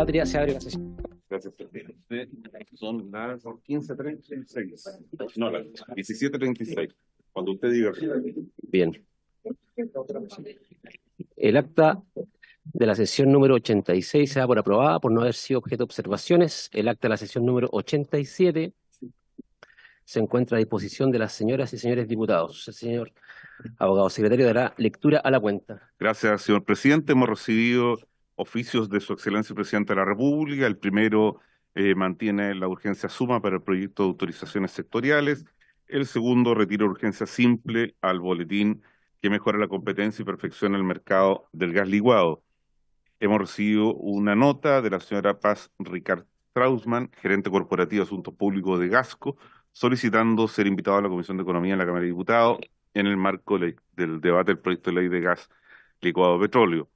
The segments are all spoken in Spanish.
Patria, se abre la sesión. Gracias, presidente. Son las 15:36. No, las 17:36. Cuando usted diga. Bien. El acta de la sesión número 86 se da por aprobada por no haber sido objeto de observaciones. El acta de la sesión número 87 se encuentra a disposición de las señoras y señores diputados. El señor abogado secretario dará lectura a la cuenta. Gracias, señor presidente. Hemos recibido oficios de su excelencia el presidente de la República. El primero mantiene la urgencia suma para el proyecto de autorizaciones sectoriales. El segundo retira urgencia simple al boletín que mejora la competencia y perfecciona el mercado del gas licuado. Hemos recibido una nota de la señora Paz Ricard Trausmann, gerente corporativo de Asuntos Públicos de Gasco, solicitando ser invitado a la Comisión de Economía en la Cámara de Diputados en el marco del debate del proyecto de ley de gas licuado de petróleo.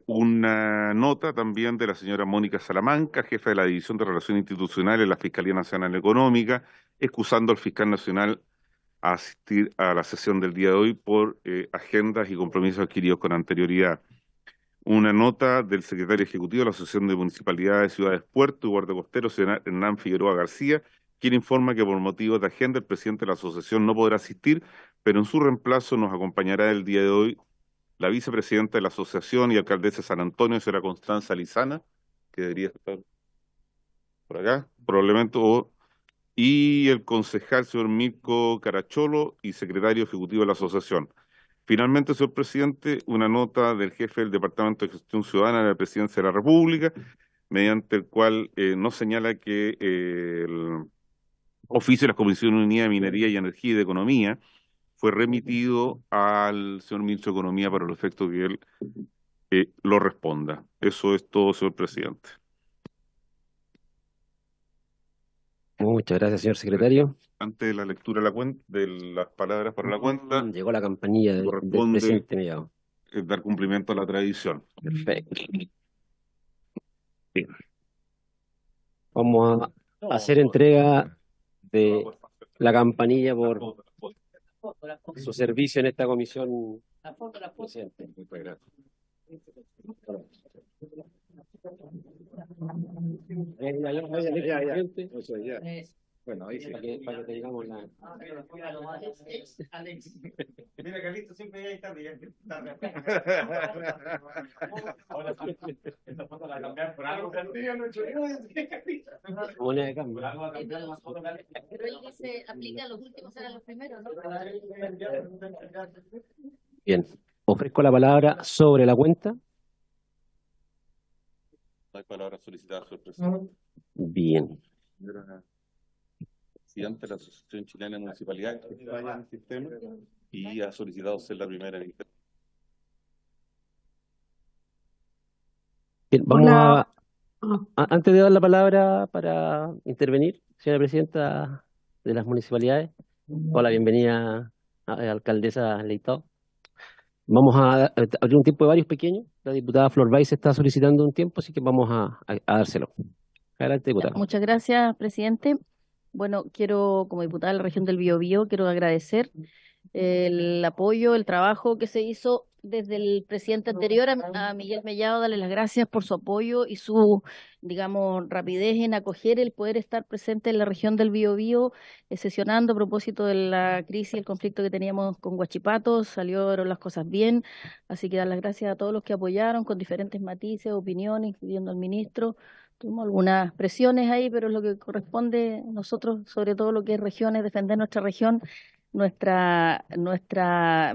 Una nota también de la señora Mónica Salamanca, jefa de la División de Relaciones Institucionales de la Fiscalía Nacional Económica, excusando al fiscal nacional a asistir a la sesión del día de hoy por agendas y compromisos adquiridos con anterioridad. Una nota del secretario ejecutivo de la Asociación de Municipalidades, Ciudades, Puerto y Guardia Costero, señor Hernán Figueroa García, quien informa que por motivos de agenda el presidente de la asociación no podrá asistir, pero en su reemplazo nos acompañará el día de hoy la vicepresidenta de la asociación y alcaldesa de San Antonio, señora Constanza Lizana, que debería estar por acá, probablemente, y el concejal señor Mirko Caracholo y secretario ejecutivo de la asociación. Finalmente, señor presidente, una nota del jefe del Departamento de Gestión Ciudadana de la Presidencia de la República, mediante el cual nos señala que el oficio de las Comisiones Unidas de Minería y Energía y de Economía fue remitido al señor ministro de Economía para los efectos que él lo responda. Eso es todo, señor presidente. Muchas gracias, señor secretario. Antes de la lectura de, de las palabras para la cuenta, llegó la campanilla del presidente Mellado. Dar cumplimiento a la tradición. Perfecto. Bien. Vamos a hacer entrega de la campanilla por su servicio en esta comisión, presidente. Muchas gracias. Bueno, ahí sí. Para que tengamos la... Mira, Carlito siempre llega tarde. Esta foto la cambiar por algo. Moneda de cambio. Pero él dice, aplica los últimos, eran los primeros, ¿no? Bien, ofrezco la palabra sobre la cuenta. No hay palabras solicitadas, señor presidente. Bien. Presidente de la Asociación Chilena de Municipalidades que está en el sistema y ha solicitado ser la primera en intervenir. Bien, vamos antes de dar la palabra para intervenir, señora presidenta de las municipalidades, hola, bienvenida a la alcaldesa Leitao. Vamos a abrir un tiempo de varios pequeños. La diputada Flor Weiss está solicitando un tiempo, así que vamos a dárselo. Adelante, diputada. Muchas gracias, presidente. Bueno, quiero, como diputada de la región del Biobío, quiero agradecer el apoyo, el trabajo que se hizo desde el presidente anterior, a Miguel Mellado, darle las gracias por su apoyo y su, digamos, rapidez en acoger el poder estar presente en la región del Biobío, sesionando a propósito de la crisis y el conflicto que teníamos con Huachipato. Salieron las cosas bien, así que dar las gracias a todos los que apoyaron con diferentes matices, opiniones, incluyendo al ministro. Tuvimos algunas presiones ahí, pero es lo que corresponde a nosotros, sobre todo lo que es regiones, defender nuestra región, nuestra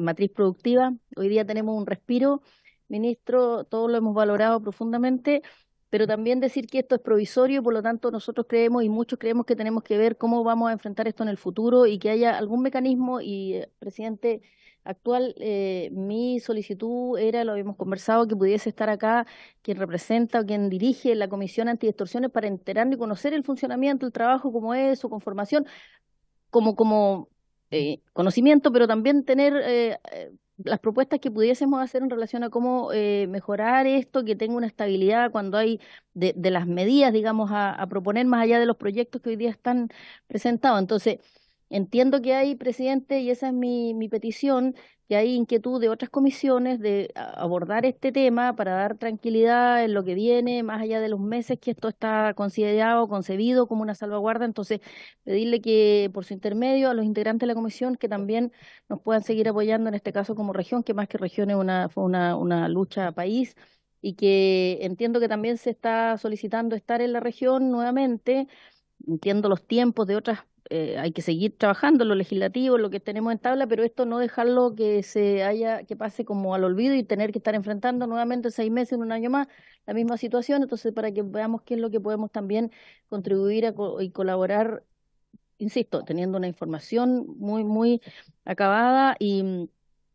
matriz productiva. Hoy día tenemos un respiro, ministro, todos lo hemos valorado profundamente, pero también decir que esto es provisorio y por lo tanto nosotros creemos y muchos creemos que tenemos que ver cómo vamos a enfrentar esto en el futuro y que haya algún mecanismo. Y presidente actual, mi solicitud era, lo habíamos conversado, que pudiese estar acá quien representa o quien dirige la Comisión Antidistorsiones para enterarnos y conocer el funcionamiento, el trabajo, cómo es, su conformación, como conocimiento, pero también tener las propuestas que pudiésemos hacer en relación a cómo mejorar esto, que tenga una estabilidad cuando hay de las medidas, digamos, a proponer más allá de los proyectos que hoy día están presentados. Entonces, entiendo que hay, presidente, y esa es mi petición, que hay inquietud de otras comisiones de abordar este tema para dar tranquilidad en lo que viene, más allá de los meses que esto está considerado, concebido como una salvaguarda. Entonces, pedirle que por su intermedio a los integrantes de la comisión que también nos puedan seguir apoyando en este caso como región, que más que región es fue una lucha país, y que entiendo que también se está solicitando estar en la región nuevamente. Entiendo los tiempos de otras, hay que seguir trabajando en lo legislativo, en lo que tenemos en tabla, pero esto no dejarlo que pase como al olvido y tener que estar enfrentando nuevamente 6 meses, en un año más, la misma situación. Entonces, para que veamos qué es lo que podemos también contribuir y colaborar, insisto, teniendo una información muy acabada,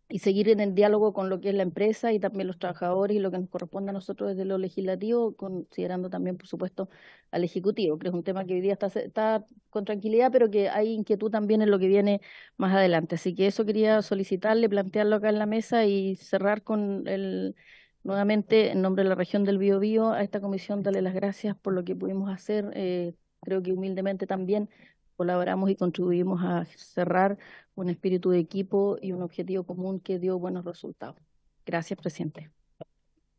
y seguir en el diálogo con lo que es la empresa y también los trabajadores y lo que nos corresponde a nosotros desde lo legislativo, considerando también, por supuesto, al Ejecutivo. Creo que es un tema que hoy día está con tranquilidad, pero que hay inquietud también en lo que viene más adelante. Así que eso quería solicitarle, plantearlo acá en la mesa y cerrar con nuevamente, en nombre de la región del Biobío, a esta comisión, darle las gracias por lo que pudimos hacer. Creo que humildemente también colaboramos y contribuimos a cerrar un espíritu de equipo y un objetivo común que dio buenos resultados. Gracias, presidente.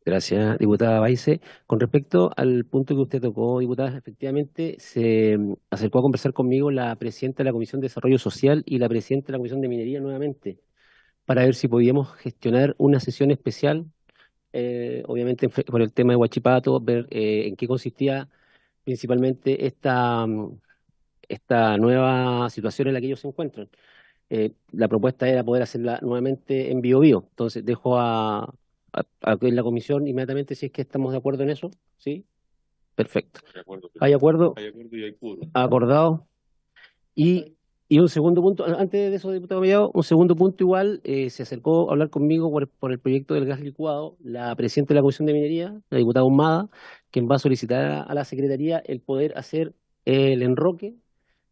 Gracias, diputada Baize. Con respecto al punto que usted tocó, diputada, efectivamente se acercó a conversar conmigo la presidenta de la Comisión de Desarrollo Social y la presidenta de la Comisión de Minería nuevamente, para ver si podíamos gestionar una sesión especial, obviamente por el tema de Huachipato, ver en qué consistía principalmente esta nueva situación en la que ellos se encuentran. La propuesta era poder hacerla nuevamente en Biobío. Entonces dejo a la comisión inmediatamente si es que estamos de acuerdo en eso. ¿Sí? Perfecto. Hay acuerdo. Hay acuerdo y hay quórum. Acordado. Y un segundo punto, antes de eso, diputado Mellado, un segundo punto igual, se acercó a hablar conmigo por el proyecto del gas licuado la presidenta de la Comisión de Minería, la diputada Humada, quien va a solicitar a la Secretaría el poder hacer el enroque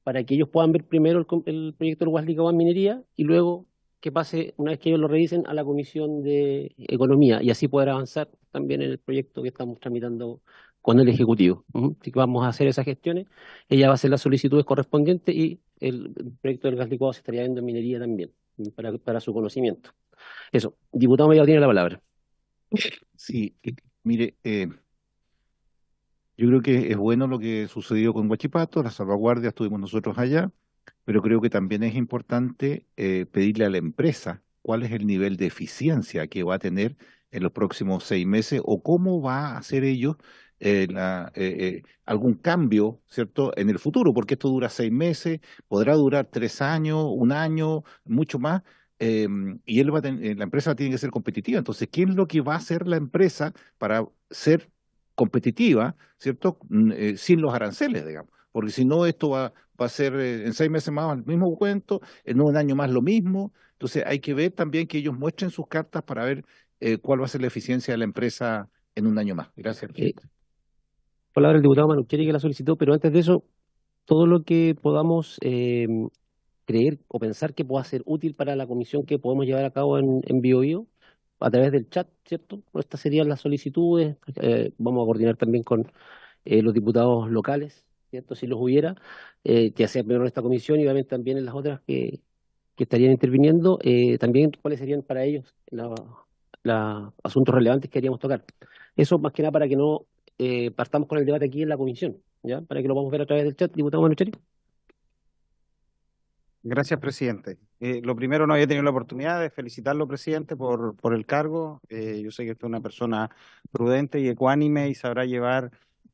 para que ellos puedan ver primero el proyecto del gas licuado en minería y luego que pase, una vez que ellos lo revisen, a la Comisión de Economía y así poder avanzar también en el proyecto que estamos tramitando con el Ejecutivo. Así que vamos a hacer esas gestiones. Ella va a hacer las solicitudes correspondientes y el proyecto del gas licuado se estaría viendo en minería también, para su conocimiento. Eso. Diputado Mellado tiene la palabra. Sí, mire, yo creo que es bueno lo que sucedió con Huachipato, las salvaguardias, estuvimos nosotros allá, pero creo que también es importante pedirle a la empresa cuál es el nivel de eficiencia que va a tener en los próximos 6 meses o cómo va a hacer ellos algún cambio, ¿cierto?, en el futuro, porque esto dura 6 meses, podrá durar 3 años, un año, mucho más. Y la empresa tiene que ser competitiva. Entonces, ¿qué es lo que va a hacer la empresa para ser competitiva, ¿cierto? Sin los aranceles, digamos. Porque si no, esto va a ser en 6 meses más el mismo cuento, en un año más lo mismo. Entonces, hay que ver también que ellos muestren sus cartas para ver cuál va a ser la eficiencia de la empresa en un año más. Gracias. Palabra el diputado Manucchieri, que la solicitó, pero antes de eso, todo lo que podamos creer o pensar que pueda ser útil para la comisión que podemos llevar a cabo en Biobío, a través del chat, ¿cierto? Estas serían las solicitudes. Vamos a coordinar también con los diputados locales, ¿cierto? Si los hubiera, que sea primero en esta comisión y obviamente también en las otras que estarían interviniendo, también cuáles serían para ellos los asuntos relevantes que queríamos tocar. Eso más que nada para que no partamos con el debate aquí en la comisión, ¿ya? Para que lo podamos ver a través del chat, diputado Manucchieri. Gracias, presidente. Lo primero, no había tenido la oportunidad de felicitarlo, presidente, por el cargo. Yo sé que usted es una persona prudente y ecuánime y sabrá llevar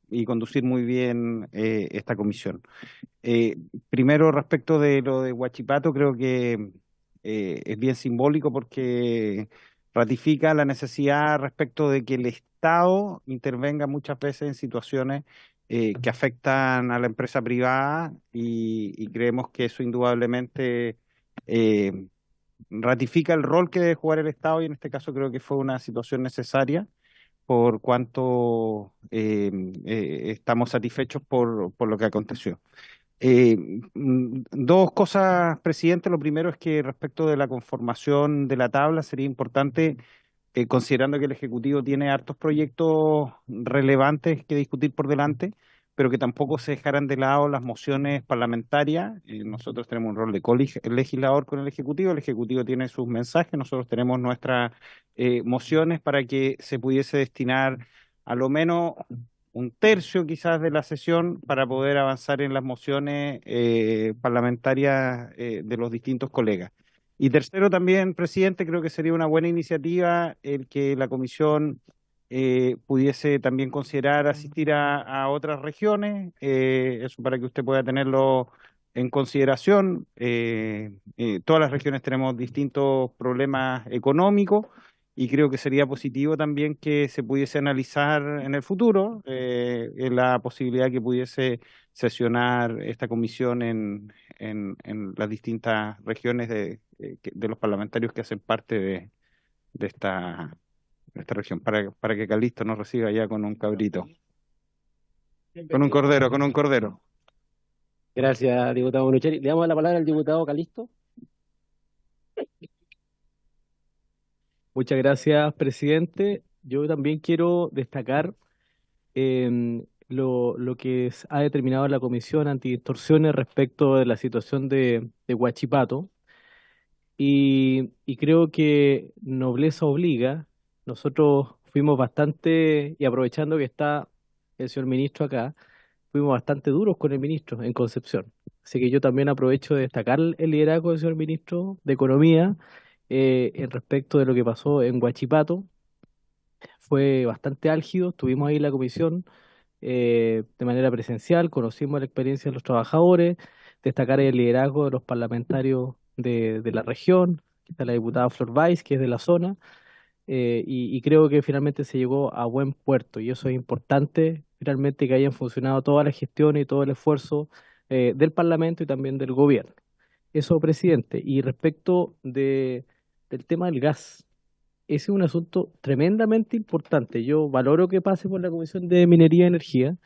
y conducir muy bien esta comisión. Primero, respecto de lo de Huachipato, creo que es bien simbólico porque ratifica la necesidad respecto de que el Estado intervenga muchas veces en situaciones que afectan a la empresa privada y creemos que eso indudablemente ratifica el rol que debe jugar el Estado y en este caso creo que fue una situación necesaria por cuanto estamos satisfechos por lo que aconteció. Dos cosas, presidente. Lo primero es que respecto de la conformación de la tabla sería importante, considerando que el Ejecutivo tiene hartos proyectos relevantes que discutir por delante, pero que tampoco se dejaran de lado las mociones parlamentarias. Nosotros tenemos un rol de colegislador con el Ejecutivo tiene sus mensajes, nosotros tenemos nuestras mociones para que se pudiese destinar a lo menos un tercio quizás de la sesión para poder avanzar en las mociones parlamentarias de los distintos colegas. Y tercero también, presidente, creo que sería una buena iniciativa el que la comisión pudiese también considerar asistir a otras regiones, eso para que usted pueda tenerlo en consideración. Todas las regiones tenemos distintos problemas económicos y creo que sería positivo también que se pudiese analizar en el futuro la posibilidad que pudiese sesionar esta comisión en las distintas regiones de los parlamentarios que hacen parte de esta región, para que Calixto nos reciba ya con un cabrito, con un cordero. Gracias, diputado Bonucci. Le damos la palabra al diputado Calixto. Muchas gracias, presidente. Yo también quiero destacar lo que ha determinado la Comisión Antidistorsiones respecto de la situación de Huachipato. Y creo que nobleza obliga. Nosotros fuimos bastante, y aprovechando que está el señor ministro acá, fuimos bastante duros con el ministro en Concepción. Así que yo también aprovecho de destacar el liderazgo del señor ministro de Economía en respecto de lo que pasó en Huachipato. Fue bastante álgido, estuvimos ahí en la comisión de manera presencial, conocimos la experiencia de los trabajadores, destacar el liderazgo de los parlamentarios de la región, está la diputada Flor Valls, que es de la zona, y creo que finalmente se llegó a buen puerto, y eso es importante, finalmente que hayan funcionado todas las gestiones y todo el esfuerzo del Parlamento y también del gobierno. Eso, presidente. Y respecto del tema del gas, ese es un asunto tremendamente importante. Yo valoro que pase por la Comisión de Minería y Energía,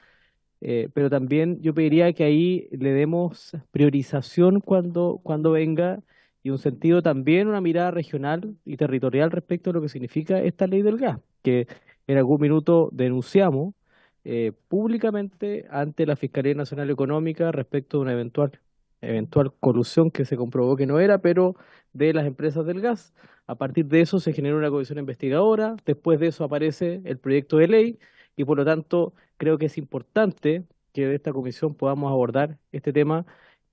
pero también yo pediría que ahí le demos priorización cuando venga y un sentido también, una mirada regional y territorial respecto a lo que significa esta ley del gas, que en algún minuto denunciamos públicamente ante la Fiscalía Nacional Económica respecto de una eventual colusión que se comprobó que no era, pero de las empresas del gas. A partir de eso se generó una comisión investigadora, después de eso aparece el proyecto de ley y por lo tanto creo que es importante que de esta comisión podamos abordar este tema,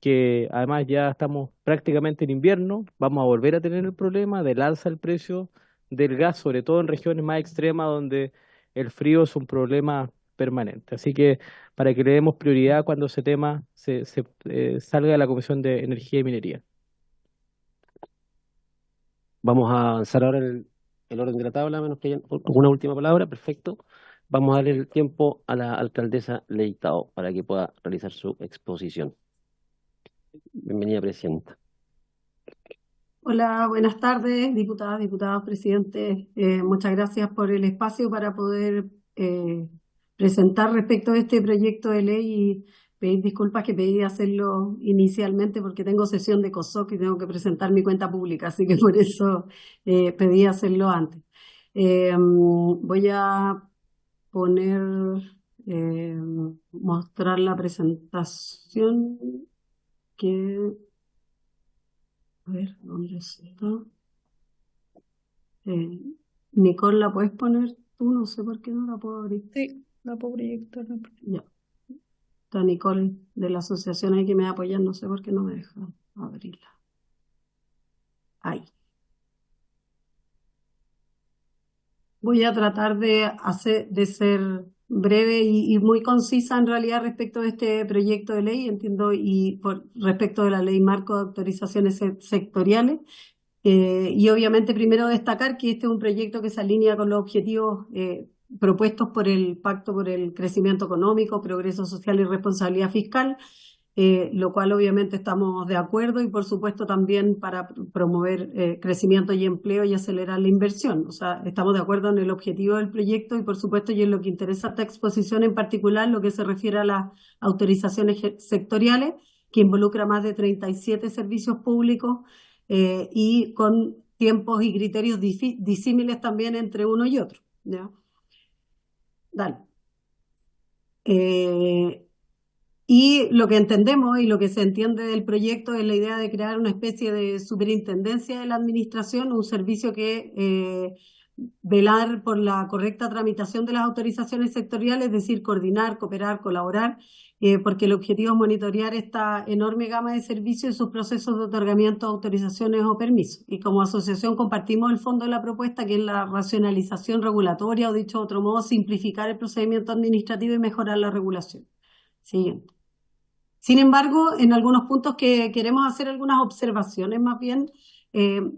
que además ya estamos prácticamente en invierno, vamos a volver a tener el problema del alza del precio del gas, sobre todo en regiones más extremas donde el frío es un problema permanente. Así que para que le demos prioridad cuando ese tema salga de la Comisión de Energía y Minería. Vamos a avanzar ahora en el orden de la tabla, a menos que haya alguna última palabra. Perfecto. Vamos a darle el tiempo a la alcaldesa Leitao para que pueda realizar su exposición. Bienvenida, presidenta. Hola, buenas tardes, diputadas, diputados, presidente. Muchas gracias por el espacio para poder presentar respecto a este proyecto de ley y pedir disculpas que pedí hacerlo inicialmente porque tengo sesión de COSOC y tengo que presentar mi cuenta pública, así que por eso pedí hacerlo antes. Voy a mostrar la presentación que... A ver, ¿dónde está? Nicole, ¿la puedes poner tú? No sé por qué no la puedo abrir. Sí, la puedo proyectar. Ya. Está Nicole de la asociación ahí que me apoya, no sé por qué no me deja abrirla. Ahí. Voy a tratar de ser breve y muy concisa en realidad respecto de este proyecto de ley, entiendo, y respecto de la ley marco de autorizaciones sectoriales. Y obviamente primero destacar que este es un proyecto que se alinea con los objetivos propuestos por el Pacto por el Crecimiento Económico, Progreso Social y Responsabilidad Fiscal, lo cual obviamente estamos de acuerdo y por supuesto también para promover crecimiento y empleo y acelerar la inversión. O sea, estamos de acuerdo en el objetivo del proyecto y por supuesto y en lo que interesa esta exposición en particular, lo que se refiere a las autorizaciones sectoriales, que involucra más de 37 servicios públicos y con tiempos y criterios disímiles también entre uno y otro, ¿ya? Dale. Y lo que entendemos y lo que se entiende del proyecto es la idea de crear una especie de superintendencia de la administración, un servicio que velar por la correcta tramitación de las autorizaciones sectoriales, es decir, coordinar, cooperar, colaborar, porque el objetivo es monitorear esta enorme gama de servicios y sus procesos de otorgamiento de autorizaciones o permisos. Y como asociación compartimos el fondo de la propuesta, que es la racionalización regulatoria, o dicho de otro modo, simplificar el procedimiento administrativo y mejorar la regulación. Siguiente. Sin embargo, en algunos puntos que queremos hacer algunas observaciones más bien,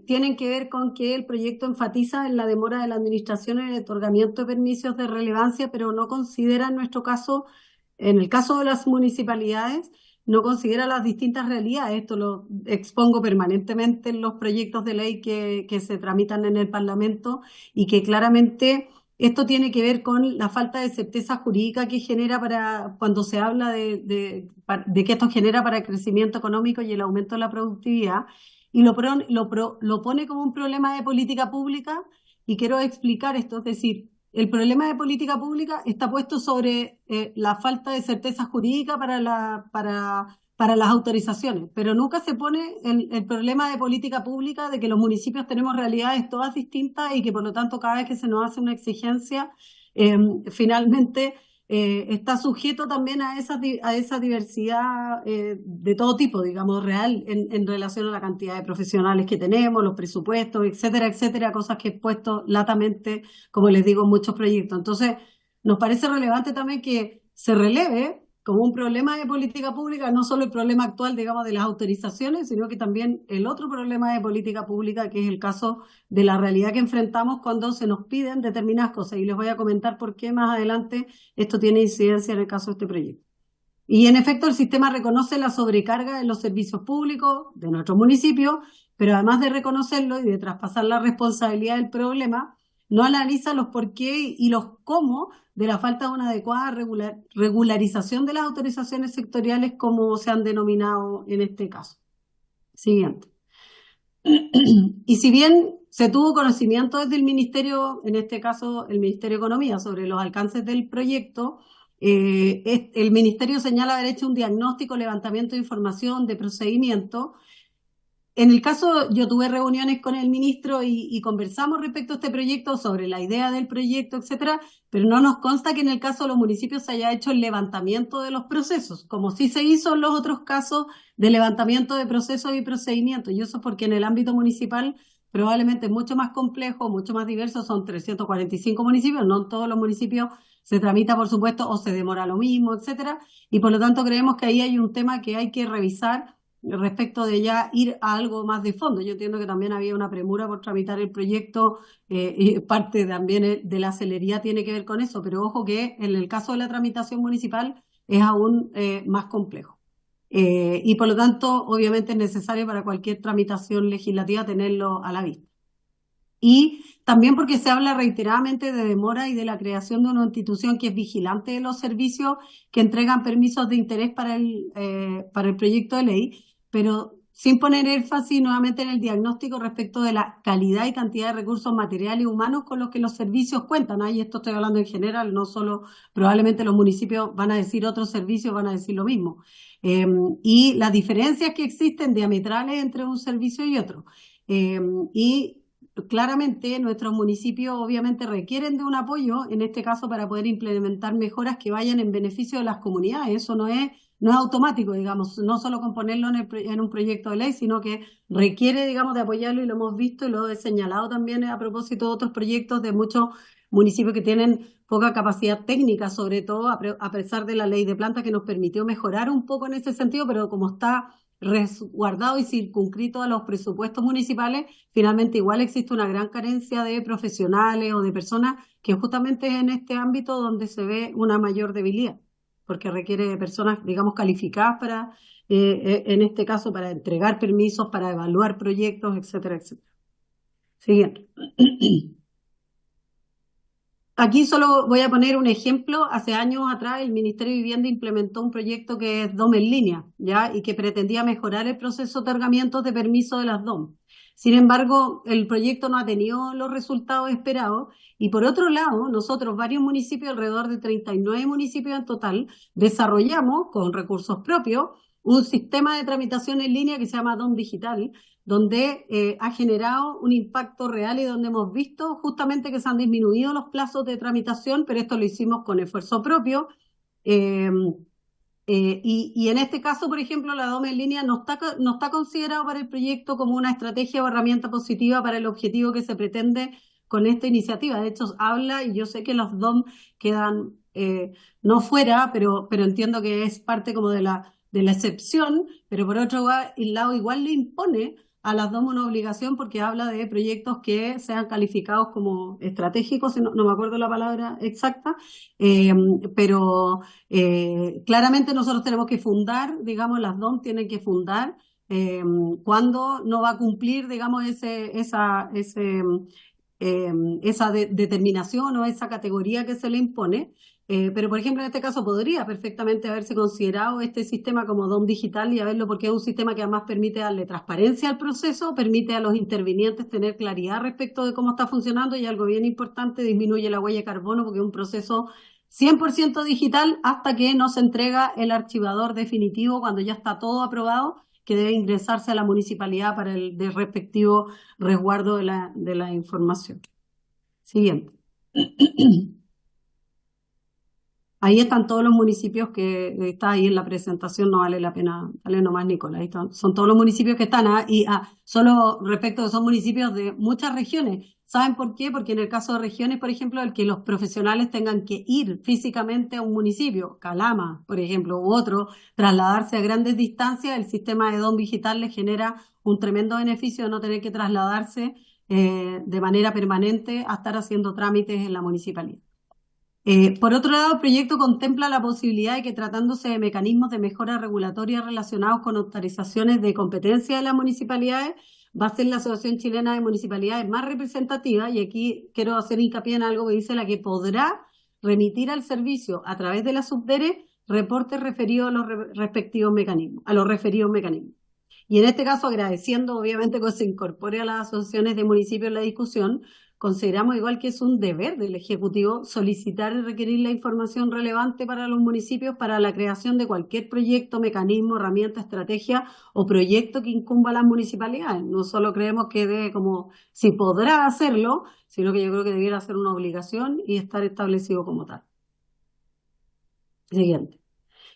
tienen que ver con que el proyecto enfatiza en la demora de la administración en el otorgamiento de permisos de relevancia, pero no considera en nuestro caso, en el caso de las municipalidades, no considera las distintas realidades. Esto lo expongo permanentemente en los proyectos de ley que se tramitan en el Parlamento, y que claramente esto tiene que ver con la falta de certeza jurídica que genera cuando se habla de que esto genera para el crecimiento económico y el aumento de la productividad, y lo pone como un problema de política pública, y quiero explicar esto. Es decir, el problema de política pública está puesto sobre la falta de certeza jurídica para las autorizaciones, pero nunca se pone el problema de política pública de que los municipios tenemos realidades todas distintas y que por lo tanto cada vez que se nos hace una exigencia, finalmente está sujeto también a esa diversidad de todo tipo, digamos, real en relación a la cantidad de profesionales que tenemos, los presupuestos, etcétera, etcétera, cosas que he puesto latamente, como les digo, en muchos proyectos. Entonces, nos parece relevante también que se releve como un problema de política pública, no solo el problema actual, digamos, de las autorizaciones, sino que también el otro problema de política pública, que es el caso de la realidad que enfrentamos cuando se nos piden determinadas cosas. Y les voy a comentar por qué más adelante esto tiene incidencia en el caso de este proyecto. Y en efecto, el sistema reconoce la sobrecarga de los servicios públicos de nuestro municipio, pero además de reconocerlo y de traspasar la responsabilidad del problema, no analiza los por qué y los cómo de la falta de una adecuada regularización de las autorizaciones sectoriales, como se han denominado en este caso. Siguiente. Y si bien se tuvo conocimiento desde el Ministerio, en este caso el Ministerio de Economía, sobre los alcances del proyecto, el Ministerio señala haber hecho un diagnóstico, levantamiento de información, de procedimiento. En el caso, yo tuve reuniones con el ministro y conversamos respecto a este proyecto, sobre la idea del proyecto, etcétera, pero no nos consta que en el caso de los municipios se haya hecho el levantamiento de los procesos, como sí se hizo en los otros casos de levantamiento de procesos y procedimientos. Y eso es porque en el ámbito municipal probablemente es mucho más complejo, mucho más diverso. Son 345 municipios, no en todos los municipios se tramita, por supuesto, o se demora lo mismo, etcétera. Y por lo tanto creemos que ahí hay un tema que hay que revisar respecto de ya ir a algo más de fondo. Yo entiendo que también había una premura por tramitar el proyecto, y parte también de la celeridad tiene que ver con eso, pero ojo que en el caso de la tramitación municipal es aún más complejo. Y por lo tanto, obviamente es necesario para cualquier tramitación legislativa tenerlo a la vista. Y también porque se habla reiteradamente de demora y de la creación de una institución que es vigilante de los servicios que entregan permisos de interés para el proyecto de ley, pero sin poner énfasis nuevamente en el diagnóstico respecto de la calidad y cantidad de recursos materiales y humanos con los que los servicios cuentan. Y esto estoy hablando en general, no solo, probablemente los municipios van a decir otros servicios, van a decir lo mismo. Y las diferencias que existen diametrales entre un servicio y otro. Y claramente nuestros municipios obviamente requieren de un apoyo, en este caso para poder implementar mejoras que vayan en beneficio de las comunidades. Eso no es automático, digamos, no solo con ponerlo en un proyecto de ley, sino que requiere, digamos, de apoyarlo, y lo hemos visto y lo he señalado también a propósito de otros proyectos de muchos municipios que tienen poca capacidad técnica, sobre todo a pesar de la ley de planta, que nos permitió mejorar un poco en ese sentido, pero como está resguardado y circunscrito a los presupuestos municipales, finalmente igual existe una gran carencia de profesionales o de personas, que justamente es en este ámbito donde se ve una mayor debilidad, porque requiere de personas, digamos, calificadas para, en este caso, para entregar permisos, para evaluar proyectos, etcétera, etcétera. Siguiente. Aquí solo voy a poner un ejemplo. Hace años atrás el Ministerio de Vivienda implementó un proyecto que es DOM en línea, ¿ya? Y que pretendía mejorar el proceso de otorgamiento de permiso de las DOM. Sin embargo, el proyecto no ha tenido los resultados esperados y por otro lado, nosotros, varios municipios, alrededor de 39 municipios en total, desarrollamos con recursos propios un sistema de tramitación en línea que se llama DOM Digital, donde ha generado un impacto real y donde hemos visto justamente que se han disminuido los plazos de tramitación, pero esto lo hicimos con esfuerzo propio. Y en este caso, por ejemplo, la DOM en línea no está considerado para el proyecto como una estrategia o herramienta positiva para el objetivo que se pretende con esta iniciativa. De hecho, habla, y yo sé que los DOM quedan no fuera, pero entiendo que es parte como de la excepción, pero por otro lado igual le impone a las DOM una obligación porque habla de proyectos que sean calificados como estratégicos, no me acuerdo la palabra exacta, pero claramente nosotros tenemos que fundar, digamos, las DOM tienen que fundar cuando no va a cumplir, digamos, esa determinación o esa categoría que se le impone. Pero, por ejemplo, en este caso podría perfectamente haberse considerado este sistema como DOM digital y haberlo, porque es un sistema que además permite darle transparencia al proceso, permite a los intervinientes tener claridad respecto de cómo está funcionando y algo bien importante, disminuye la huella de carbono porque es un proceso 100% digital hasta que no se entrega el archivador definitivo cuando ya está todo aprobado, que debe ingresarse a la municipalidad para el respectivo resguardo de la información. Siguiente. Ahí están todos los municipios que está ahí en la presentación, no vale la pena, dale nomás Nicolás, ahí son todos los municipios que están, solo respecto que son municipios de muchas regiones. ¿Saben por qué? Porque en el caso de regiones, por ejemplo, el que los profesionales tengan que ir físicamente a un municipio, Calama, por ejemplo, u otro, trasladarse a grandes distancias, el sistema de DOM digital les genera un tremendo beneficio de no tener que trasladarse de manera permanente a estar haciendo trámites en la municipalidad. Por otro lado, el proyecto contempla la posibilidad de que, tratándose de mecanismos de mejora regulatoria relacionados con autorizaciones de competencia de las municipalidades, va a ser la Asociación Chilena de Municipalidades más representativa, y aquí quiero hacer hincapié en algo que dice la que podrá remitir al servicio a través de la Subdere reportes referidos a los respectivos mecanismos, a los referidos mecanismos. Y en este caso, agradeciendo obviamente que se incorpore a las asociaciones de municipios en la discusión, consideramos igual que es un deber del Ejecutivo solicitar y requerir la información relevante para los municipios para la creación de cualquier proyecto, mecanismo, herramienta, estrategia o proyecto que incumba a las municipalidades. No solo creemos que debe como si podrá hacerlo, sino que yo creo que debiera ser una obligación y estar establecido como tal. Siguiente.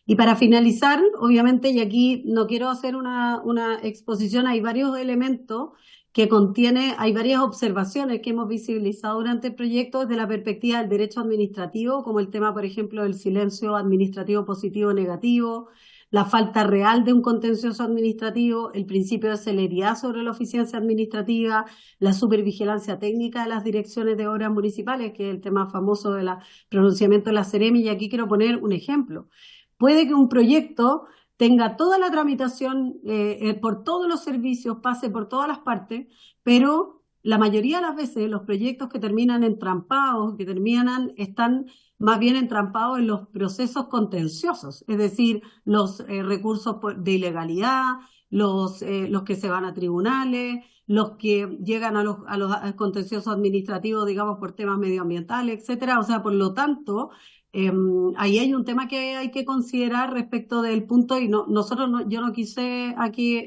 Y para finalizar, obviamente, y aquí no quiero hacer una exposición, hay varios elementos que contiene, hay varias observaciones que hemos visibilizado durante el proyecto desde la perspectiva del derecho administrativo, como el tema, por ejemplo, del silencio administrativo positivo o negativo, la falta real de un contencioso administrativo, el principio de celeridad sobre la eficiencia administrativa, la supervigilancia técnica de las direcciones de obras municipales, que es el tema famoso del pronunciamiento de la Seremi, y aquí quiero poner un ejemplo. Puede que un proyecto tenga toda la tramitación por todos los servicios, pase por todas las partes, pero la mayoría de las veces los proyectos que terminan entrampados, están más bien entrampados en los procesos contenciosos, es decir, los recursos de ilegalidad, los que se van a tribunales, los que llegan a los contenciosos administrativos, digamos, por temas medioambientales, etcétera. O sea, por lo tanto, ahí hay un tema que hay que considerar respecto del punto, y yo no quise aquí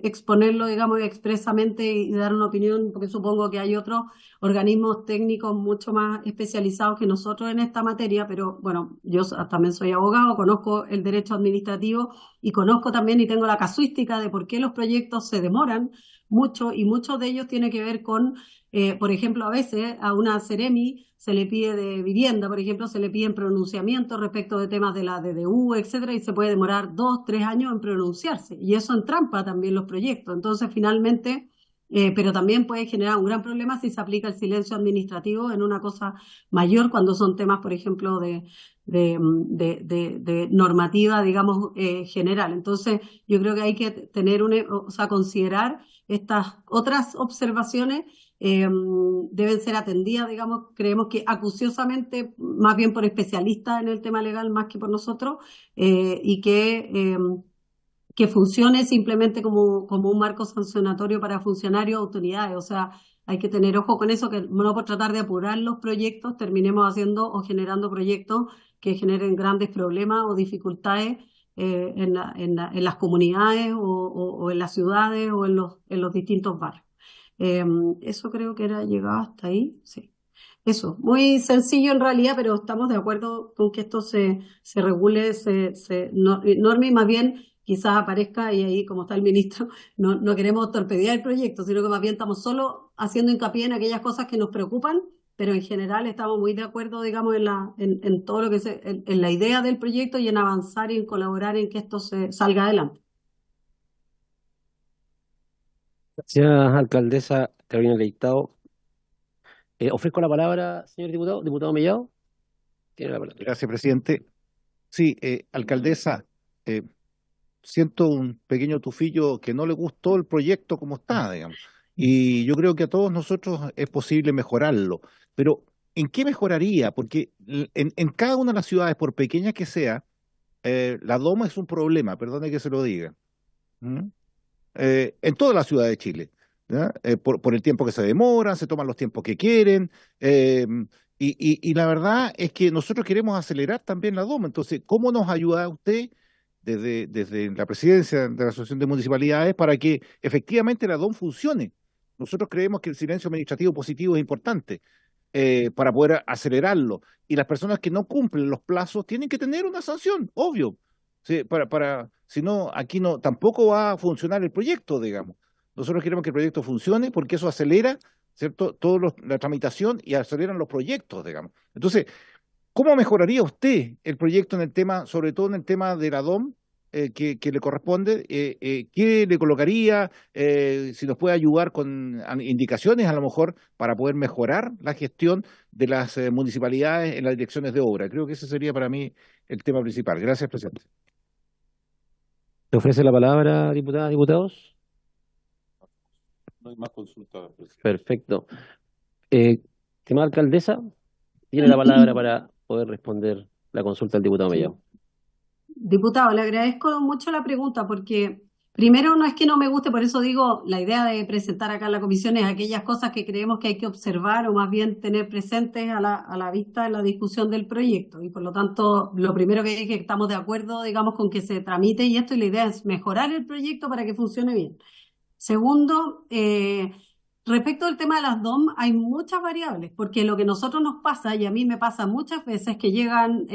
exponerlo, digamos, expresamente y dar una opinión, porque supongo que hay otros organismos técnicos mucho más especializados que nosotros en esta materia, pero bueno, yo también soy abogado, conozco el derecho administrativo y conozco también y tengo la casuística de por qué los proyectos se demoran mucho, y muchos de ellos tienen que ver con, por ejemplo, a veces a una Seremi se le pide de vivienda, por ejemplo, se le piden pronunciamientos respecto de temas de la DDU, etcétera, y se puede demorar 2, 3 años en pronunciarse, y eso entrampa también los proyectos. Entonces, finalmente, pero también puede generar un gran problema si se aplica el silencio administrativo en una cosa mayor, cuando son temas, por ejemplo, de normativa, digamos, general. Entonces, yo creo que hay que tener considerar estas otras observaciones. Deben ser atendidas, digamos, creemos que acuciosamente, más bien por especialistas en el tema legal más que por nosotros, y que que funcione simplemente como un marco sancionatorio para funcionarios o autoridades. O sea, hay que tener ojo con eso, que no por tratar de apurar los proyectos terminemos haciendo o generando proyectos que generen grandes problemas o dificultades en las comunidades o en las ciudades o en los distintos barrios. Eso creo que era llegado hasta ahí, sí. Eso, muy sencillo en realidad, pero estamos de acuerdo con que esto se regule, norme, y más bien quizás aparezca, y ahí como está el ministro, no queremos torpedear el proyecto, sino que más bien estamos solo haciendo hincapié en aquellas cosas que nos preocupan, pero en general estamos muy de acuerdo, digamos, en todo lo que en la idea del proyecto y en avanzar y en colaborar en que esto salga adelante. Gracias, alcaldesa Carolina Leitao. Ofrezco la palabra, señor diputado. Diputado Mellado, tiene la palabra. Gracias, presidente. Sí, alcaldesa, siento un pequeño tufillo que no le gustó el proyecto como está, digamos. Y yo creo que a todos nosotros es posible mejorarlo. Pero, ¿en qué mejoraría? Porque en cada una de las ciudades, por pequeña que sea, la doma es un problema, perdone que se lo diga. ¿Mm? En todas las ciudades de Chile. ¿Ya? Por el tiempo que se demoran, se toman los tiempos que quieren, y la verdad es que nosotros queremos acelerar también la DOM. Entonces, ¿cómo nos ayuda usted desde la presidencia de la Asociación de Municipalidades para que efectivamente la DOM funcione? Nosotros creemos que el silencio administrativo positivo es importante para poder acelerarlo, y las personas que no cumplen los plazos tienen que tener una sanción, obvio. Sí, si no, aquí no, tampoco va a funcionar el proyecto, digamos. Nosotros queremos que el proyecto funcione porque eso acelera, ¿cierto?, la tramitación y aceleran los proyectos, digamos. Entonces, ¿cómo mejoraría usted el proyecto en el tema, sobre todo en el tema de la DOM, que le corresponde? ¿Qué le colocaría? Si nos puede ayudar con indicaciones, a lo mejor, para poder mejorar la gestión de las municipalidades en las direcciones de obra. Creo que ese sería para mí el tema principal. Gracias, presidente. ¿Te ofrece la palabra, diputadas, diputados? No hay más consultas, presidente. Perfecto. Estimada alcaldesa, tiene la palabra para poder responder la consulta del diputado Mellado. Diputado, le agradezco mucho la pregunta porque primero no es que no me guste, por eso digo, la idea de presentar acá en la comisión es aquellas cosas que creemos que hay que observar o más bien tener presentes a la vista en la discusión del proyecto, y por lo tanto lo primero que dije es que estamos de acuerdo, digamos, con que se tramite y esto, y la idea es mejorar el proyecto para que funcione bien. Segundo, respecto al tema de las DOM, hay muchas variables, porque lo que a nosotros nos pasa, y a mí me pasa muchas veces, que llegan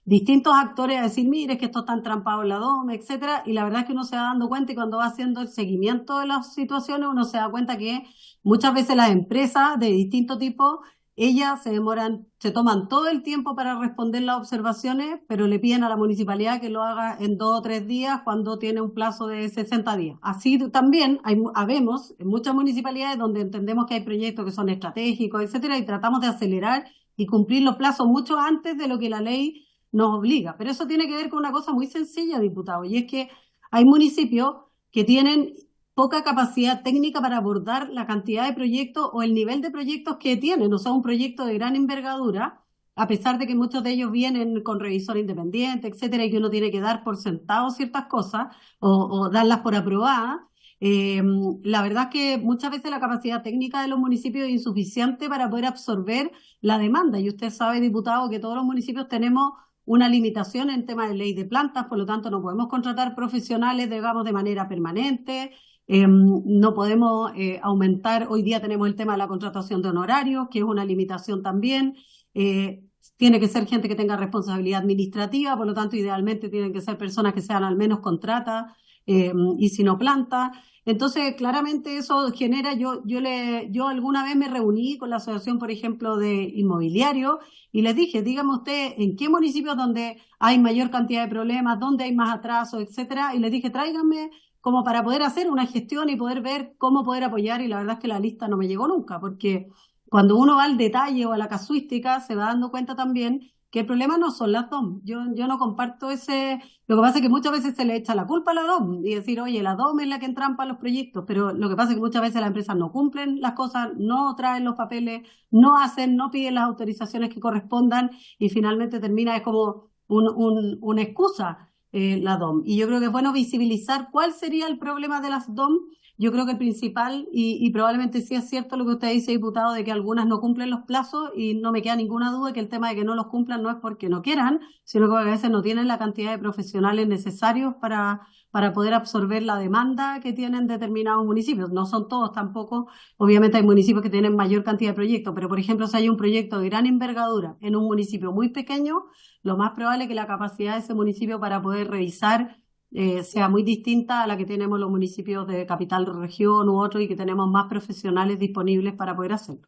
distintos actores a decir, mire, es que esto está entrampado en la DOM, etcétera, y la verdad es que uno se va dando cuenta, y cuando va haciendo el seguimiento de las situaciones, uno se da cuenta que muchas veces las empresas de distinto tipo, ellas se toman todo el tiempo para responder las observaciones, pero le piden a la municipalidad que lo haga en 2 o 3 días cuando tiene un plazo de 60 días. Así también habemos en muchas municipalidades donde entendemos que hay proyectos que son estratégicos, etcétera, y tratamos de acelerar y cumplir los plazos mucho antes de lo que la ley nos obliga. Pero eso tiene que ver con una cosa muy sencilla, diputado, y es que hay municipios que tienen poca capacidad técnica para abordar la cantidad de proyectos o el nivel de proyectos que tienen. O sea, un proyecto de gran envergadura, a pesar de que muchos de ellos vienen con revisor independiente, etcétera, y que uno tiene que dar por sentado ciertas cosas o darlas por aprobadas. La verdad es que muchas veces la capacidad técnica de los municipios es insuficiente para poder absorber la demanda. Y usted sabe, diputado, que todos los municipios tenemos una limitación en tema de ley de plantas, por lo tanto no podemos contratar profesionales, digamos, de manera permanente. No podemos aumentar, hoy día tenemos el tema de la contratación de honorarios, que es una limitación también. Tiene que ser gente que tenga responsabilidad administrativa, por lo tanto idealmente tienen que ser personas que sean al menos contratas y si no plantas. Entonces claramente eso genera, yo alguna vez me reuní con la asociación, por ejemplo, de inmobiliario, y les dije, dígame usted en qué municipios donde hay mayor cantidad de problemas, donde hay más atrasos, etcétera, y les dije, tráiganme como para poder hacer una gestión y poder ver cómo poder apoyar, y la verdad es que la lista no me llegó nunca, porque cuando uno va al detalle o a la casuística se va dando cuenta también que el problema no son las DOM. Yo no comparto ese... Lo que pasa es que muchas veces se le echa la culpa a la DOM y decir, oye, la DOM es la que entrampa los proyectos, pero lo que pasa es que muchas veces las empresas no cumplen las cosas, no traen los papeles, no piden las autorizaciones que correspondan, y finalmente termina, es como una excusa. la DOM. Y yo creo que es bueno visibilizar cuál sería el problema de las DOM. Yo creo que el principal, y probablemente sí es cierto lo que usted dice, diputado, de que algunas no cumplen los plazos, y no me queda ninguna duda que el tema de que no los cumplan no es porque no quieran, sino que a veces no tienen la cantidad de profesionales necesarios para poder absorber la demanda que tienen determinados municipios. No son todos tampoco, obviamente hay municipios que tienen mayor cantidad de proyectos, pero por ejemplo, si hay un proyecto de gran envergadura en un municipio muy pequeño, lo más probable es que la capacidad de ese municipio para poder revisar sea muy distinta a la que tenemos los municipios de capital región u otros, y que tenemos más profesionales disponibles para poder hacerlo.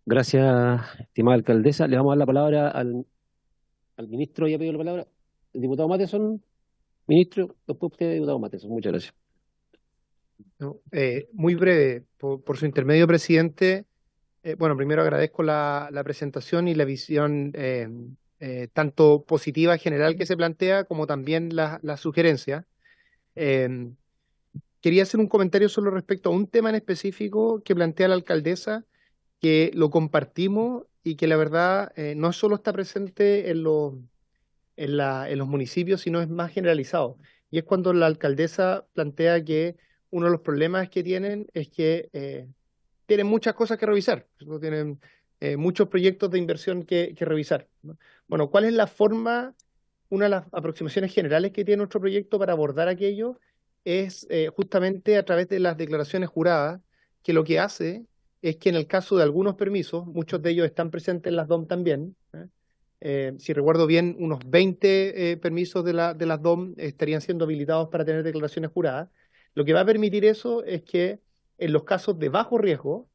Gracias, estimada alcaldesa. Le vamos a dar la palabra al ministro. Ya pidió la palabra. El diputado Matheson, ministro, después usted, diputado Matheson. Muchas gracias. No, muy breve, por su intermedio, presidente. Bueno, primero agradezco la presentación y la visión tanto positiva general que se plantea como también la sugerencia. Quería hacer un comentario solo respecto a un tema en específico que plantea la alcaldesa, que lo compartimos y que la verdad no solo está presente en los municipios, sino es más generalizado. Y es cuando la alcaldesa plantea que uno de los problemas que tienen es que tienen muchas cosas que revisar, ¿no? Tienen muchos proyectos de inversión que revisar, ¿no? Bueno, ¿cuál es la forma? Una de las aproximaciones generales que tiene nuestro proyecto para abordar aquello es justamente a través de las declaraciones juradas, que lo que hace es que en el caso de algunos permisos, muchos de ellos están presentes en las DOM también, si recuerdo bien, unos 20 permisos de las DOM estarían siendo habilitados para tener declaraciones juradas. Lo que va a permitir eso es que en los casos de bajo riesgo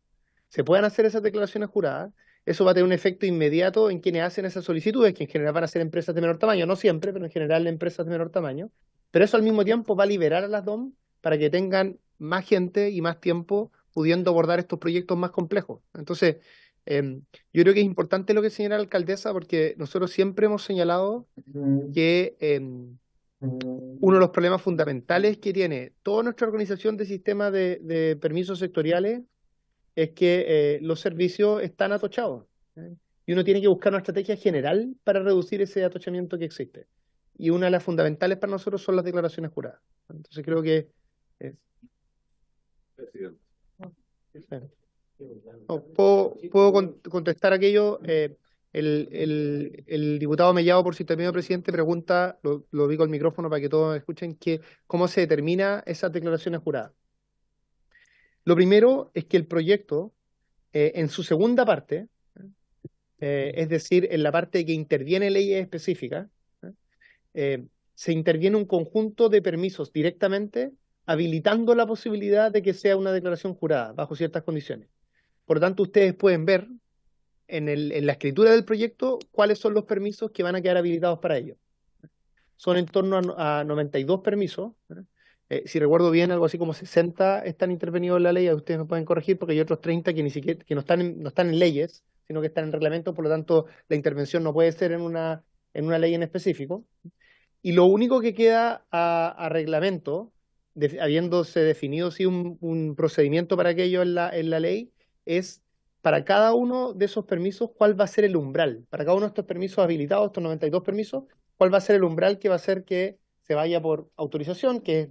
se puedan hacer esas declaraciones juradas. Eso va a tener un efecto inmediato en quienes hacen esas solicitudes, que en general van a ser empresas de menor tamaño, no siempre, pero en general empresas de menor tamaño. Pero eso al mismo tiempo va a liberar a las DOM para que tengan más gente y más tiempo pudiendo abordar estos proyectos más complejos. Entonces, yo creo que es importante lo que señala la alcaldesa, porque nosotros siempre hemos señalado que uno de los problemas fundamentales que tiene toda nuestra organización de sistemas de permisos sectoriales es que los servicios están atochados, y uno tiene que buscar una estrategia general para reducir ese atochamiento que existe. Y una de las fundamentales para nosotros son las declaraciones juradas. Entonces creo que no, puedo contestar aquello. El diputado Mellado, por su intermedio, presidente, pregunta, lo digo al micrófono para que todos escuchen, que cómo se determina esas declaraciones juradas. Lo primero es que el proyecto, en su segunda parte, es decir, en la parte que interviene leyes específicas, se interviene un conjunto de permisos directamente, habilitando la posibilidad de que sea una declaración jurada, bajo ciertas condiciones. Por lo tanto, ustedes pueden ver en la escritura del proyecto cuáles son los permisos que van a quedar habilitados para ello. Son en torno a 92 permisos. Si recuerdo bien, algo así como 60 están intervenidos en la ley. Ustedes me pueden corregir, porque hay otros 30 que ni siquiera no están en leyes, sino que están en reglamentos. Por lo tanto, la intervención no puede ser en una ley en específico. Y lo único que queda a reglamento, habiéndose definido sí, un procedimiento para aquello en la ley, es para cada uno de esos permisos cuál va a ser el umbral. Para cada uno de estos permisos habilitados, estos 92 permisos, cuál va a ser el umbral que va a hacer que se vaya por autorización, que es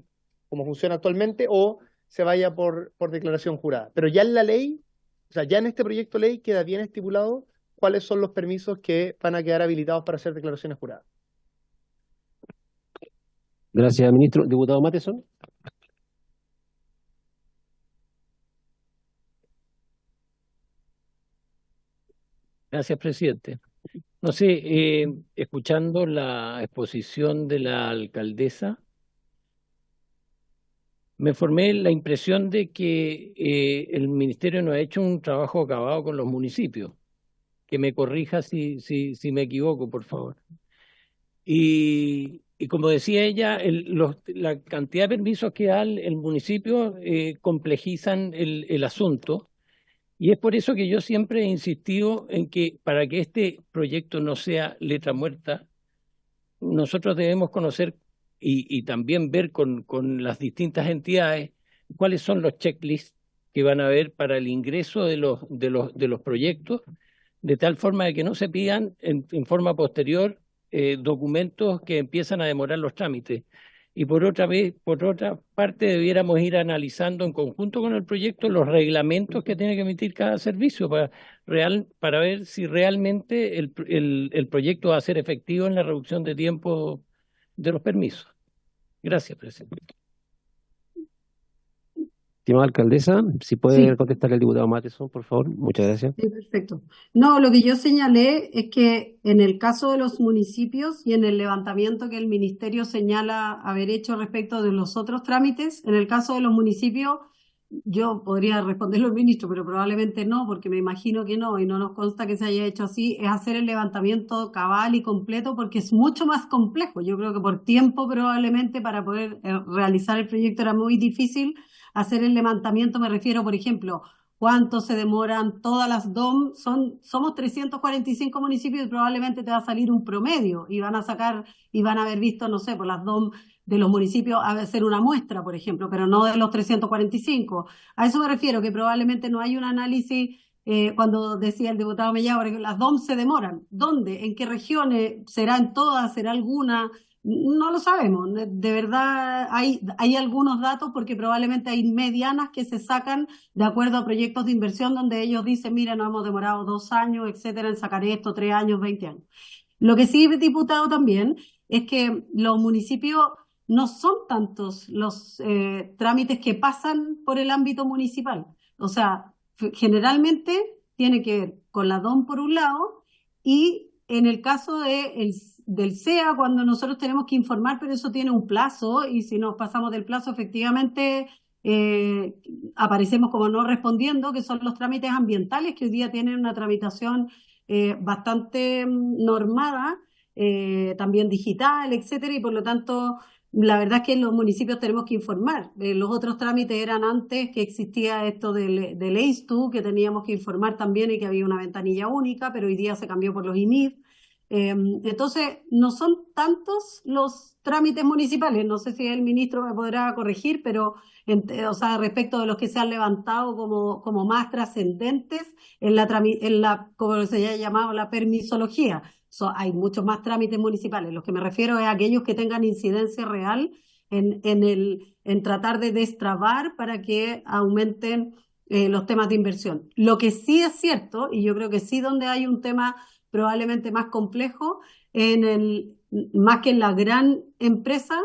como funciona actualmente, o se vaya por declaración jurada. Pero ya en la ley, o sea, ya en este proyecto de ley queda bien estipulado cuáles son los permisos que van a quedar habilitados para hacer declaraciones juradas. Gracias, ministro. Diputado Matheson. Gracias, presidente. No sé, escuchando la exposición de la alcaldesa, me formé la impresión de que el ministerio no ha hecho un trabajo acabado con los municipios. Que me corrija si me equivoco, por favor. Y como decía ella, la cantidad de permisos que da el municipio complejizan el asunto. Y es por eso que yo siempre he insistido en que para que este proyecto no sea letra muerta, nosotros debemos conocer y también ver con las distintas entidades cuáles son los checklists que van a haber para el ingreso de los proyectos, de tal forma de que no se pidan en forma posterior documentos que empiezan a demorar los trámites. Y por otra parte, debiéramos ir analizando en conjunto con el proyecto los reglamentos que tiene que emitir cada servicio para ver si realmente el proyecto va a ser efectivo en la reducción de tiempo de los permisos. Gracias, presidente. Estimada alcaldesa, si puede Sí. contestar el diputado Matheson, por favor. Muchas gracias. Sí, perfecto. No, lo que yo señalé es que en el caso de los municipios y en el levantamiento que el ministerio señala haber hecho respecto de los otros trámites, en el caso de los municipios, yo podría responderlo al ministro, pero probablemente no, porque me imagino que no, y no nos consta que se haya hecho así, es hacer el levantamiento cabal y completo, porque es mucho más complejo. Yo creo que por tiempo probablemente para poder realizar el proyecto era muy difícil hacer el levantamiento. Me refiero, por ejemplo, cuánto se demoran todas las DOM. Somos 345 municipios y probablemente te va a salir un promedio y van a haber visto, no sé, por las DOM de los municipios a hacer una muestra, por ejemplo, pero no de los 345. A eso me refiero, que probablemente no hay un análisis. Cuando decía el diputado Mellado, porque las DOM se demoran. ¿Dónde? ¿En qué regiones? ¿Será en todas? ¿Será alguna? No lo sabemos. De verdad hay algunos datos, porque probablemente hay medianas que se sacan de acuerdo a proyectos de inversión donde ellos dicen, mira, nos hemos demorado 2 años, etcétera, en sacar esto, 3 años, 20 años. Lo que sí, diputado, también es que los municipios no son tantos los trámites que pasan por el ámbito municipal. O sea, generalmente tiene que ver con la DOM por un lado, y en el caso del CEA, cuando nosotros tenemos que informar, pero eso tiene un plazo, y si nos pasamos del plazo, efectivamente aparecemos como no respondiendo, que son los trámites ambientales, que hoy día tienen una tramitación bastante normada, también digital, etcétera, y por lo tanto la verdad es que en los municipios tenemos que informar. Los otros trámites eran antes que existía esto del ACE2, que teníamos que informar también y que había una ventanilla única, pero hoy día se cambió por los IMIF. Entonces, no son tantos los trámites municipales. No sé si el ministro me podrá corregir, pero o sea, respecto de los que se han levantado como más trascendentes en la, como se haya llamado, la permisología. Hay muchos más trámites municipales. Los que me refiero es a aquellos que tengan incidencia real en tratar de destrabar para que aumenten los temas de inversión. Lo que sí es cierto, y yo creo que sí donde hay un tema probablemente más complejo, más que en la gran empresa,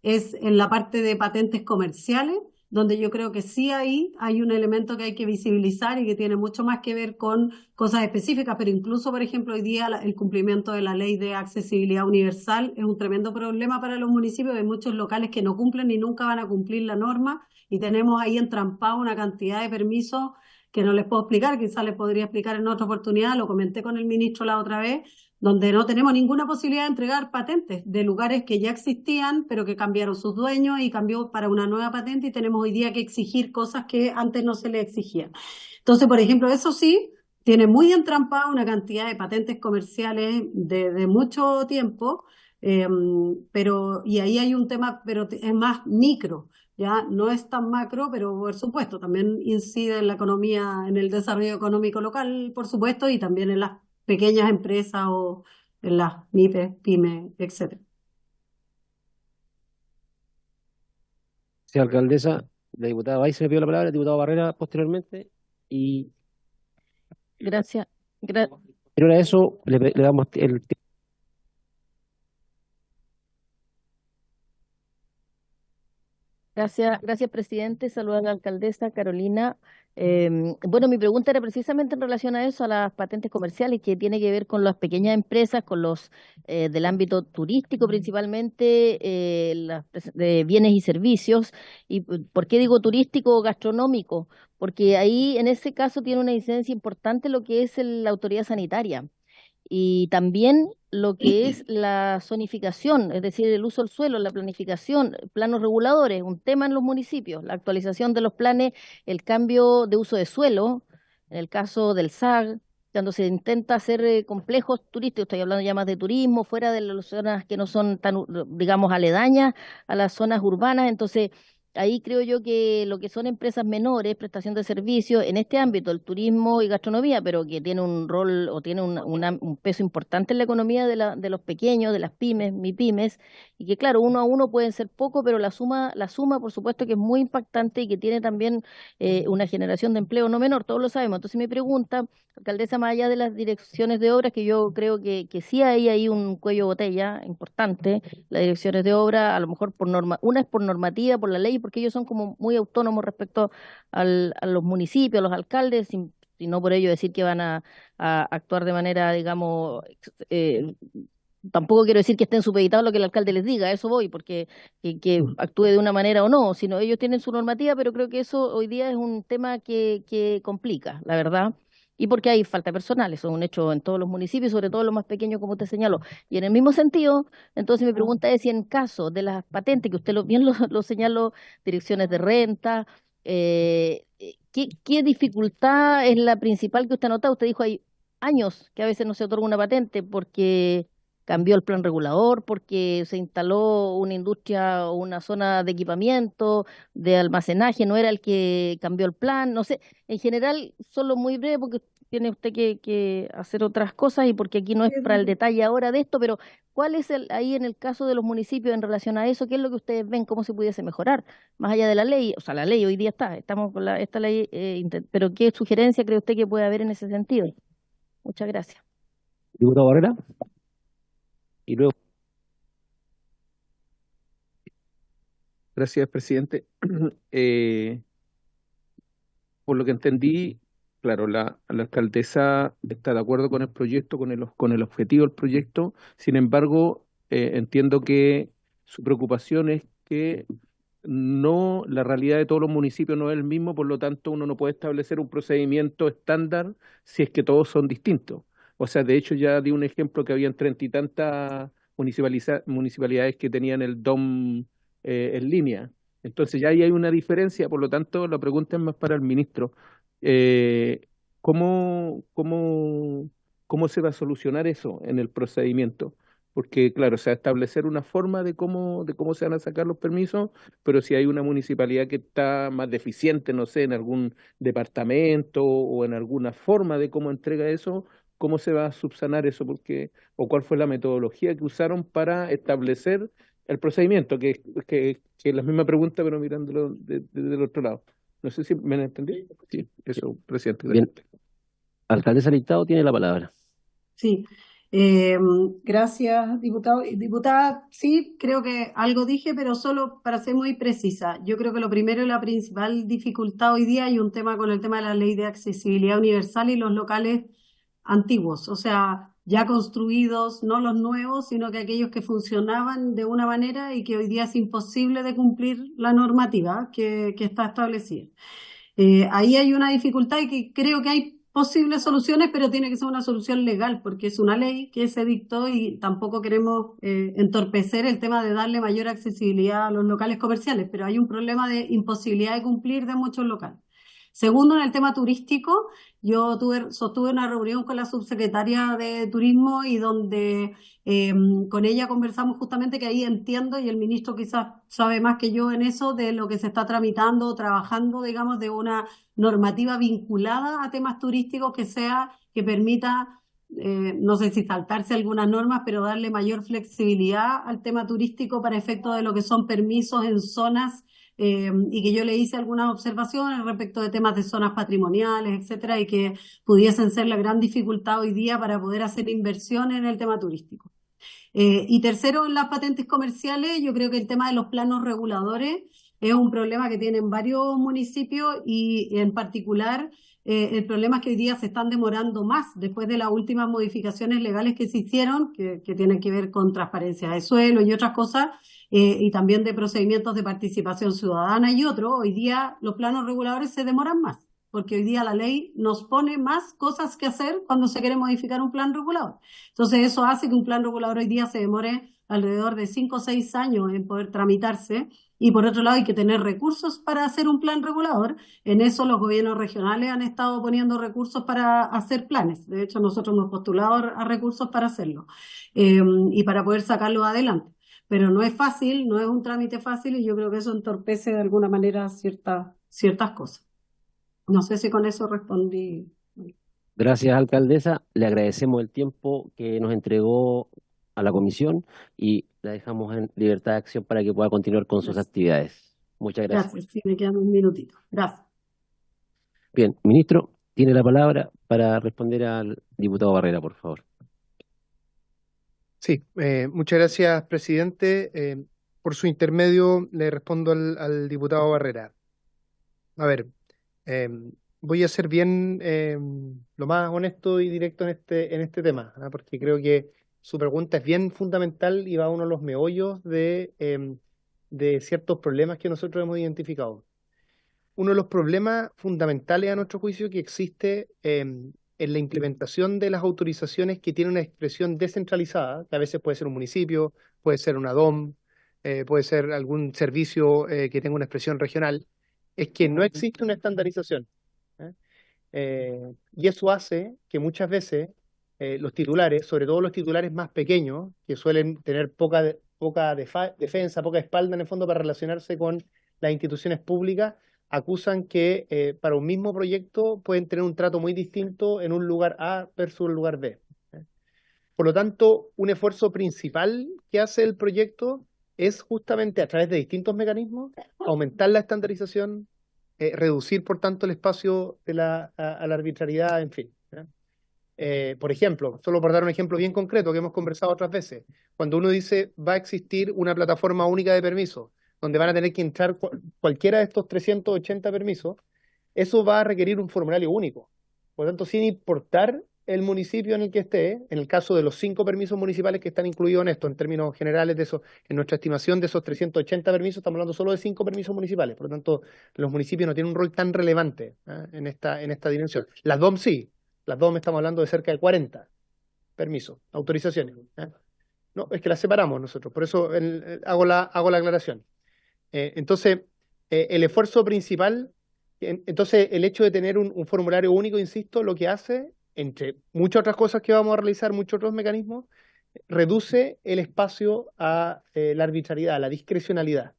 es en la parte de patentes comerciales, donde yo creo que sí hay un elemento que hay que visibilizar y que tiene mucho más que ver con cosas específicas, pero incluso, por ejemplo, hoy día el cumplimiento de la ley de accesibilidad universal es un tremendo problema para los municipios. Hay muchos locales que no cumplen ni nunca van a cumplir la norma, y tenemos ahí entrampado una cantidad de permisos que no les puedo explicar, quizás les podría explicar en otra oportunidad. Lo comenté con el ministro la otra vez, donde no tenemos ninguna posibilidad de entregar patentes de lugares que ya existían, pero que cambiaron sus dueños y cambió para una nueva patente, y tenemos hoy día que exigir cosas que antes no se les exigían. Entonces, por ejemplo, eso sí, tiene muy entrampada una cantidad de patentes comerciales de mucho tiempo, y ahí hay un tema, pero es más micro. Ya no es tan macro, pero por supuesto también incide en la economía, en el desarrollo económico local, por supuesto, y también en las pequeñas empresas o en las MIPES, pymes, etcétera. Señora alcaldesa, la diputada Valls me pidió la palabra, el diputado Barrera posteriormente, y Gracias. pero a eso le damos el tiempo. Gracias, presidente. Saludos a la alcaldesa Carolina. Bueno, mi pregunta era precisamente en relación a eso, a las patentes comerciales, que tiene que ver con las pequeñas empresas, con los del ámbito turístico principalmente, de bienes y servicios. ¿Y por qué digo turístico o gastronómico? Porque ahí, en ese caso, tiene una incidencia importante lo que es la autoridad sanitaria. Y también lo que es la zonificación, es decir, el uso del suelo, la planificación, planos reguladores, un tema en los municipios, la actualización de los planes, el cambio de uso de suelo, en el caso del SAG, cuando se intenta hacer complejos turísticos, estoy hablando ya más de turismo, fuera de las zonas que no son tan, digamos, aledañas a las zonas urbanas. Entonces, ahí creo yo que lo que son empresas menores, prestación de servicios, en este ámbito, el turismo y gastronomía, pero que tiene un rol o tiene un peso importante en la economía de los pequeños, de las pymes, MIPYMES, y que claro, uno a uno pueden ser poco, pero la suma, por supuesto que es muy impactante y que tiene también una generación de empleo no menor, todos lo sabemos. Entonces mi pregunta, alcaldesa, más allá de las direcciones de obras, que yo creo que sí hay ahí un cuello de botella importante, las direcciones de obra, a lo mejor por norma, una es por normativa, por la ley, porque ellos son como muy autónomos respecto a los municipios, a los alcaldes, y no por ello decir que van a actuar de manera, digamos, tampoco quiero decir que estén supeditados a lo que el alcalde les diga, a eso voy, porque que actúe de una manera o no, sino ellos tienen su normativa, pero creo que eso hoy día es un tema que complica, la verdad. Y porque hay falta de personal, eso es un hecho en todos los municipios, sobre todo los más pequeños, como usted señaló. Y en el mismo sentido, entonces mi pregunta es si en caso de las patentes, que usted bien lo señaló, direcciones de renta, ¿qué dificultad es la principal que usted ha notado? Usted dijo hay años que a veces no se otorga una patente porque cambió el plan regulador, porque se instaló una industria o una zona de equipamiento, de almacenaje, no era el que cambió el plan, no sé. En general, solo muy breve, porque tiene usted que hacer otras cosas y porque aquí no es para el detalle ahora de esto, pero ¿cuál es ahí en el caso de los municipios en relación a eso? ¿Qué es lo que ustedes ven? ¿Cómo se pudiese mejorar? Más allá de la ley, o sea, la ley hoy día estamos con esta ley, pero ¿qué sugerencia cree usted que puede haber en ese sentido? Muchas gracias. Diputado Barrera. Y luego. Gracias, presidente. Por lo que entendí, claro, la alcaldesa está de acuerdo con el proyecto, con el objetivo del proyecto. Sin embargo, entiendo que su preocupación es que la realidad de todos los municipios no es el mismo, por lo tanto uno no puede establecer un procedimiento estándar si es que todos son distintos. O sea, de hecho ya di un ejemplo que habían 30 y tantas municipalidades que tenían el DOM en línea. Entonces ya ahí hay una diferencia, por lo tanto la pregunta es más para el ministro. ¿Cómo se va a solucionar eso en el procedimiento? Porque, claro, o sea, establecer una forma de cómo se van a sacar los permisos, pero si hay una municipalidad que está más deficiente, no sé, en algún departamento o en alguna forma de cómo entrega eso, ¿cómo se va a subsanar eso? O cuál fue la metodología que usaron para establecer el procedimiento, que es la misma pregunta, pero mirándolo desde el otro lado. No sé si me han entendido. Sí, eso, presidente. Bien. Alcaldesa Listado tiene la palabra. Sí, gracias, diputado. Diputada, sí, creo que algo dije, pero solo para ser muy precisa. Yo creo que lo primero y la principal dificultad hoy día hay un tema con el tema de la ley de accesibilidad universal y los locales antiguos, o sea, ya construidos, no los nuevos, sino que aquellos que funcionaban de una manera y que hoy día es imposible de cumplir la normativa que está establecida. Ahí hay una dificultad y que creo que hay posibles soluciones, pero tiene que ser una solución legal, porque es una ley que se dictó y tampoco queremos entorpecer el tema de darle mayor accesibilidad a los locales comerciales, pero hay un problema de imposibilidad de cumplir de muchos locales. Segundo, en el tema turístico, yo sostuve una reunión con la subsecretaria de Turismo y donde con ella conversamos justamente que ahí entiendo, y el ministro quizás sabe más que yo en eso, de lo que se está tramitando, trabajando, digamos, de una normativa vinculada a temas turísticos que permita, no sé si saltarse algunas normas, pero darle mayor flexibilidad al tema turístico para efecto de lo que son permisos en zonas. Y que yo le hice algunas observaciones respecto de temas de zonas patrimoniales, etcétera, y que pudiesen ser la gran dificultad hoy día para poder hacer inversión en el tema turístico. Y tercero, en las patentes comerciales, yo creo que el tema de los planos reguladores es un problema que tienen varios municipios y en particular el problema es que hoy día se están demorando más después de las últimas modificaciones legales que se hicieron, que tienen que ver con transparencia de suelo y otras cosas, y también de procedimientos de participación ciudadana y otros. Hoy día los planos reguladores se demoran más, porque hoy día la ley nos pone más cosas que hacer cuando se quiere modificar un plan regulador. Entonces eso hace que un plan regulador hoy día se demore alrededor de 5 o 6 años en poder tramitarse, y por otro lado hay que tener recursos para hacer un plan regulador. En eso los gobiernos regionales han estado poniendo recursos para hacer planes. De hecho, nosotros hemos postulado a recursos para hacerlo y para poder sacarlo adelante. pero no es fácil, no es un trámite fácil y yo creo que eso entorpece de alguna manera ciertas cosas. No sé si con eso respondí. Gracias, alcaldesa. Le agradecemos el tiempo que nos entregó a la comisión y la dejamos en libertad de acción para que pueda continuar con sus Gracias. actividades. Muchas gracias. Gracias, sí, me quedan un minutito. Gracias. Bien, ministro, tiene la palabra para responder al diputado Barrera, por favor. Sí, muchas gracias, presidente. Por su intermedio le respondo al diputado Barrera. A ver, voy a ser bien lo más honesto y directo en este tema, ¿ah? Porque creo que su pregunta es bien fundamental y va a uno de los meollos de ciertos problemas que nosotros hemos identificado. Uno de los problemas fundamentales a nuestro juicio que existe en la implementación de las autorizaciones que tiene una expresión descentralizada, que a veces puede ser un municipio, puede ser una DOM, puede ser algún servicio que tenga una expresión regional, es que no existe una estandarización. Y eso hace que muchas veces los titulares, sobre todo los titulares más pequeños, que suelen tener poca defensa, poca espalda en el fondo para relacionarse con las instituciones públicas, acusan que para un mismo proyecto pueden tener un trato muy distinto en un lugar A versus un lugar B. Por lo tanto, un esfuerzo principal que hace el proyecto es justamente a través de distintos mecanismos aumentar la estandarización, reducir por tanto el espacio a la arbitrariedad, en fin. Por ejemplo, solo por dar un ejemplo bien concreto que hemos conversado otras veces, cuando uno dice va a existir una plataforma única de permisos, donde van a tener que entrar cualquiera de estos 380 permisos, eso va a requerir un formulario único. Por lo tanto, sin importar el municipio en el que esté, en el caso de los 5 permisos municipales que están incluidos en esto, en términos generales de eso, en nuestra estimación de esos 380 permisos, estamos hablando solo de 5 permisos municipales. Por lo tanto, los municipios no tienen un rol tan relevante en esta dimensión. Las DOM sí. Las DOM estamos hablando de cerca de 40 permisos, autorizaciones. No, es que las separamos nosotros, por eso hago la aclaración. Entonces, el esfuerzo principal, entonces el hecho de tener un formulario único, insisto, lo que hace, entre muchas otras cosas que vamos a realizar, muchos otros mecanismos, reduce el espacio a la arbitrariedad, a la discrecionalidad.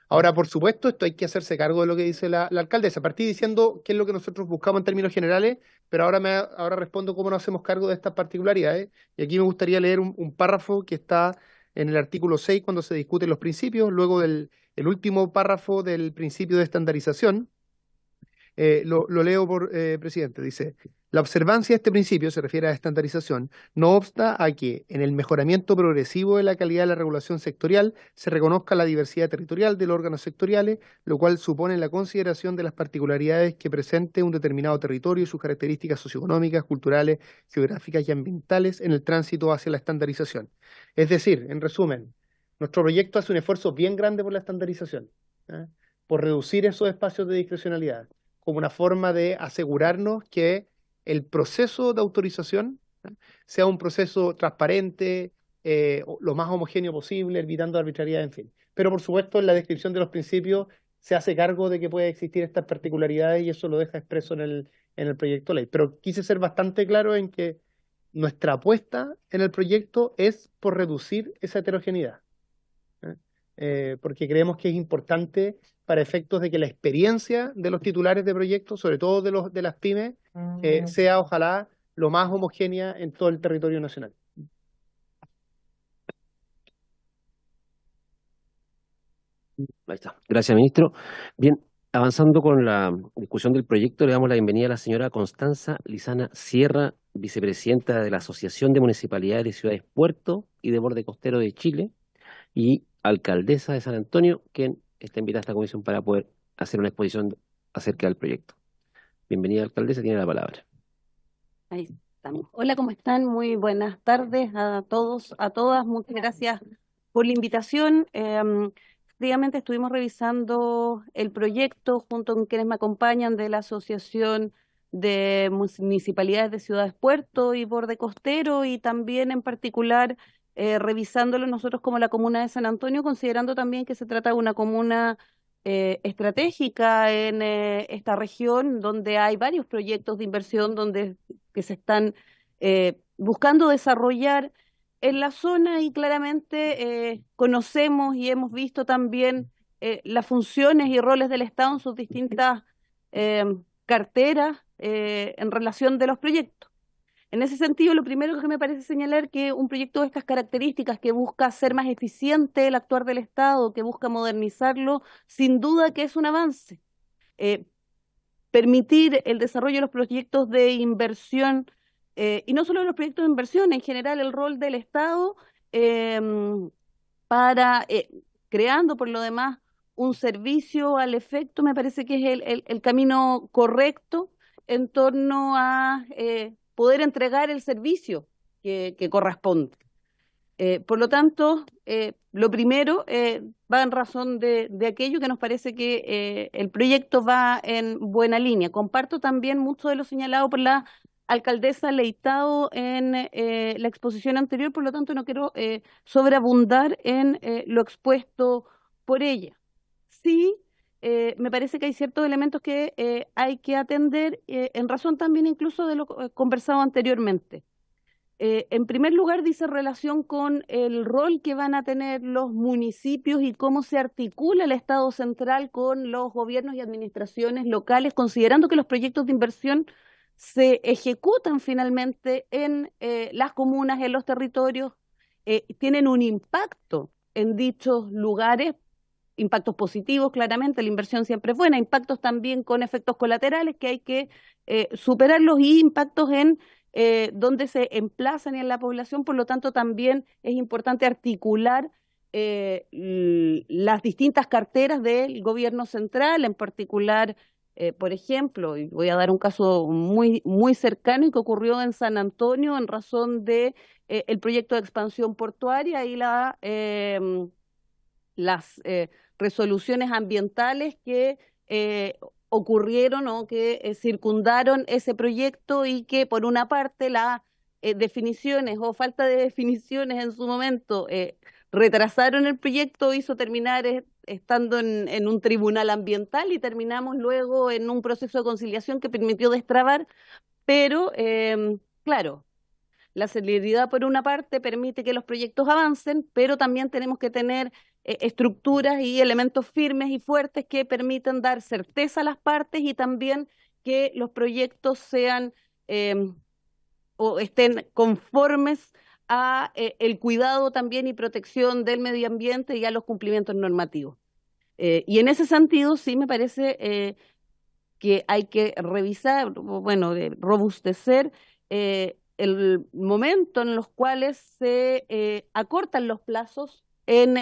Ahora, por supuesto, esto hay que hacerse cargo de lo que dice la alcaldesa. Partí diciendo qué es lo que nosotros buscamos en términos generales, pero ahora respondo cómo nos hacemos cargo de estas particularidades. Y aquí me gustaría leer un párrafo que está en el artículo 6 cuando se discuten los principios, luego el último párrafo del principio de estandarización. Lo leo por presidente. Dice: la observancia de este principio, se refiere a la estandarización, no obsta a que en el mejoramiento progresivo de la calidad de la regulación sectorial se reconozca la diversidad territorial de los órganos sectoriales, lo cual supone la consideración de las particularidades que presente un determinado territorio y sus características socioeconómicas, culturales, geográficas y ambientales en el tránsito hacia la estandarización. Es decir, en resumen, nuestro proyecto hace un esfuerzo bien grande por la estandarización, por reducir esos espacios de discrecionalidad, como una forma de asegurarnos que el proceso de autorización sea un proceso transparente, lo más homogéneo posible, evitando arbitrariedad, en fin. Pero por supuesto, en la descripción de los principios se hace cargo de que puede existir estas particularidades y eso lo deja expreso en el proyecto de ley. Pero quise ser bastante claro en que nuestra apuesta en el proyecto es por reducir esa heterogeneidad, porque creemos que es importante para efectos de que la experiencia de los titulares de proyectos, sobre todo de las pymes, sea ojalá lo más homogénea en todo el territorio nacional. Ahí está. Gracias, ministro. Bien, avanzando con la discusión del proyecto, le damos la bienvenida a la señora Constanza Lizana Sierra, vicepresidenta de la Asociación de Municipalidades de Ciudades Puerto y de Borde Costero de Chile, y alcaldesa de San Antonio, quien está invitada a esta comisión para poder hacer una exposición acerca del proyecto. Bienvenida, alcaldesa, tiene la palabra. Ahí estamos. Hola, ¿cómo están? Muy buenas tardes a todos, a todas. Muchas gracias por la invitación. Efectivamente, estuvimos revisando el proyecto junto con quienes me acompañan de la Asociación de Municipalidades de Ciudades Puerto y Borde Costero, y también en particular revisándolo nosotros como la comuna de San Antonio, considerando también que se trata de una comuna estratégica en esta región, donde hay varios proyectos de inversión que se están buscando desarrollar en la zona y claramente conocemos y hemos visto también las funciones y roles del Estado en sus distintas carteras en relación de los proyectos. En ese sentido, lo primero que me parece señalar que un proyecto de estas características que busca hacer más eficiente el actuar del Estado, que busca modernizarlo, sin duda que es un avance. Permitir el desarrollo de los proyectos de inversión, y no solo de los proyectos de inversión, en general el rol del Estado para creando por lo demás un servicio al efecto, me parece que es el camino correcto en torno a poder entregar el servicio que corresponde. Por lo tanto, lo primero va en razón de aquello que nos parece que el proyecto va en buena línea. Comparto también mucho de lo señalado por la alcaldesa Leitao en la exposición anterior, por lo tanto no quiero sobreabundar en lo expuesto por ella. Sí, me parece que hay ciertos elementos que hay que atender en razón también incluso de lo conversado anteriormente. En primer lugar, dice relación con el rol que van a tener los municipios y cómo se articula el Estado central con los gobiernos y administraciones locales, considerando que los proyectos de inversión se ejecutan finalmente en las comunas, en los territorios, tienen un impacto en dichos lugares, impactos positivos, claramente, la inversión siempre es buena, impactos también con efectos colaterales que hay que superarlos y impactos en donde se emplazan en la población, por lo tanto también es importante articular las distintas carteras del gobierno central, en particular, por ejemplo, y voy a dar un caso muy cercano y que ocurrió en San Antonio en razón de el proyecto de expansión portuaria y las resoluciones ambientales que ocurrieron o que circundaron ese proyecto y que por una parte las definiciones o falta de definiciones en su momento retrasaron el proyecto, hizo terminar estando en un tribunal ambiental y terminamos luego en un proceso de conciliación que permitió destrabar, pero claro, la celeridad por una parte permite que los proyectos avancen, pero también tenemos que tener estructuras y elementos firmes y fuertes que permitan dar certeza a las partes y también que los proyectos sean o estén conformes a el cuidado también y protección del medio ambiente y a los cumplimientos normativos. Y en ese sentido sí me parece que hay que revisar, bueno, robustecer el momento en los cuales se acortan los plazos en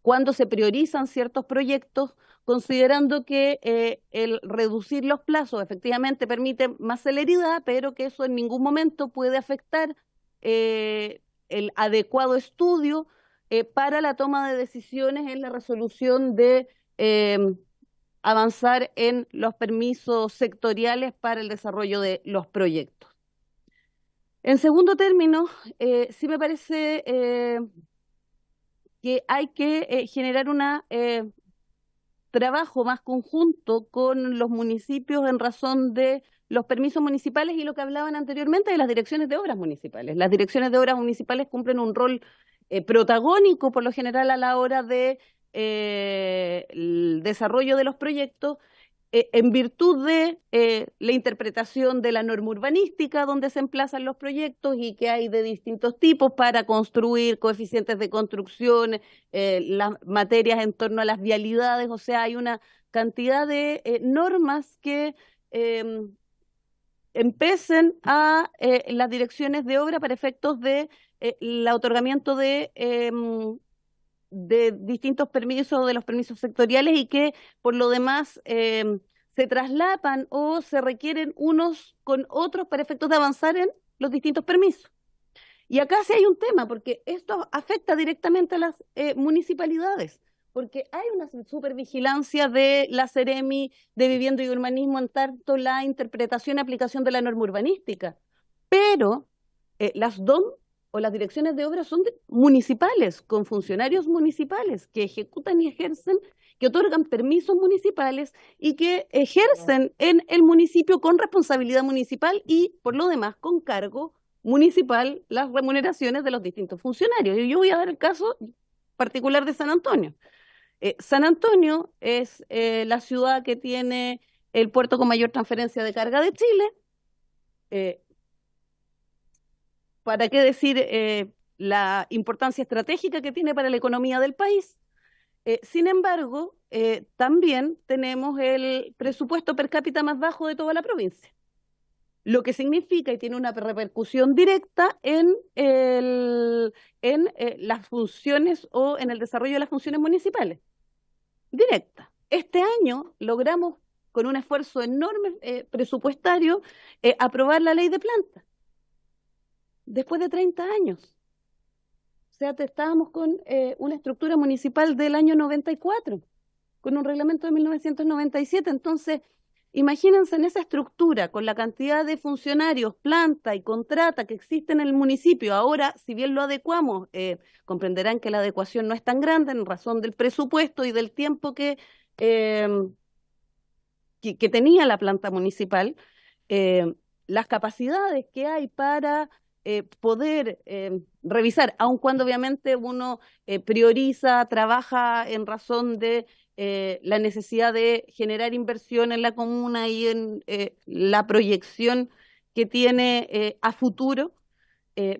cuando se priorizan ciertos proyectos, considerando que el reducir los plazos efectivamente permite más celeridad, pero que eso en ningún momento puede afectar el adecuado estudio para la toma de decisiones en la resolución de avanzar en los permisos sectoriales para el desarrollo de los proyectos. En segundo término, sí me parece que hay que generar un trabajo más conjunto con los municipios en razón de los permisos municipales y lo que hablaban anteriormente de las direcciones de obras municipales. Las direcciones de obras municipales cumplen un rol protagónico por lo general a la hora de el desarrollo de los proyectos en virtud de la interpretación de la norma urbanística donde se emplazan los proyectos y que hay de distintos tipos para construir coeficientes de construcción, las materias en torno a las vialidades, o sea, hay una cantidad de normas que empecen a las direcciones de obra para efectos de el otorgamiento de distintos permisos, de los permisos sectoriales y que por lo demás se traslapan o se requieren unos con otros para efectos de avanzar en los distintos permisos. Y acá sí hay un tema, porque esto afecta directamente a las municipalidades, porque hay una supervigilancia de la Seremi de Vivienda y Urbanismo en tanto la interpretación y aplicación de la norma urbanística, pero las DOM o las direcciones de obra son municipales, con funcionarios municipales que ejecutan y ejercen, que otorgan permisos municipales y que ejercen en el municipio con responsabilidad municipal y, por lo demás, con cargo municipal las remuneraciones de los distintos funcionarios. Y yo voy a dar el caso particular de San Antonio. San Antonio es la ciudad que tiene el puerto con mayor transferencia de carga de Chile. ¿Para qué decir la importancia estratégica que tiene para la economía del país? Sin embargo, también tenemos el presupuesto per cápita más bajo de toda la provincia, lo que significa y tiene una repercusión directa en las funciones o en el desarrollo de las funciones municipales. Directa. Este año logramos, con un esfuerzo enorme presupuestario, aprobar la ley de planta. Después de 30 años. O sea, estábamos con una estructura municipal del año 94, con un reglamento de 1997. Entonces, imagínense en esa estructura, con la cantidad de funcionarios, planta y contrata que existe en el municipio. Ahora, si bien lo adecuamos, comprenderán que la adecuación no es tan grande en razón del presupuesto y del tiempo que tenía la planta municipal, las capacidades que hay para poder revisar, aun cuando obviamente uno prioriza, trabaja en razón de la necesidad de generar inversión en la comuna y en la proyección que tiene a futuro,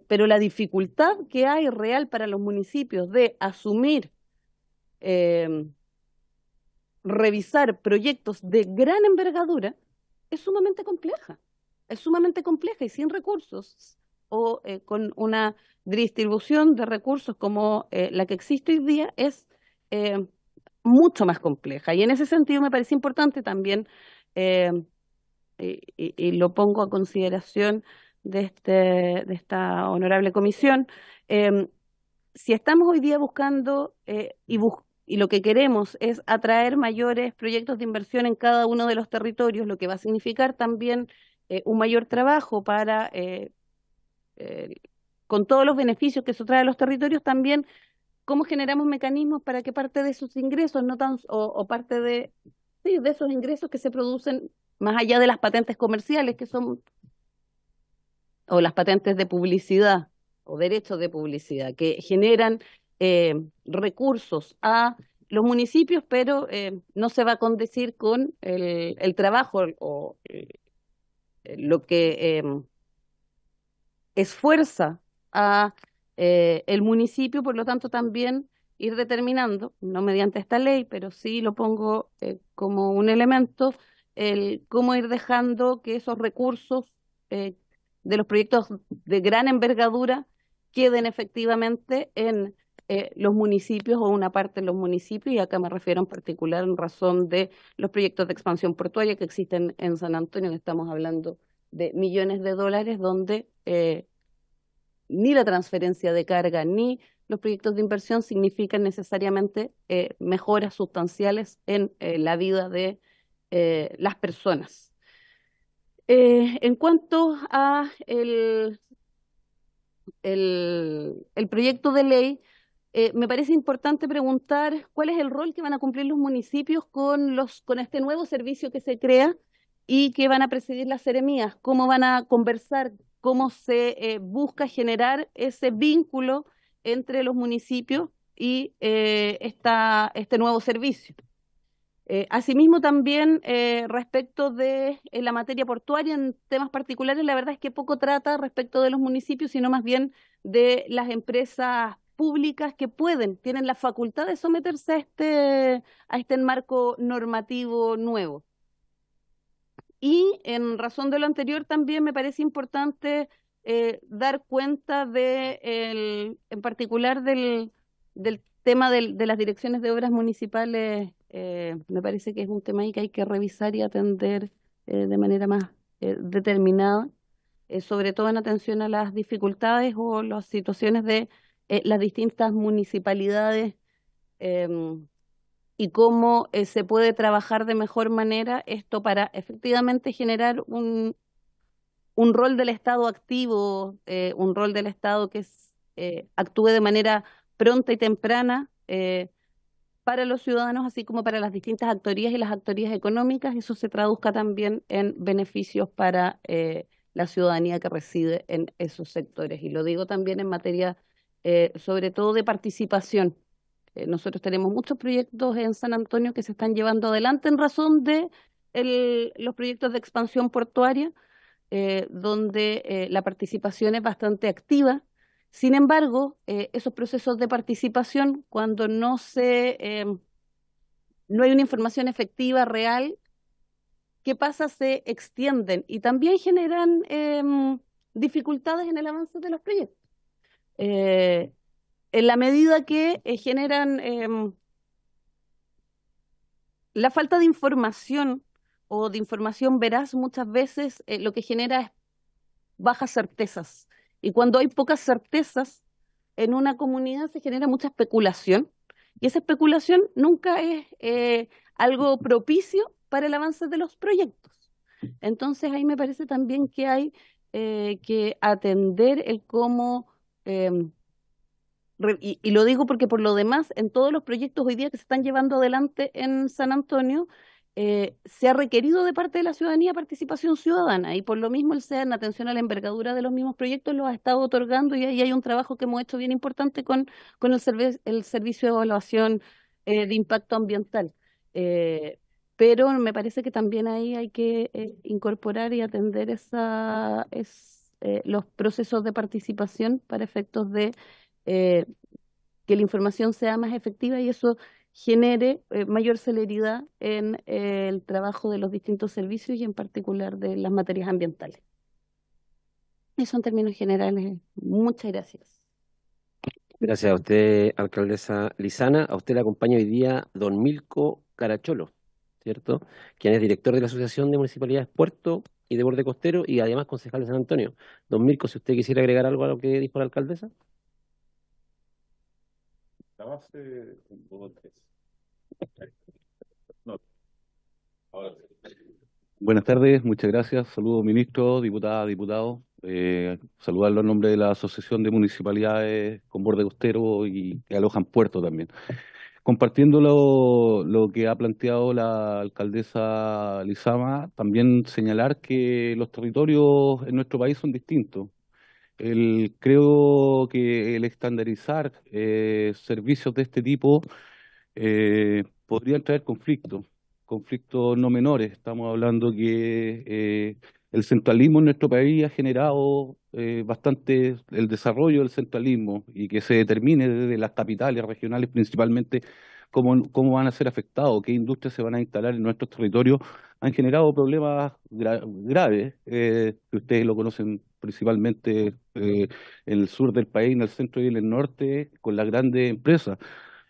pero la dificultad que hay real para los municipios de asumir, revisar proyectos de gran envergadura es sumamente compleja y sin recursos o con una distribución de recursos como la que existe hoy día es mucho más compleja. Y en ese sentido me parece importante también, y lo pongo a consideración de esta honorable comisión, si estamos hoy día buscando y lo que queremos es atraer mayores proyectos de inversión en cada uno de los territorios, lo que va a significar también un mayor trabajo para, con todos los beneficios que eso trae a los territorios, también cómo generamos mecanismos para que parte de esos ingresos, o parte de esos ingresos que se producen más allá de las patentes comerciales que son, o las patentes de publicidad, o derechos de publicidad, que generan recursos a los municipios, pero no se va a condecir con el trabajo o lo que esfuerza a el municipio, por lo tanto también ir determinando, no mediante esta ley, pero sí lo pongo como un elemento, el cómo ir dejando que esos recursos de los proyectos de gran envergadura queden efectivamente en los municipios o una parte de los municipios, y acá me refiero en particular en razón de los proyectos de expansión portuaria que existen en San Antonio, que estamos hablando de millones de dólares, donde ni la transferencia de carga ni los proyectos de inversión significan necesariamente mejoras sustanciales en la vida de las personas. En cuanto a el proyecto de ley, me parece importante preguntar cuál es el rol que van a cumplir los municipios con este nuevo servicio que se crea y que van a presidir las seremías, cómo van a conversar, cómo se busca generar ese vínculo entre los municipios y este nuevo servicio. Asimismo también respecto de la materia portuaria en temas particulares, la verdad es que poco trata respecto de los municipios, sino más bien de las empresas públicas que tienen la facultad de someterse a este marco normativo nuevo. Y en razón de lo anterior también me parece importante dar cuenta en particular del tema de las direcciones de obras municipales. Me parece que es un tema ahí que hay que revisar y atender de manera más determinada, sobre todo en atención a las dificultades o las situaciones de las distintas municipalidades, y cómo se puede trabajar de mejor manera esto para efectivamente generar un rol del Estado activo, un rol del Estado que actúe de manera pronta y temprana para los ciudadanos, así como para las distintas actorías y las actorías económicas. Eso se traduzca también en beneficios para la ciudadanía que reside en esos sectores. Y lo digo también en materia, sobre todo de participación. Nosotros tenemos muchos proyectos en San Antonio que se están llevando adelante en razón de los proyectos de expansión portuaria, donde la participación es bastante activa. Sin embargo, esos procesos de participación, cuando no hay una información efectiva, real, ¿qué pasa? Se extienden y también generan dificultades en el avance de los proyectos. En la medida que generan la falta de información o de información veraz, muchas veces lo que genera es bajas certezas. Y cuando hay pocas certezas en una comunidad se genera mucha especulación. Y esa especulación nunca es algo propicio para el avance de los proyectos. Entonces ahí me parece también que hay que atender el cómo, y lo digo porque por lo demás, en todos los proyectos hoy día que se están llevando adelante en San Antonio, se ha requerido de parte de la ciudadanía participación ciudadana y por lo mismo el SEA, en atención a la envergadura de los mismos proyectos, los ha estado otorgando y ahí hay un trabajo que hemos hecho bien importante con el servicio de evaluación de impacto ambiental. Pero me parece que también ahí hay que incorporar y atender los procesos de participación para efectos de que la información sea más efectiva y eso genere mayor celeridad en el trabajo de los distintos servicios y en particular de las materias ambientales. Eso en términos generales. Muchas gracias. Gracias a usted, alcaldesa Lizana. A usted le acompaña hoy día don Milko Caracholo, ¿cierto? Quien es director de la Asociación de Municipalidades Puerto y de Borde Costero y además concejal de San Antonio. Don Milko, si usted quisiera agregar algo a lo que dijo la alcaldesa. La base, no. Buenas tardes, muchas gracias. Saludos, ministro, diputada, diputados. Saludarlo en nombre de la Asociación de Municipalidades con Borde Costero y que alojan Puerto también. Compartiendo lo que ha planteado la alcaldesa Lizama, también señalar que los territorios en nuestro país son distintos. Creo que el estandarizar servicios de este tipo podrían traer conflictos no menores. Estamos hablando que el centralismo en nuestro país ha generado bastante el desarrollo del centralismo y que se determine desde las capitales regionales principalmente cómo van a ser afectados, qué industrias se van a instalar en nuestros territorios, han generado problemas graves, que ustedes lo conocen principalmente en el sur del país, en el centro y en el norte, con las grandes empresas,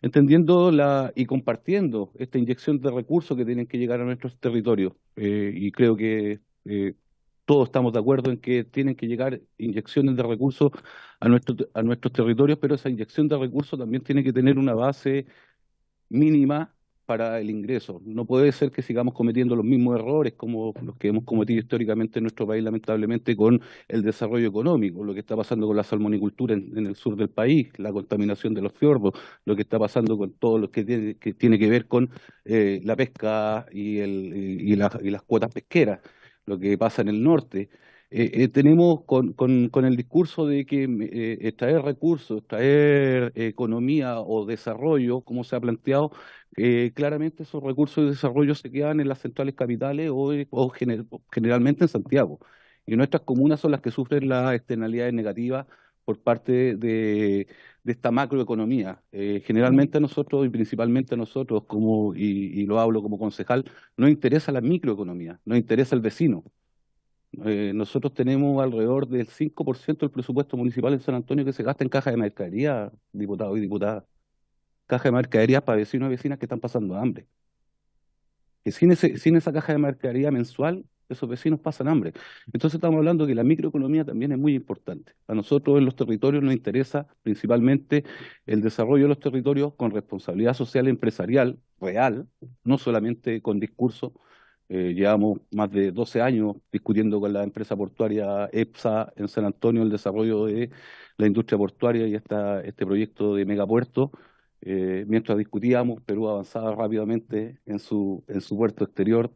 entendiendo y compartiendo esta inyección de recursos que tienen que llegar a nuestros territorios. Y creo que todos estamos de acuerdo en que tienen que llegar inyecciones de recursos a nuestros territorios, pero esa inyección de recursos también tiene que tener una base mínima para el ingreso. No puede ser que sigamos cometiendo los mismos errores como los que hemos cometido históricamente en nuestro país, lamentablemente, con el desarrollo económico, lo que está pasando con la salmonicultura en el sur del país, la contaminación de los fiordos, lo que está pasando con todo lo que tiene que ver con la pesca y las cuotas pesqueras, lo que pasa en el norte. Tenemos con el discurso de que extraer recursos, extraer economía o desarrollo, como se ha planteado, claramente esos recursos de desarrollo se quedan en las centrales capitales o generalmente en Santiago. Y nuestras comunas son las que sufren las externalidades negativas por parte de esta macroeconomía. Generalmente a nosotros y principalmente a nosotros, y lo hablo como concejal, nos interesa la microeconomía, nos interesa el vecino. Nosotros tenemos alrededor del 5% del presupuesto municipal en San Antonio que se gasta en caja de mercadería, diputados y diputadas. Caja de mercadería para vecinos y vecinas que están pasando hambre. Que sin esa caja de mercadería mensual, esos vecinos pasan hambre. Entonces estamos hablando que la microeconomía también es muy importante. A nosotros en los territorios nos interesa principalmente el desarrollo de los territorios con responsabilidad social empresarial real, no solamente con discurso. Llevamos más de 12 años discutiendo con la empresa portuaria EPSA en San Antonio el desarrollo de la industria portuaria y este proyecto de megapuerto. Mientras discutíamos, Perú avanzaba rápidamente en su puerto exterior,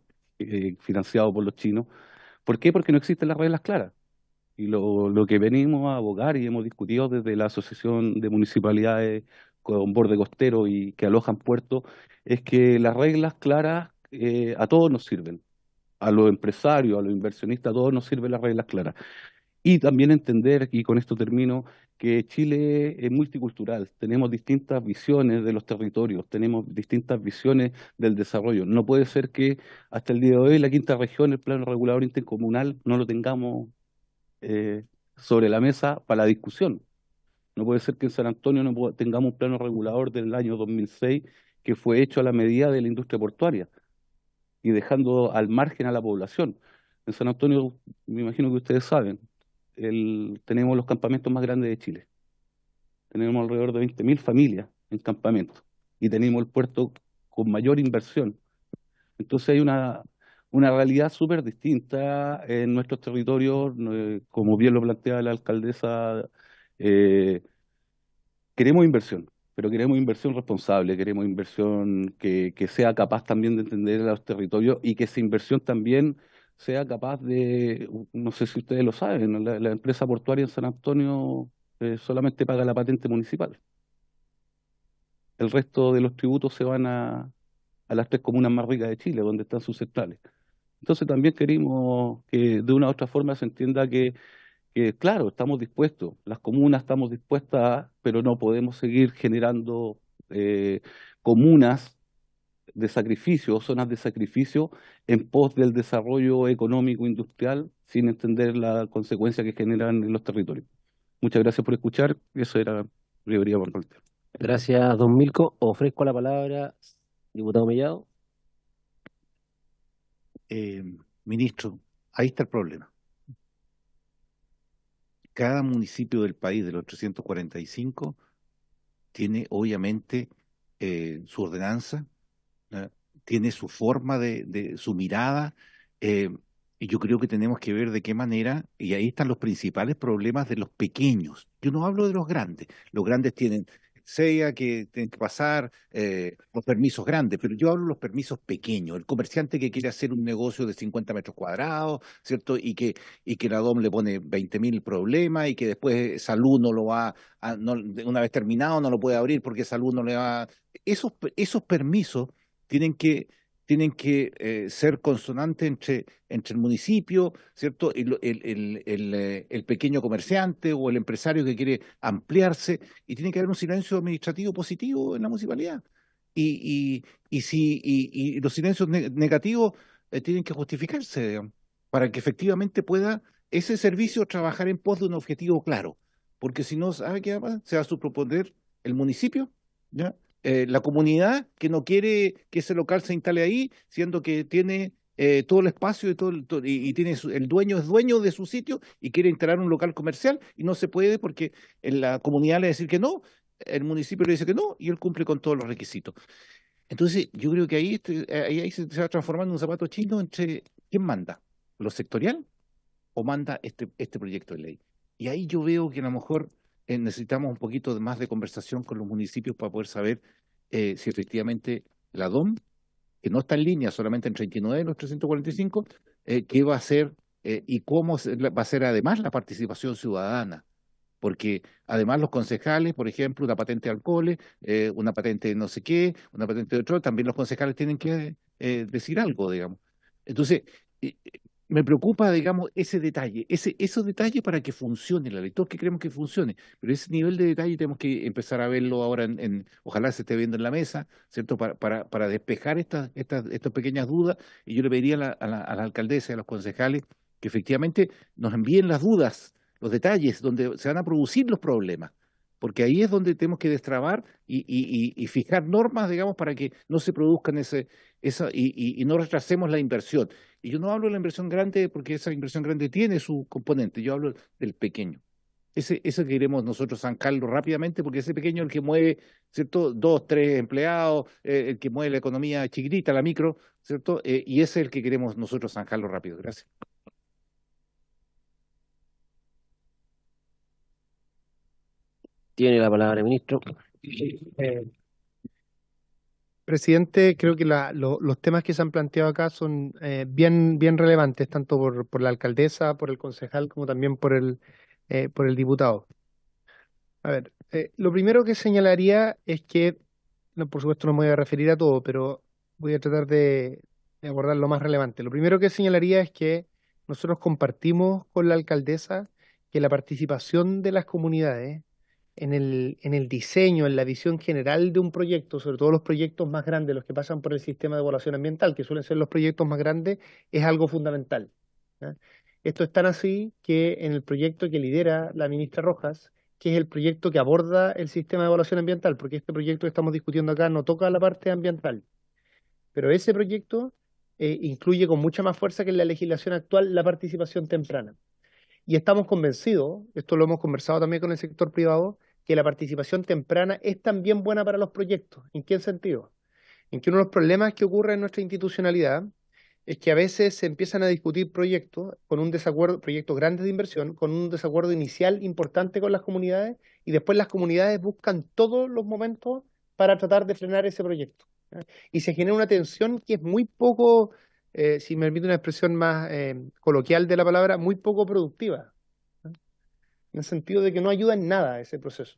financiado por los chinos. ¿Por qué? Porque no existen las reglas claras. Y lo que venimos a abogar y hemos discutido desde la Asociación de Municipalidades con borde costero y que alojan puertos es que las reglas claras a todos nos sirven, a los empresarios, a los inversionistas, a todos nos sirven las reglas claras. Y también entender, y con esto termino, que Chile es multicultural, tenemos distintas visiones de los territorios, tenemos distintas visiones del desarrollo. No puede ser que hasta el día de hoy la quinta región, el plano regulador intercomunal, no lo tengamos eh, sobre la mesa para la discusión. No puede ser que en San Antonio no tengamos un plano regulador del año 2006 que fue hecho a la medida de la industria portuaria y dejando al margen a la población. En San Antonio, me imagino que ustedes saben, tenemos los campamentos más grandes de Chile. Tenemos alrededor de 20.000 familias en campamentos y tenemos el puerto con mayor inversión. Entonces hay una realidad súper distinta en nuestros territorios, como bien lo plantea la alcaldesa, eh, queremos inversión, pero queremos inversión responsable, queremos inversión que sea capaz también de entender a los territorios y que esa inversión también sea capaz de, no sé si ustedes lo saben, ¿no? La empresa portuaria en San Antonio solamente paga la patente municipal. El resto de los tributos se van a las 3 comunas más ricas de Chile, donde están sus centrales. Entonces también queremos que de una u otra forma se entienda que claro, estamos dispuestos, las comunas estamos dispuestas, pero no podemos seguir generando comunas de sacrificio, zonas de sacrificio en pos del desarrollo económico industrial sin entender la consecuencia que generan en los territorios. Muchas gracias por escuchar, eso era prioridad por el tema. Gracias, don Milko. Ofrezco la palabra, diputado Mellado. Ministro, ahí está el problema. Cada municipio del país de los 345 tiene obviamente su ordenanza, tiene su forma de su mirada, y yo creo que tenemos que ver de qué manera, y ahí están los principales problemas de los pequeños. Yo no hablo de los grandes tienen SEA que tienen que pasar los permisos grandes, pero yo hablo de los permisos pequeños, el comerciante que quiere hacer un negocio de 50 metros cuadrados, ¿cierto? Y que la DOM le pone 20.000 problemas y que después Salud no lo va una vez terminado no lo puede abrir porque Salud no le va. Esos permisos tienen que ser consonantes entre el municipio, ¿cierto? El pequeño comerciante o el empresario que quiere ampliarse, y tiene que haber un silencio administrativo positivo en la municipalidad. Y los silencios negativos tienen que justificarse, digamos, para que efectivamente pueda ese servicio trabajar en pos de un objetivo claro. Porque si no, ¿sabe qué va a pasar? Se va a superponer el municipio, ¿ya? La comunidad que no quiere que ese local se instale ahí, siendo que tiene todo el espacio y tiene el dueño es dueño de su sitio y quiere instalar un local comercial y no se puede porque la comunidad le va a decir que no, el municipio le dice que no y él cumple con todos los requisitos. Entonces, yo creo que ahí se va transformando en un zapato chino entre quién manda, lo sectorial o manda este proyecto de ley. Y ahí yo veo que a lo mejor necesitamos un poquito más de conversación con los municipios para poder saber si efectivamente la DOM, que no está en línea solamente en 39 de los 345, qué va a hacer y cómo va a ser además la participación ciudadana. Porque además los concejales, por ejemplo, una patente de alcoholes, una patente de no sé qué, una patente de otro, también los concejales tienen que decir algo, digamos. Entonces, me preocupa, digamos, ese detalle, esos detalles para que funcione la ley. Todos que queremos que funcione, pero ese nivel de detalle tenemos que empezar a verlo ahora ojalá se esté viendo en la mesa, ¿cierto? Para despejar estas pequeñas dudas. Y yo le pediría a la alcaldesa y a los concejales que efectivamente nos envíen las dudas, los detalles, donde se van a producir los problemas. Porque ahí es donde tenemos que destrabar y fijar normas, digamos, para que no se produzcan y no retrasemos la inversión. Y yo no hablo de la inversión grande porque esa inversión grande tiene su componente, yo hablo del pequeño. Ese que queremos nosotros zanjarlo rápidamente porque ese pequeño es el que mueve, ¿cierto? 2, 3 empleados, el que mueve la economía chiquitita, la micro, ¿cierto? Y ese es el que queremos nosotros zanjarlo rápido. Gracias. Tiene la palabra, ministro. Presidente, creo que los temas que se han planteado acá son bien relevantes, tanto por la alcaldesa, por el concejal, como también por el diputado. A ver, lo primero que señalaría es que, no, por supuesto no me voy a referir a todo, pero voy a tratar de abordar lo más relevante. Lo primero que señalaría es que nosotros compartimos con la alcaldesa que la participación de las comunidades en el diseño, en la visión general de un proyecto, sobre todo los proyectos más grandes, los que pasan por el sistema de evaluación ambiental, que suelen ser los proyectos más grandes, es algo fundamental. ¿Ya? Esto es tan así que en el proyecto que lidera la ministra Rojas, que es el proyecto que aborda el sistema de evaluación ambiental, porque este proyecto que estamos discutiendo acá no toca la parte ambiental, pero ese proyecto incluye con mucha más fuerza que en la legislación actual la participación temprana. Y estamos convencidos, esto lo hemos conversado también con el sector privado, que la participación temprana es también buena para los proyectos. ¿En qué sentido? En que uno de los problemas que ocurre en nuestra institucionalidad es que a veces se empiezan a discutir proyectos con un desacuerdo, proyectos grandes de inversión, con un desacuerdo inicial importante con las comunidades, y después las comunidades buscan todos los momentos para tratar de frenar ese proyecto. ¿Ya? Y se genera una tensión que es muy poco, si me permite una expresión más coloquial de la palabra, muy poco productiva, ¿ya? En el sentido de que no ayuda en nada a ese proceso.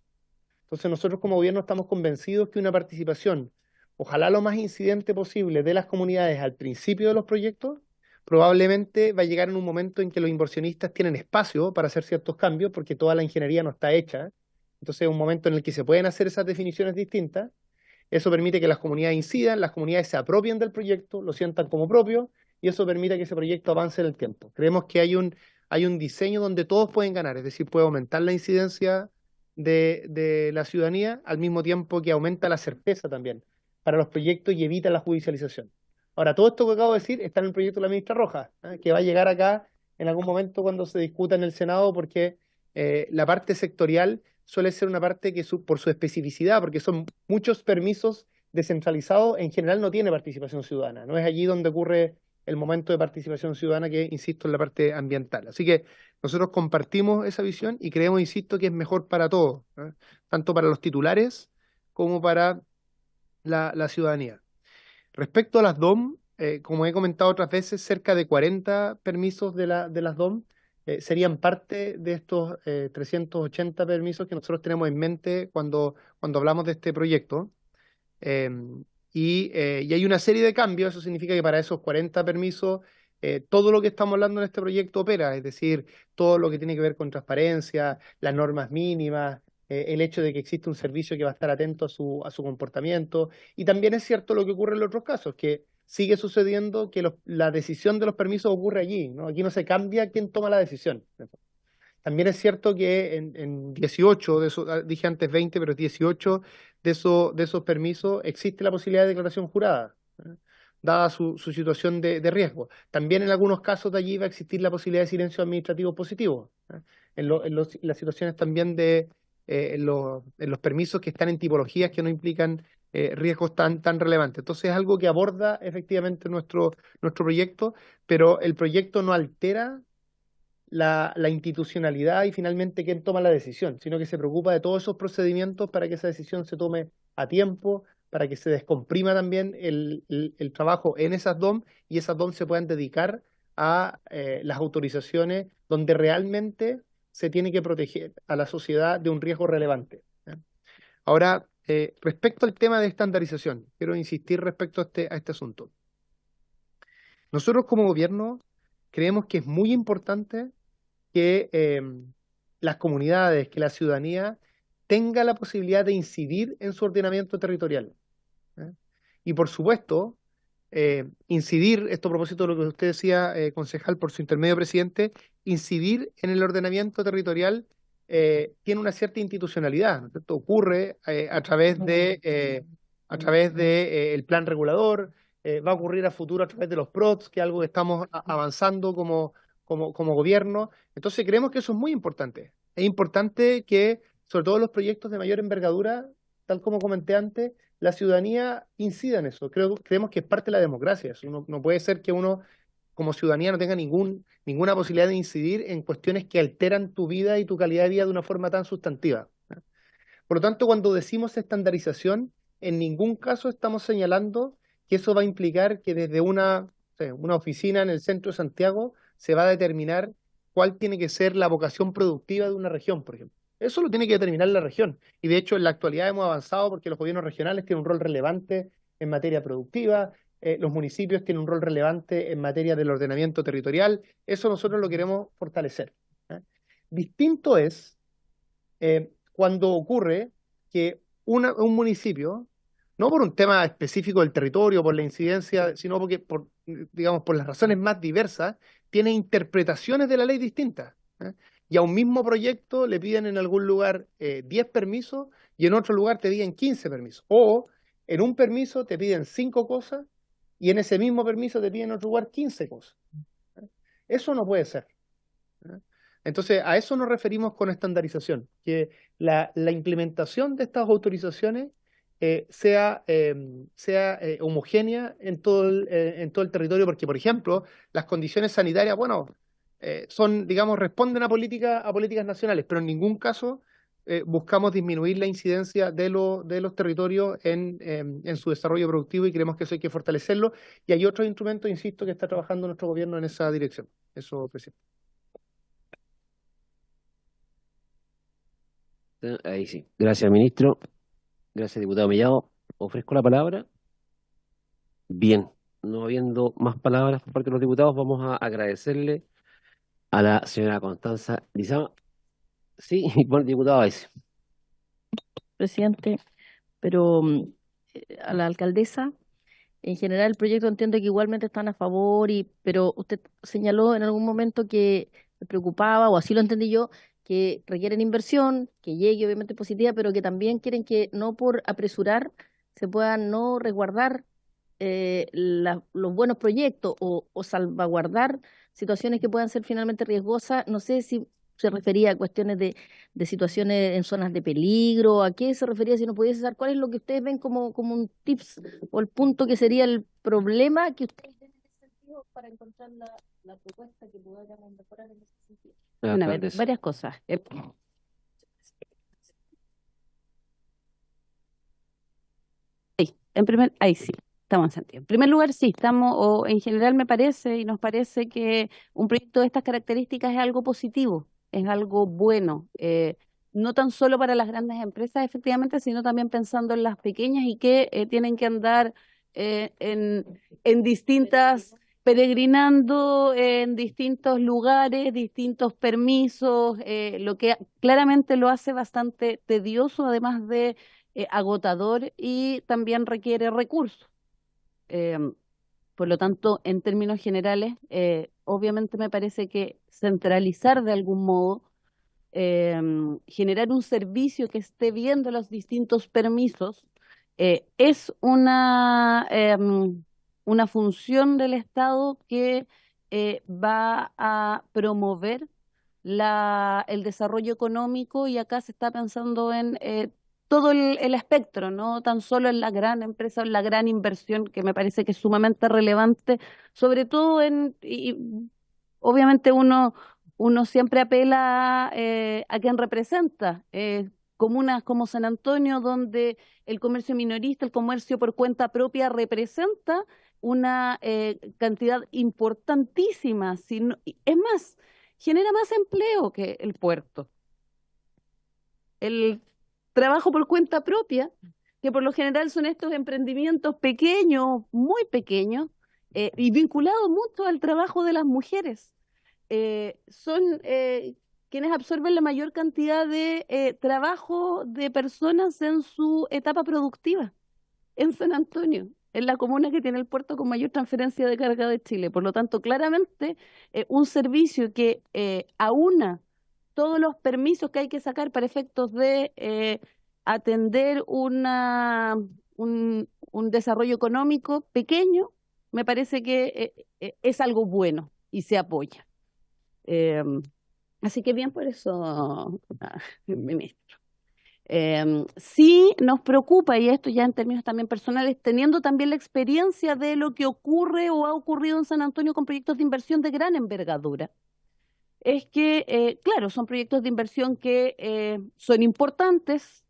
Entonces nosotros como gobierno estamos convencidos que una participación, ojalá lo más incidente posible, de las comunidades al principio de los proyectos, probablemente va a llegar en un momento en que los inversionistas tienen espacio para hacer ciertos cambios, porque toda la ingeniería no está hecha. Entonces es un momento en el que se pueden hacer esas definiciones distintas. Eso permite que las comunidades incidan, las comunidades se apropien del proyecto, lo sientan como propio, y eso permite que ese proyecto avance en el tiempo. Creemos que hay un diseño donde todos pueden ganar, es decir, puede aumentar la incidencia de la ciudadanía, al mismo tiempo que aumenta la certeza también para los proyectos y evita la judicialización. Ahora, todo esto que acabo de decir está en el proyecto de la ministra Rojas, que va a llegar acá en algún momento cuando se discuta en el Senado, porque la parte sectorial suele ser una parte que por su especificidad, porque son muchos permisos descentralizados, en general no tiene participación ciudadana. No es allí donde ocurre el momento de participación ciudadana, que, insisto, en la parte ambiental. Así que nosotros compartimos esa visión y creemos, insisto, que es mejor para todos, ¿eh? Tanto para los titulares como para la ciudadanía. Respecto a las DOM, como he comentado otras veces, cerca de 40 permisos de las DOM serían parte de estos 380 permisos que nosotros tenemos en mente cuando hablamos de este proyecto. Y hay una serie de cambios. Eso significa que para esos 40 permisos, todo lo que estamos hablando en este proyecto opera, es decir, todo lo que tiene que ver con transparencia, las normas mínimas, el hecho de que existe un servicio que va a estar atento a su comportamiento. Y también es cierto lo que ocurre en los otros casos, que sigue sucediendo que la decisión de los permisos ocurre allí, ¿no? Aquí no se cambia quién toma la decisión. También es cierto que en 18 de esos, dije antes 20, pero 18 de esos permisos existe la posibilidad de declaración jurada, ¿eh? Dada su situación de riesgo. También en algunos casos de allí va a existir la posibilidad de silencio administrativo positivo, ¿eh? En las situaciones también en los permisos que están en tipologías que no implican riesgos tan relevantes. Entonces es algo que aborda efectivamente nuestro proyecto, pero el proyecto no altera la institucionalidad y finalmente quién toma la decisión, sino que se preocupa de todos esos procedimientos para que esa decisión se tome a tiempo, para que se descomprima también el trabajo en esas DOM y esas DOM se puedan dedicar a las autorizaciones donde realmente se tiene que proteger a la sociedad de un riesgo relevante, ¿eh? Ahora, respecto al tema de estandarización, quiero insistir respecto a este asunto. Nosotros como gobierno creemos que es muy importante que las comunidades, que la ciudadanía tenga la posibilidad de incidir en su ordenamiento territorial, ¿eh? Y por supuesto, incidir, esto a propósito de lo que usted decía, concejal, por su intermedio, presidente, incidir en el ordenamiento territorial tiene una cierta institucionalidad, ¿no es cierto? Ocurre a través de el plan regulador, va a ocurrir a futuro a través de los PROTS, que es algo que estamos avanzando como gobierno. Entonces creemos que eso es muy importante. Es importante que, sobre todo en los proyectos de mayor envergadura, tal como comenté antes, la ciudadanía incida en eso. Creemos que es parte de la democracia. No puede ser que uno, como ciudadanía, no tenga ninguna posibilidad de incidir en cuestiones que alteran tu vida y tu calidad de vida de una forma tan sustantiva. Por lo tanto, cuando decimos estandarización, en ningún caso estamos señalando que eso va a implicar que desde una oficina en el centro de Santiago se va a determinar cuál tiene que ser la vocación productiva de una región, por ejemplo. Eso lo tiene que determinar la región. Y de hecho en la actualidad hemos avanzado porque los gobiernos regionales tienen un rol relevante en materia productiva, los municipios tienen un rol relevante en materia del ordenamiento territorial. Eso nosotros lo queremos fortalecer. Distinto es cuando ocurre que un municipio, no por un tema específico del territorio, por la incidencia, sino porque, digamos, por las razones más diversas, tiene interpretaciones de la ley distintas. Y a un mismo proyecto le piden en algún lugar 10 permisos y en otro lugar te piden 15 permisos. O en un permiso te piden 5 cosas y en ese mismo permiso te piden en otro lugar 15 cosas. Eso no puede ser. Entonces, a eso nos referimos con estandarización, que la implementación de estas autorizaciones sea homogénea en todo el territorio, porque, por ejemplo, las condiciones sanitarias, bueno, responden a políticas nacionales, pero en ningún caso buscamos disminuir la incidencia de los territorios en su desarrollo productivo, y creemos que eso hay que fortalecerlo. Y hay otros instrumentos, insisto, que está trabajando nuestro gobierno en esa dirección. Eso, presidente. Ahí sí. Gracias, ministro. Gracias, diputado Mellado. Ofrezco la palabra. Bien, no habiendo más palabras por parte de los diputados, vamos a agradecerle a la señora Constanza Lizama. Sí, bueno, diputado Aise. Presidente, pero a la alcaldesa, en general el proyecto entiendo que igualmente están a favor, pero usted señaló en algún momento que le preocupaba, o así lo entendí yo, que requieren inversión, que llegue obviamente positiva, pero que también quieren que no por apresurar se puedan no resguardar los buenos proyectos o salvaguardar situaciones que puedan ser finalmente riesgosas. No sé si se refería a cuestiones de situaciones en zonas de peligro, ¿a qué se refería? Si no pudiese saber cuál es lo que ustedes ven como un tips o el punto que sería el problema que ustedes ven en ese sentido para encontrar la propuesta que podamos mejorar en ese sentido. Bueno, a ver, varias cosas. Ahí sí, estamos en sentido. En primer lugar, sí, en general me parece y nos parece que un proyecto de estas características es algo positivo, es algo bueno, no tan solo para las grandes empresas, efectivamente, sino también pensando en las pequeñas y que tienen que andar en distintas, peregrinando en distintos lugares, distintos permisos, lo que claramente lo hace bastante tedioso, además de agotador, y también requiere recursos. Por lo tanto, en términos generales, obviamente me parece que centralizar de algún modo, generar un servicio que esté viendo los distintos permisos, es una función del Estado que va a promover el desarrollo económico, y acá se está pensando en todo el espectro, no tan solo en la gran empresa, en la gran inversión, que me parece que es sumamente relevante, sobre todo y obviamente uno siempre apela a quien representa, comunas como San Antonio, donde el comercio minorista, el comercio por cuenta propia representa una cantidad importantísima, es más, genera más empleo que el puerto. El trabajo por cuenta propia, que por lo general son estos emprendimientos pequeños, muy pequeños, y vinculados mucho al trabajo de las mujeres. Son quienes absorben la mayor cantidad de trabajo de personas en su etapa productiva, en San Antonio, en la comuna que tiene el puerto con mayor transferencia de carga de Chile. Por lo tanto, claramente, un servicio que aúna todos los permisos que hay que sacar para efectos de atender un desarrollo económico pequeño, me parece que es algo bueno y se apoya. Así que bien por eso, ministro. Sí nos preocupa, y esto ya en términos también personales, teniendo también la experiencia de lo que ocurre o ha ocurrido en San Antonio con proyectos de inversión de gran envergadura, es que, claro, son proyectos de inversión que son importantes,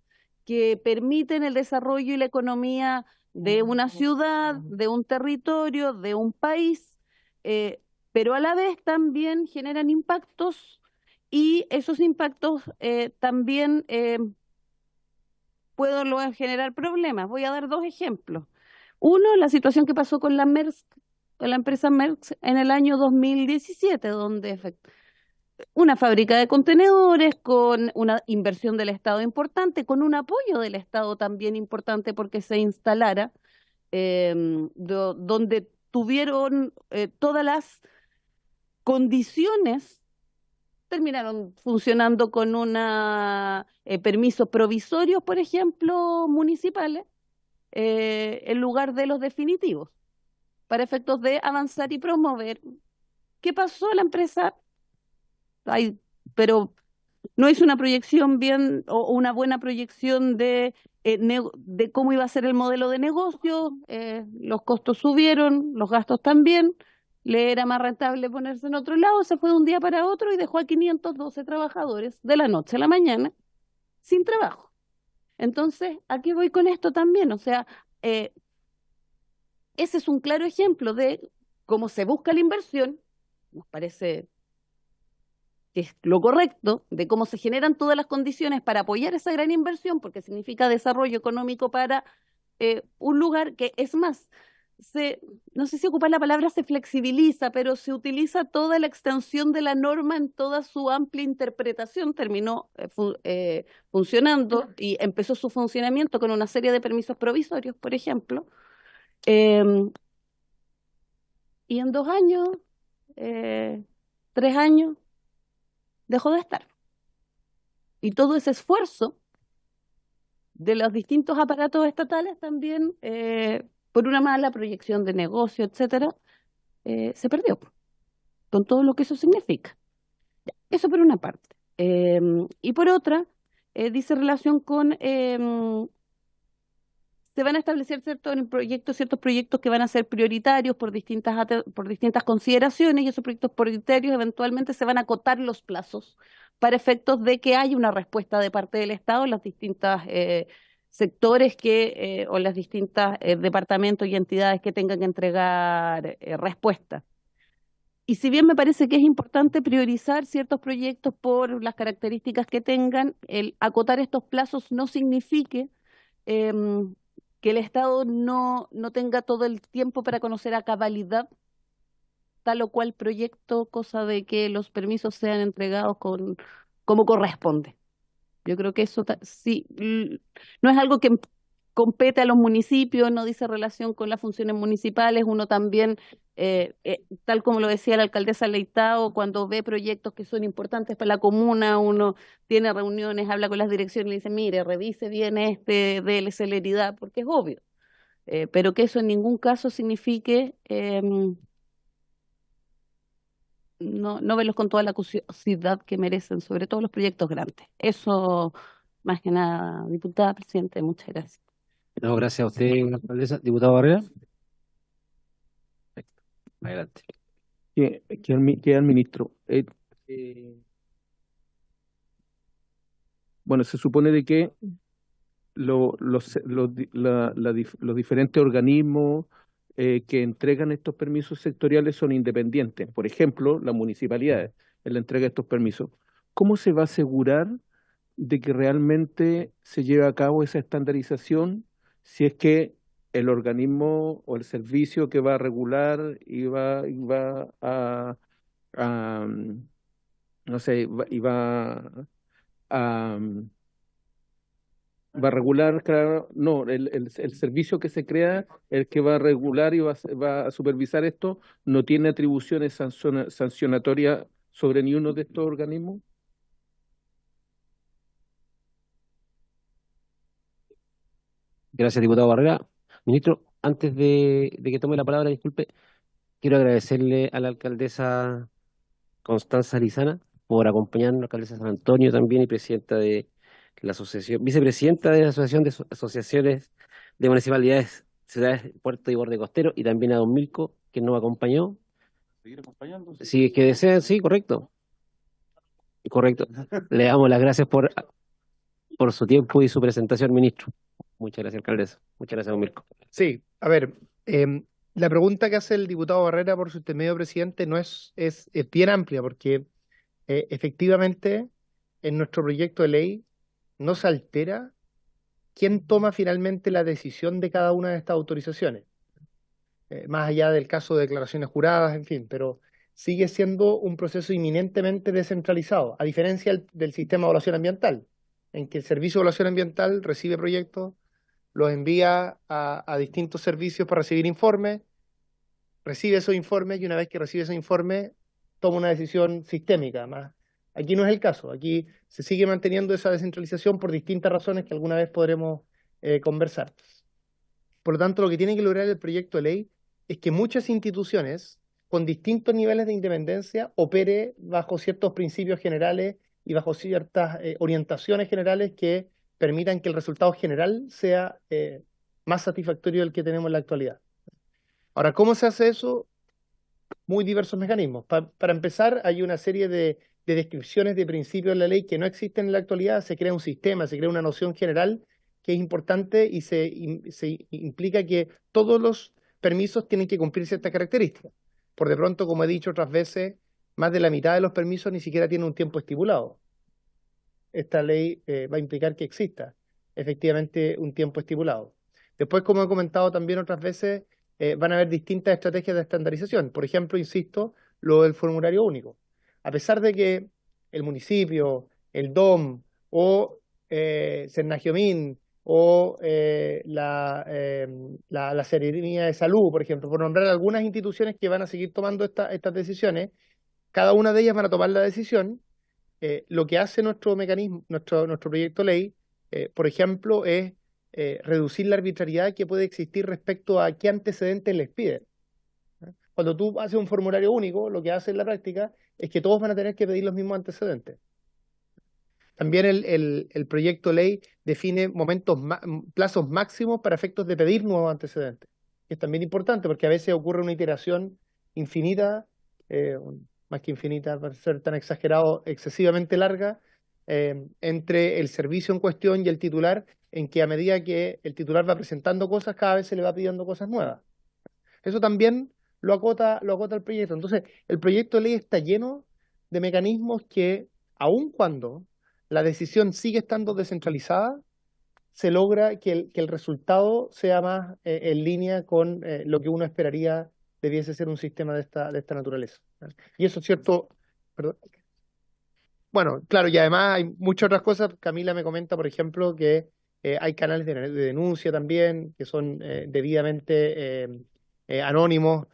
que permiten el desarrollo y la economía de una ciudad, de un territorio, de un país, pero a la vez también generan impactos y esos impactos también pueden luego generar problemas. Voy a dar dos ejemplos. Uno, la situación que pasó con la empresa Maersk en el año 2017, donde una fábrica de contenedores con una inversión del Estado importante, con un apoyo del Estado también importante porque se instalara, donde tuvieron todas las condiciones, terminaron funcionando con permisos provisorios, por ejemplo, municipales, en lugar de los definitivos, para efectos de avanzar y promover. ¿Qué pasó? La empresa, pero no hizo una proyección bien o una buena proyección de cómo iba a ser el modelo de negocio, los costos subieron, los gastos también, le era más rentable ponerse en otro lado, se fue de un día para otro y dejó a 512 trabajadores de la noche a la mañana sin trabajo. Entonces, ¿a qué voy con esto también? O sea, ese es un claro ejemplo de cómo se busca la inversión, nos parece que es lo correcto, de cómo se generan todas las condiciones para apoyar esa gran inversión, porque significa desarrollo económico para un lugar que, es más, no sé si ocupar la palabra se flexibiliza, pero se utiliza toda la extensión de la norma en toda su amplia interpretación, terminó funcionando y empezó su funcionamiento con una serie de permisos provisorios, por ejemplo, y en 2 años, 3 años, dejó de estar. Y todo ese esfuerzo de los distintos aparatos estatales también, por una mala proyección de negocio, etcétera, se perdió, con todo lo que eso significa. Eso por una parte. Y por otra, dice relación con se van a establecer ciertos proyectos que van a ser prioritarios por distintas consideraciones, y esos proyectos prioritarios eventualmente se van a acotar los plazos para efectos de que haya una respuesta de parte del Estado en los distintos sectores o las distintas departamentos y entidades que tengan que entregar respuesta. Y si bien me parece que es importante priorizar ciertos proyectos por las características que tengan, el acotar estos plazos no signifique que el Estado no tenga todo el tiempo para conocer a cabalidad tal o cual proyecto, cosa de que los permisos sean entregados como corresponde. Yo creo que eso sí, no es algo que compete a los municipios, no dice relación con las funciones municipales. Uno también, tal como lo decía la alcaldesa Leitao, cuando ve proyectos que son importantes para la comuna, uno tiene reuniones, habla con las direcciones y le dice, mire, revise bien déle celeridad, porque es obvio. Pero que eso en ningún caso signifique no verlos con toda la curiosidad que merecen, sobre todo los proyectos grandes. Eso, más que nada, diputada, presidente, muchas gracias. No, gracias a usted, alcaldesa. Diputado Barrera. Perfecto. Adelante. Que al ministro. Bueno, se supone de que los diferentes organismos que entregan estos permisos sectoriales son independientes. Por ejemplo, las municipalidades en la entrega de estos permisos. ¿Cómo se va a asegurar de que realmente se lleve a cabo esa estandarización si es que el organismo o el servicio que va a regular y va a no sé, va a regular, claro, no, el servicio que se crea, el que va a regular y va a supervisar esto, no tiene atribuciones sancionatorias sobre ni uno de estos organismos? Gracias, diputado Barrera. Ministro, antes de que tome la palabra, disculpe, quiero agradecerle a la alcaldesa Constanza Lizana por acompañarnos, alcaldesa de San Antonio también y presidenta de la asociación, vicepresidenta de la Asociación de Asociaciones de Municipalidades, Ciudades, Puerto y Borde Costero, y también a don Milko, que nos acompañó. ¿Seguir acompañando? Si es que desean, sí, correcto. Correcto. Le damos las gracias por... por su tiempo y su presentación, ministro. Muchas gracias, alcaldesa. Muchas gracias, don Mirko. Sí, a ver, la pregunta que hace el diputado Barrera por su intermedio, presidente, no es bien amplia, porque efectivamente en nuestro proyecto de ley no se altera quién toma finalmente la decisión de cada una de estas autorizaciones, más allá del caso de declaraciones juradas, en fin, pero sigue siendo un proceso inminentemente descentralizado, a diferencia del sistema de evaluación ambiental, en que el Servicio de Evaluación Ambiental recibe proyectos, los envía a distintos servicios para recibir informes, recibe esos informes y una vez que recibe esos informes toma una decisión sistémica. Más. Aquí no es el caso, aquí se sigue manteniendo esa descentralización por distintas razones que alguna vez podremos conversar. Por lo tanto, lo que tiene que lograr el proyecto de ley es que muchas instituciones con distintos niveles de independencia opere bajo ciertos principios generales y bajo ciertas orientaciones generales que permitan que el resultado general sea más satisfactorio del que tenemos en la actualidad. Ahora, ¿cómo se hace eso? Muy diversos mecanismos. Para empezar, hay una serie de descripciones de principios de la ley que no existen en la actualidad. Se crea un sistema, se crea una noción general que es importante y se implica que todos los permisos tienen que cumplir ciertas características. Por de pronto, como he dicho otras veces, más de la mitad de los permisos ni siquiera tienen un tiempo estipulado. Esta ley va a implicar que exista efectivamente un tiempo estipulado. Después, como he comentado también otras veces, van a haber distintas estrategias de estandarización. Por ejemplo, insisto, lo del formulario único. A pesar de que el municipio, el DOM o Cernagiomín o la Secretaría de Salud, por ejemplo, por nombrar algunas instituciones que van a seguir tomando estas decisiones, cada una de ellas van a tomar la decisión. Lo que hace nuestro mecanismo, nuestro proyecto de ley, por ejemplo, es reducir la arbitrariedad que puede existir respecto a qué antecedentes les piden. Cuando tú haces un formulario único, lo que hace en la práctica es que todos van a tener que pedir los mismos antecedentes. También el proyecto de ley define plazos máximos para efectos de pedir nuevos antecedentes. Es también importante porque a veces ocurre una iteración infinita, más que infinita, para ser tan exagerado, excesivamente larga, entre el servicio en cuestión y el titular, en que a medida que el titular va presentando cosas, cada vez se le va pidiendo cosas nuevas. Eso también lo acota el proyecto. Entonces, el proyecto de ley está lleno de mecanismos que, aun cuando la decisión sigue estando descentralizada, se logra que el resultado sea más en línea con lo que uno esperaría debiese ser un sistema de esta naturaleza. Y eso es cierto, perdón. Bueno, claro, y además hay muchas otras cosas. Camila me comenta, por ejemplo, que hay canales de denuncia también, que son debidamente anónimos,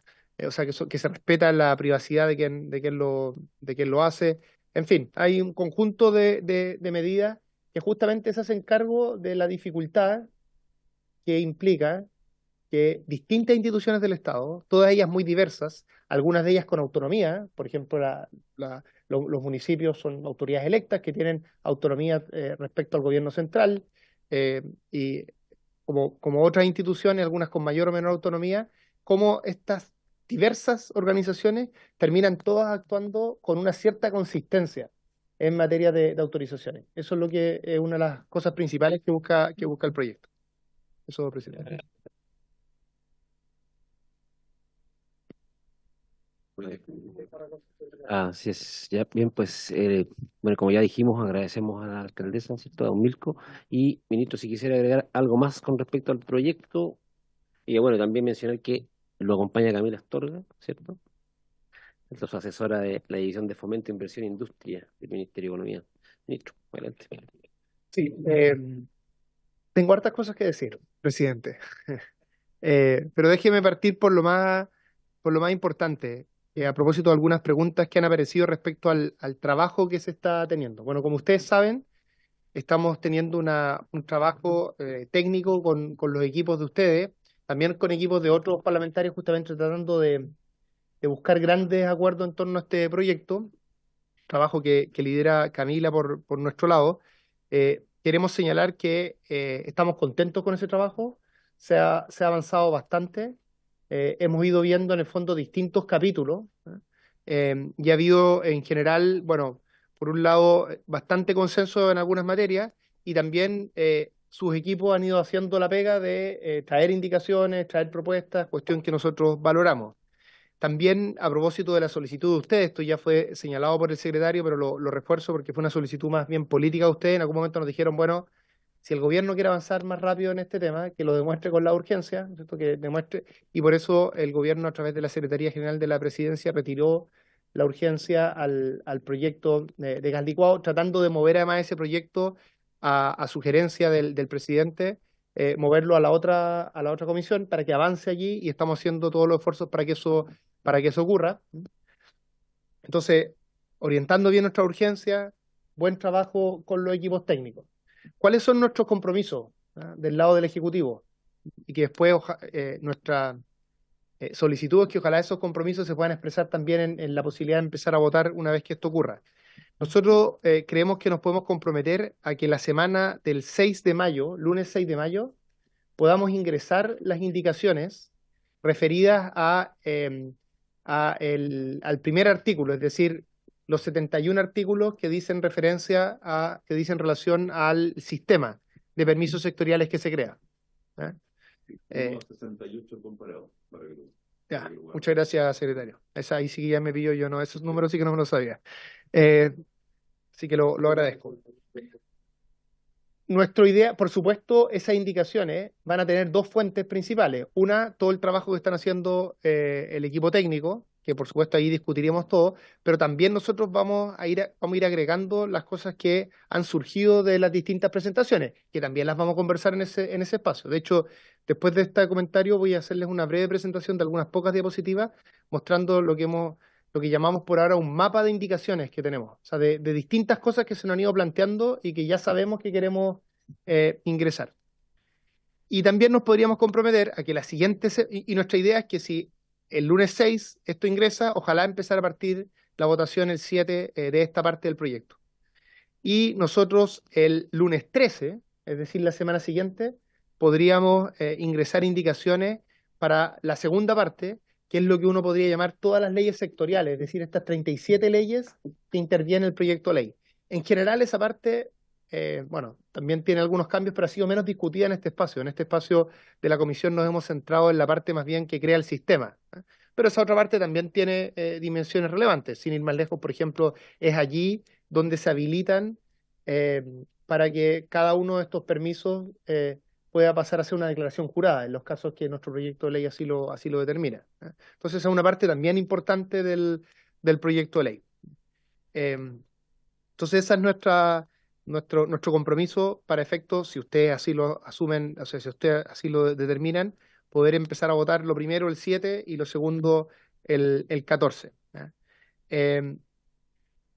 o sea, que se respeta la privacidad de quien lo hace. En fin, hay un conjunto de medidas que justamente se hacen cargo de la dificultad que implica que distintas instituciones del Estado, todas ellas muy diversas, algunas de ellas con autonomía, por ejemplo, los municipios son autoridades electas que tienen autonomía respecto al gobierno central, y como otras instituciones, algunas con mayor o menor autonomía, como estas diversas organizaciones terminan todas actuando con una cierta consistencia en materia de autorizaciones. Eso es lo que es una de las cosas principales que busca el proyecto. Eso, presidente. Así es, ya bien, pues, bueno, como ya dijimos, agradecemos a la alcaldesa, ¿cierto?, a don Mirko. Y, ministro, si quisiera agregar algo más con respecto al proyecto, y bueno, también mencionar que lo acompaña Camila Astorga, ¿cierto?, es su asesora de la División de Fomento, Inversión e Industria del Ministerio de Economía. Ministro, adelante. Sí, tengo hartas cosas que decir, presidente. Pero déjeme partir por lo más importante, a propósito de algunas preguntas que han aparecido respecto al trabajo que se está teniendo. Bueno, como ustedes saben, estamos teniendo un trabajo técnico con los equipos de ustedes, también con equipos de otros parlamentarios, justamente tratando de buscar grandes acuerdos en torno a este proyecto, trabajo que lidera Camila por nuestro lado. Queremos señalar que estamos contentos con ese trabajo, se ha avanzado bastante. Hemos ido viendo en el fondo distintos capítulos, y ha habido en general, bueno, por un lado, bastante consenso en algunas materias y también sus equipos han ido haciendo la pega de traer indicaciones, traer propuestas, cuestión que nosotros valoramos. También, a propósito de la solicitud de ustedes, esto ya fue señalado por el secretario, pero lo refuerzo porque fue una solicitud más bien política de ustedes. En algún momento nos dijeron, bueno, si el gobierno quiere avanzar más rápido en este tema, que lo demuestre con la urgencia, ¿cierto? Que demuestre, y por eso el gobierno, a través de la Secretaría General de la Presidencia, retiró la urgencia al proyecto de gas licuado, tratando de mover además ese proyecto a sugerencia del presidente, moverlo a la otra comisión para que avance allí, y estamos haciendo todos los esfuerzos para que eso ocurra. Entonces, orientando bien nuestra urgencia, buen trabajo con los equipos técnicos. ¿Cuáles son nuestros compromisos del lado del Ejecutivo? Y que después nuestra solicitud es que ojalá esos compromisos se puedan expresar también en la posibilidad de empezar a votar una vez que esto ocurra. Nosotros creemos que nos podemos comprometer a que la semana del 6 de mayo, lunes 6 de mayo, podamos ingresar las indicaciones referidas al primer artículo, es decir, los 71 artículos que dicen relación al sistema de permisos sectoriales que se crea. 68 comparados. Ya, muchas gracias, secretario. Ahí sí que ya me pillo yo, no, esos números sí que no me los sabía. Así que lo agradezco. Nuestra idea, por supuesto, esas indicaciones van a tener dos fuentes principales. Una, todo el trabajo que están haciendo el equipo técnico, que por supuesto ahí discutiremos todo, pero también nosotros vamos a ir agregando las cosas que han surgido de las distintas presentaciones, que también las vamos a conversar en ese espacio. De hecho, después de este comentario voy a hacerles una breve presentación de algunas pocas diapositivas, mostrando lo que llamamos por ahora un mapa de indicaciones que tenemos, o sea, de distintas cosas que se nos han ido planteando y que ya sabemos que queremos ingresar. Y también nos podríamos comprometer a que la siguiente, y nuestra idea es que si el lunes 6 esto ingresa, ojalá empezar a partir la votación el 7 de esta parte del proyecto. Y nosotros el lunes 13, es decir, la semana siguiente, podríamos ingresar indicaciones para la segunda parte, que es lo que uno podría llamar todas las leyes sectoriales, es decir, estas 37 leyes que interviene el proyecto de ley. En general, esa parte, bueno, también tiene algunos cambios, pero ha sido menos discutida en este espacio. En este espacio de la comisión nos hemos centrado en la parte más bien que crea el sistema. Pero esa otra parte también tiene dimensiones relevantes. Sin ir más lejos, por ejemplo, es allí donde se habilitan para que cada uno de estos permisos pueda pasar a ser una declaración jurada, en los casos que nuestro proyecto de ley así lo determina. Entonces, esa es una parte también importante del proyecto de ley. Entonces, esa es nuestro compromiso para efectos, si ustedes así lo asumen, o sea, si ustedes así lo determinan, poder empezar a votar lo primero el 7 y lo segundo el 14.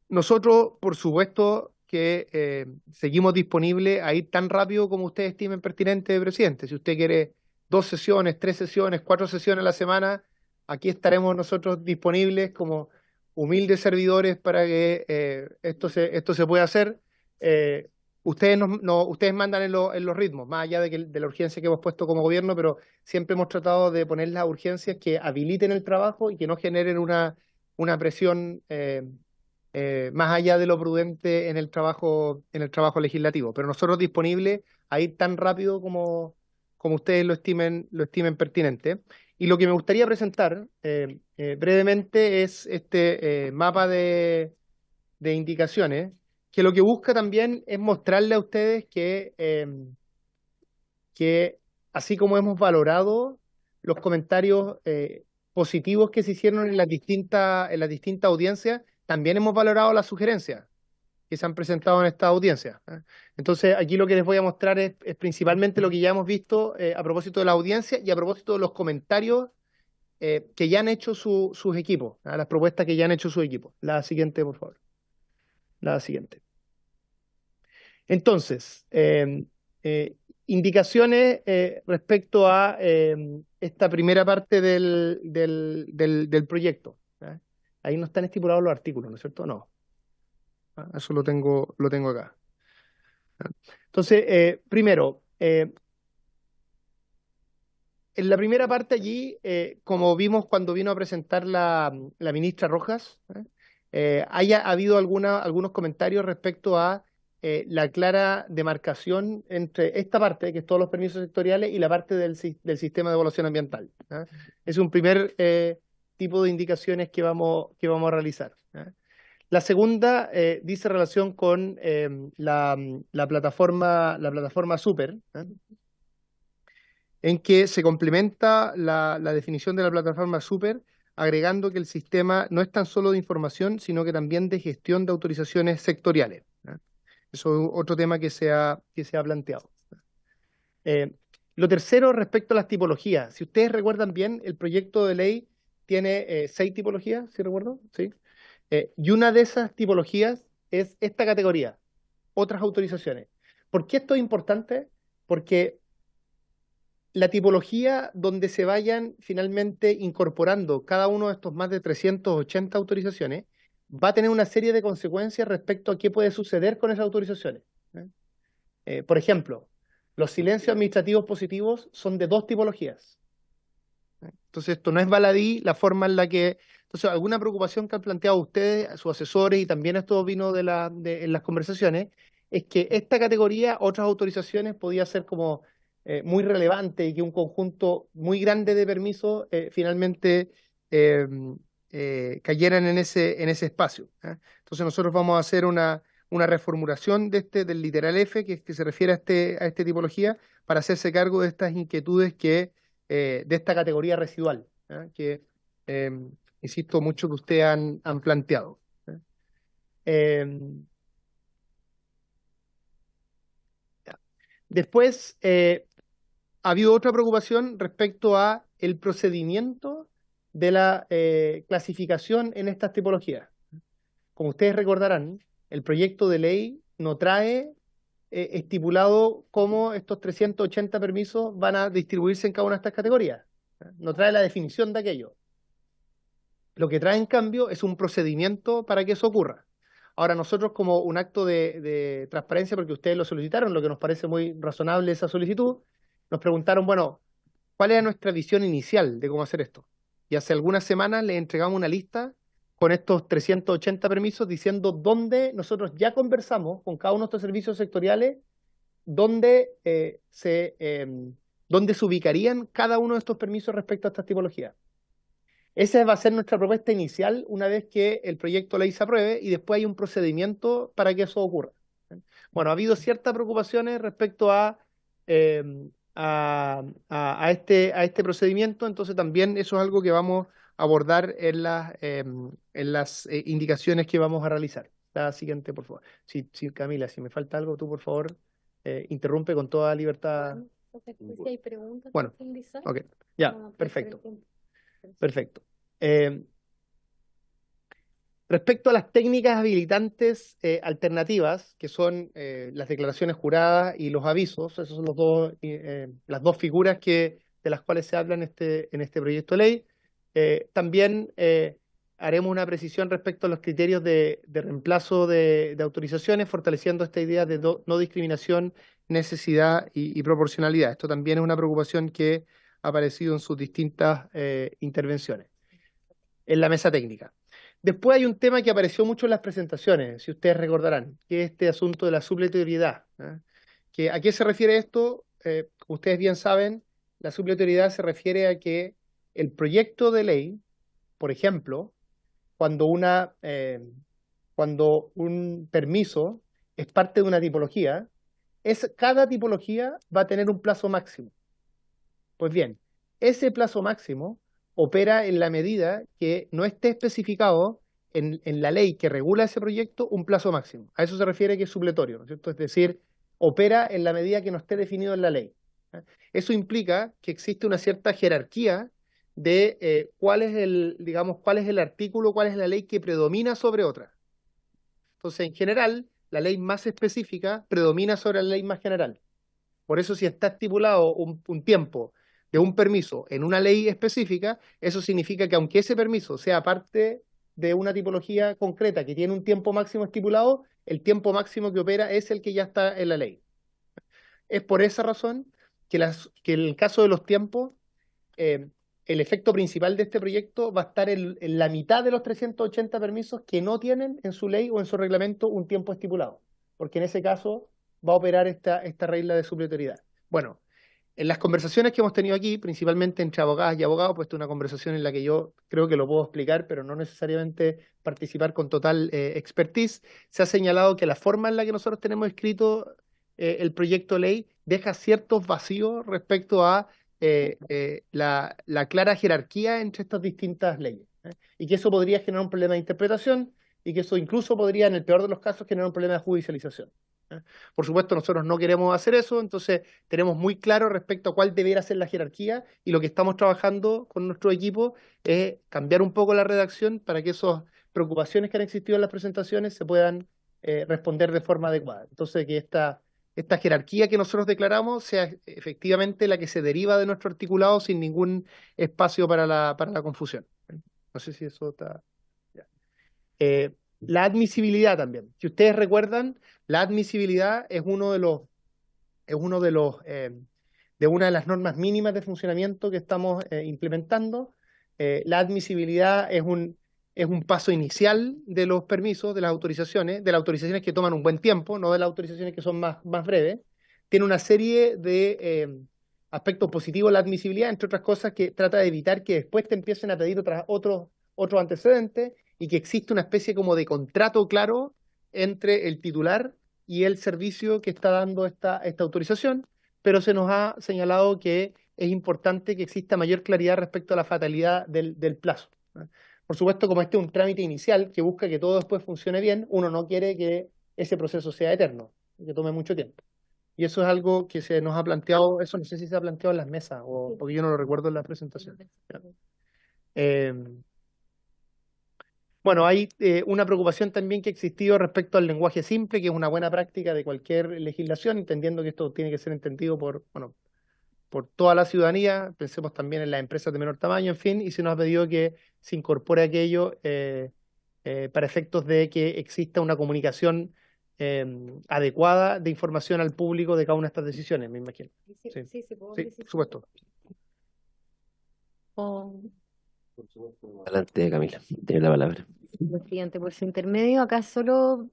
Nosotros, por supuesto, que seguimos disponibles a ir tan rápido como ustedes estimen pertinente, presidente. Si usted quiere 2 sesiones, 3 sesiones, 4 sesiones a la semana, aquí estaremos nosotros disponibles como humildes servidores para que esto se pueda hacer. Ustedes mandan en los ritmos, más allá de la urgencia que hemos puesto como gobierno, pero siempre hemos tratado de poner las urgencias que habiliten el trabajo y que no generen una presión más allá de lo prudente en el trabajo legislativo. Pero nosotros disponibles a ir tan rápido como ustedes lo estimen pertinente. Y lo que me gustaría presentar brevemente es este mapa de indicaciones, que lo que busca también es mostrarle a ustedes que así como hemos valorado los comentarios positivos que se hicieron en las distintas audiencias, también hemos valorado las sugerencias que se han presentado en esta audiencia. Entonces, aquí lo que les voy a mostrar es principalmente lo que ya hemos visto a propósito de la audiencia y a propósito de los comentarios que ya han hecho sus equipos, las propuestas que ya han hecho sus equipos. La siguiente, por favor. La siguiente. Entonces, indicaciones respecto a esta primera parte del proyecto. Ahí no están estipulados los artículos, ¿no es cierto? No. Eso lo tengo acá. Entonces, primero, en la primera parte allí, como vimos cuando vino a presentar la ministra Rojas, haya habido algunos comentarios respecto a la clara demarcación entre esta parte, que es todos los permisos sectoriales, y la parte del sistema de evaluación ambiental. Es un primer tipo de indicaciones que vamos a realizar. La segunda dice relación con la plataforma Super, en que se complementa la definición de la plataforma Super, agregando que el sistema no es tan solo de información, sino que también de gestión de autorizaciones sectoriales. Eso es otro tema que se ha planteado. Lo tercero, respecto a las tipologías. Si ustedes recuerdan bien, el proyecto de ley tiene 6 tipologías, ¿sí recuerdo? Sí. Y una de esas tipologías es esta categoría, otras autorizaciones. ¿Por qué esto es importante? Porque la tipología donde se vayan finalmente incorporando cada uno de estos más de 380 autorizaciones va a tener una serie de consecuencias respecto a qué puede suceder con esas autorizaciones. Por ejemplo, los silencios administrativos positivos son de 2 tipologías. Entonces, esto no es baladí la forma en la que... Entonces, alguna preocupación que han planteado ustedes, sus asesores, y también esto vino en las conversaciones, es que esta categoría, otras autorizaciones, podía ser como muy relevante y que un conjunto muy grande de permisos finalmente cayeran en ese espacio. Entonces, nosotros vamos a hacer una reformulación del literal F, que se refiere a esta tipología, para hacerse cargo de estas inquietudes de esta categoría residual, que, insisto, mucho que ustedes han planteado. Después, ha habido otra preocupación respecto a el procedimiento de la clasificación en estas tipologías. Como ustedes recordarán, el proyecto de ley no trae estipulado cómo estos 380 permisos van a distribuirse en cada una de estas categorías. No trae la definición de aquello. Lo que trae, en cambio, es un procedimiento para que eso ocurra. Ahora, nosotros, como un acto de transparencia, porque ustedes lo solicitaron, lo que nos parece muy razonable esa solicitud, nos preguntaron, bueno, ¿cuál era nuestra visión inicial de cómo hacer esto? Y hace algunas semanas les entregamos una lista con estos 380 permisos diciendo dónde nosotros ya conversamos con cada uno de estos servicios sectoriales, dónde se ubicarían cada uno de estos permisos respecto a estas tipologías. Esa va a ser nuestra propuesta inicial una vez que el proyecto de ley se apruebe, y después hay un procedimiento para que eso ocurra. Bueno, ha habido ciertas preocupaciones respecto a este procedimiento, entonces también eso es algo que vamos a abordar en las indicaciones que vamos a realizar. La siguiente, por favor. Sí, Camila, si me falta algo, tú por favor interrumpe con toda libertad. Si hay preguntas, bueno, ok, ya, perfecto. Perfecto. Respecto a las técnicas habilitantes alternativas, que son las declaraciones juradas y los avisos, esas son las dos figuras de las cuales se habla en este proyecto de ley. También haremos una precisión respecto a los criterios de reemplazo de autorizaciones, fortaleciendo esta idea de no discriminación, necesidad y proporcionalidad. Esto también es una preocupación que ha aparecido en sus distintas intervenciones en la mesa técnica. Después hay un tema que apareció mucho en las presentaciones, si ustedes recordarán, que es este asunto de la supletoriedad. ¿A qué se refiere esto? Como ustedes bien saben, la supletoriedad se refiere a que el proyecto de ley, por ejemplo, cuando un permiso es parte de una tipología, cada tipología va a tener un plazo máximo. Pues bien, ese plazo máximo opera en la medida que no esté especificado en la ley que regula ese proyecto un plazo máximo. A eso se refiere que es supletorio, ¿no es cierto? Es decir, opera en la medida que no esté definido en la ley. Eso implica que existe una cierta jerarquía de cuál es el artículo, cuál es la ley que predomina sobre otra. Entonces, en general, la ley más específica predomina sobre la ley más general. Por eso, si está estipulado un tiempo de un permiso en una ley específica, eso significa que aunque ese permiso sea parte de una tipología concreta que tiene un tiempo máximo estipulado, el tiempo máximo que opera es el que ya está en la ley. Es por esa razón que en el caso de los tiempos, el efecto principal de este proyecto va a estar en la mitad de los 380 permisos que no tienen en su ley o en su reglamento un tiempo estipulado. porque en ese caso va a operar esta regla de supletoriedad. Bueno, en las conversaciones que hemos tenido aquí, principalmente entre abogadas y abogados, pues esta es una conversación en la que yo creo que lo puedo explicar, pero no necesariamente participar con total expertise, se ha señalado que la forma en la que nosotros tenemos escrito el proyecto de ley deja ciertos vacíos respecto a la clara jerarquía entre estas distintas leyes, y que eso podría generar un problema de interpretación y que eso incluso podría, en el peor de los casos, generar un problema de judicialización. Por supuesto, nosotros no queremos hacer eso, entonces tenemos muy claro respecto a cuál debería ser la jerarquía, y lo que estamos trabajando con nuestro equipo es cambiar un poco la redacción para que esas preocupaciones que han existido en las presentaciones se puedan responder de forma adecuada. Entonces, que esta jerarquía que nosotros declaramos sea efectivamente la que se deriva de nuestro articulado sin ningún espacio para la confusión. No sé si eso está... la admisibilidad también. Si ustedes recuerdan, la admisibilidad es una de las normas mínimas de funcionamiento que estamos implementando. La admisibilidad es un paso inicial de los permisos, de las autorizaciones que toman un buen tiempo, no de las autorizaciones que son más breves. Tiene una serie de aspectos positivos la admisibilidad, entre otras cosas, que trata de evitar que después te empiecen a pedir otros antecedentes, y que existe una especie como de contrato claro entre el titular y el servicio que está dando esta autorización, pero se nos ha señalado que es importante que exista mayor claridad respecto a la fatalidad del plazo. Por supuesto, como este es un trámite inicial que busca que todo después funcione bien, uno no quiere que ese proceso sea eterno, que tome mucho tiempo. Y eso es algo que se nos ha planteado, eso no sé si se ha planteado en las mesas, porque yo no lo recuerdo en la presentación. Bueno, hay una preocupación también que ha existido respecto al lenguaje simple, que es una buena práctica de cualquier legislación, entendiendo que esto tiene que ser entendido por toda la ciudadanía. Pensemos también en las empresas de menor tamaño, en fin, y se nos ha pedido que se incorpore aquello para efectos de que exista una comunicación adecuada de información al público de cada una de estas decisiones, me imagino. Sí, por supuesto. Adelante, Camila, tiene la palabra. Presidente, por su intermedio, acá solo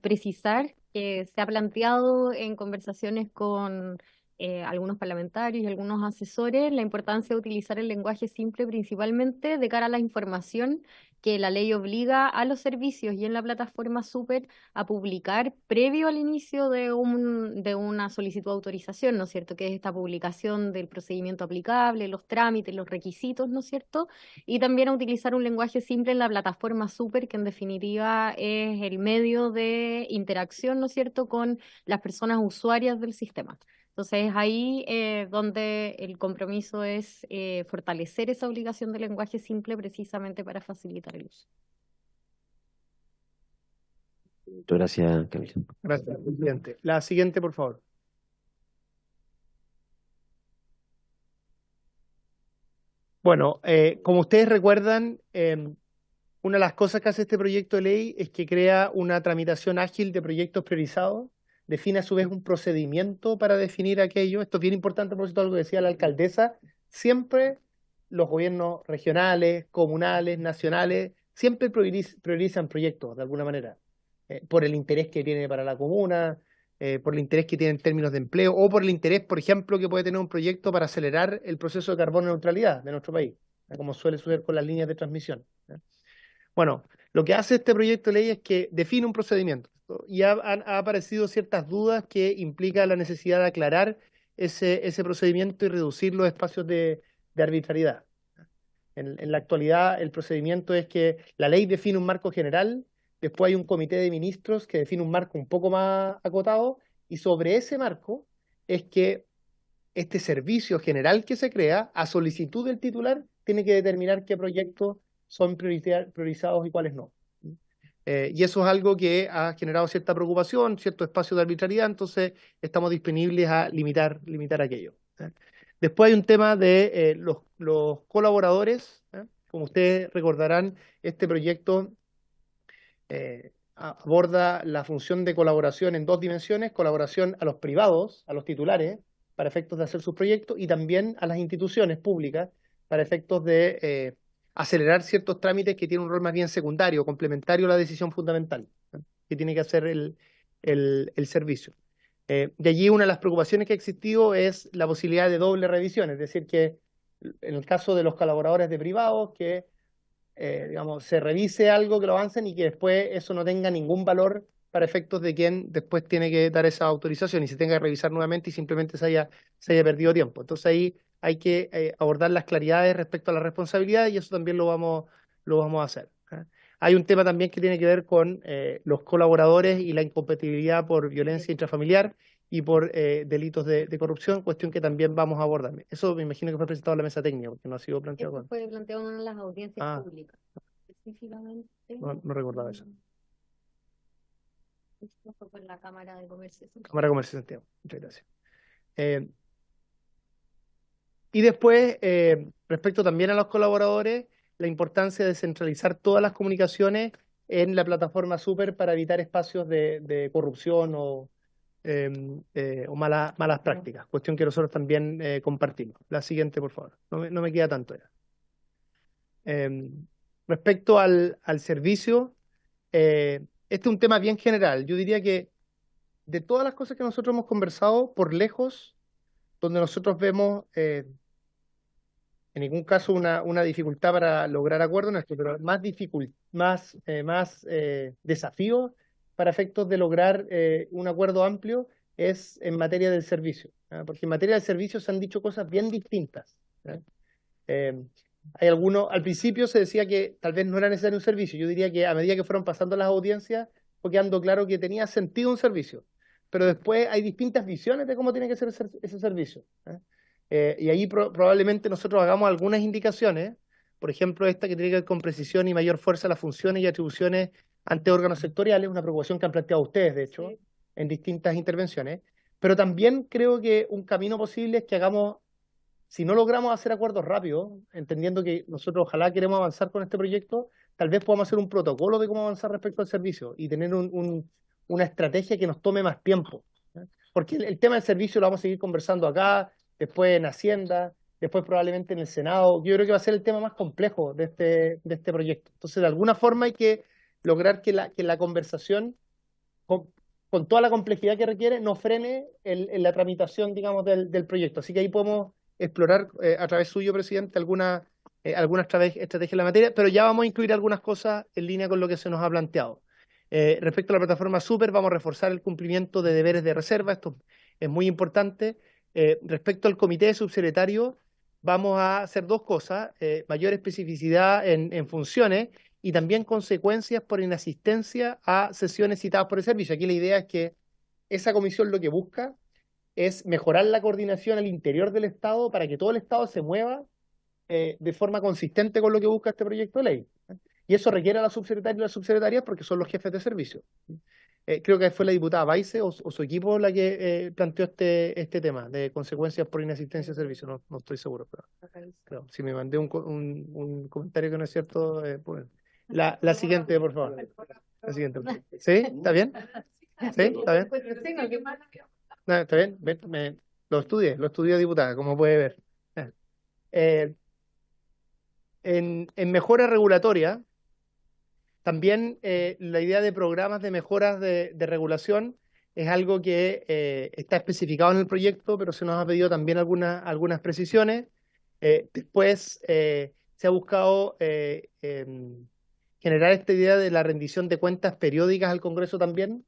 precisar que se ha planteado en conversaciones con algunos parlamentarios y algunos asesores la importancia de utilizar el lenguaje simple principalmente de cara a la información que la ley obliga a los servicios y en la plataforma Súper a publicar previo al inicio de una solicitud de autorización, ¿no es cierto? Que es esta publicación del procedimiento aplicable, los trámites, los requisitos, ¿no es cierto? Y también a utilizar un lenguaje simple en la plataforma Súper, que en definitiva es el medio de interacción, ¿no es cierto?, con las personas usuarias del sistema. Entonces, ahí donde el compromiso es fortalecer esa obligación de lenguaje simple precisamente para facilitar el uso. Muchas gracias, Camila. Gracias, presidente. La siguiente, por favor. Bueno, como ustedes recuerdan, una de las cosas que hace este proyecto de ley es que crea una tramitación ágil de proyectos priorizados, define a su vez un procedimiento para definir aquello. Esto es bien importante, por cierto, algo que decía la alcaldesa. Siempre los gobiernos regionales, comunales, nacionales, siempre priorizan proyectos de alguna manera, por el interés que tiene para la comuna, por el interés que tiene en términos de empleo, o por el interés, por ejemplo, que puede tener un proyecto para acelerar el proceso de carbono neutralidad de nuestro país, como suele suceder con las líneas de transmisión. Bueno, lo que hace este proyecto de ley es que define un procedimiento, y ha aparecido ciertas dudas que implica la necesidad de aclarar ese procedimiento y reducir los espacios de arbitrariedad. En la actualidad, el procedimiento es que la ley define un marco general, después hay un comité de ministros que define un marco un poco más acotado, y sobre ese marco es que este servicio general que se crea, a solicitud del titular, tiene que determinar qué proyectos son priorizados y cuáles no. Y eso es algo que ha generado cierta preocupación, cierto espacio de arbitrariedad, entonces estamos disponibles a limitar aquello. Después hay un tema de los colaboradores. Como ustedes recordarán, este proyecto aborda la función de colaboración en dos dimensiones: colaboración a los privados, a los titulares, para efectos de hacer sus proyectos, y también a las instituciones públicas, para efectos de acelerar ciertos trámites que tienen un rol más bien secundario, complementario a la decisión fundamental, que tiene que hacer el servicio. De allí una de las preocupaciones que ha existido es la posibilidad de doble revisión, es decir, que en el caso de los colaboradores de privados, que digamos, se revise algo, que lo avancen y que después eso no tenga ningún valor para efectos de quien después tiene que dar esa autorización y se tenga que revisar nuevamente y simplemente se haya perdido tiempo. Entonces ahí hay que abordar las claridades respecto a la responsabilidad y eso también lo vamos a hacer. Hay un tema también que tiene que ver con los colaboradores y la incompatibilidad por violencia intrafamiliar y por delitos de corrupción, cuestión que también vamos a abordar. Eso me imagino que fue presentado a la mesa técnica, porque no ha sido planteado. Esto fue planteado en una de las audiencias públicas. Específicamente. No recordaba eso. Esto fue por la Cámara de Comercio. Cámara de Comercio de Santiago. Muchas gracias. Y después, respecto también a los colaboradores, la importancia de centralizar todas las comunicaciones en la plataforma Super para evitar espacios de corrupción o malas prácticas, cuestión que nosotros también compartimos. La siguiente, por favor. No me queda tanto ya. Respecto al servicio, este es un tema bien general. Yo diría que de todas las cosas que nosotros hemos conversado, por lejos, donde nosotros vemos en ningún caso una dificultad para lograr acuerdo en esto, pero más desafío para efectos de lograr un acuerdo amplio es en materia del servicio, porque en materia del servicio se han dicho cosas bien distintas. Hay al principio se decía que tal vez no era necesario un servicio. Yo diría que a medida que fueron pasando las audiencias fue quedando claro que tenía sentido un servicio, pero después hay distintas visiones de cómo tiene que ser ese servicio. Y ahí probablemente nosotros hagamos algunas indicaciones, por ejemplo esta que tiene que ver con precisión y mayor fuerza a las funciones y atribuciones ante órganos sectoriales, una preocupación que han planteado ustedes, de hecho, en distintas intervenciones. Pero también creo que un camino posible es que hagamos, si no logramos hacer acuerdos rápidos, entendiendo que nosotros ojalá queremos avanzar con este proyecto, tal vez podamos hacer un protocolo de cómo avanzar respecto al servicio y tener una estrategia que nos tome más tiempo. Porque el tema del servicio lo vamos a seguir conversando acá, después en Hacienda, después probablemente en el Senado. Yo creo que va a ser el tema más complejo de este proyecto. Entonces, de alguna forma hay que lograr que la conversación, con toda la complejidad que requiere, no frene en la tramitación, digamos, del proyecto. Así que ahí podemos explorar a través suyo, presidente, algunas estrategias en la materia, pero ya vamos a incluir algunas cosas en línea con lo que se nos ha planteado. Respecto a la plataforma Super, vamos a reforzar el cumplimiento de deberes de reserva. Esto es muy importante. Respecto al comité de subsecretarios, vamos a hacer dos cosas: mayor especificidad en funciones y también consecuencias por inasistencia a sesiones citadas por el servicio. Aquí la idea es que esa comisión lo que busca es mejorar la coordinación al interior del Estado para que todo el Estado se mueva de forma consistente con lo que busca este proyecto de ley. Y eso requiere a la subsecretaria y las subsecretarias porque son los jefes de servicio. Creo que fue la diputada Baise o su equipo la que planteó este tema de consecuencias por inasistencia de servicio. No estoy seguro, pero si me mandé un comentario que no es cierto, pues, la siguiente, por favor. La siguiente. ¿Sí? ¿Está bien? ¿Sí? ¿Está bien? No, ¿está bien? Lo estudié, diputada, como puede ver. En mejora regulatoria, también la idea de programas de mejoras de regulación es algo que está especificado en el proyecto, pero se nos ha pedido también algunas precisiones. Después se ha buscado generar esta idea de la rendición de cuentas periódicas al Congreso también,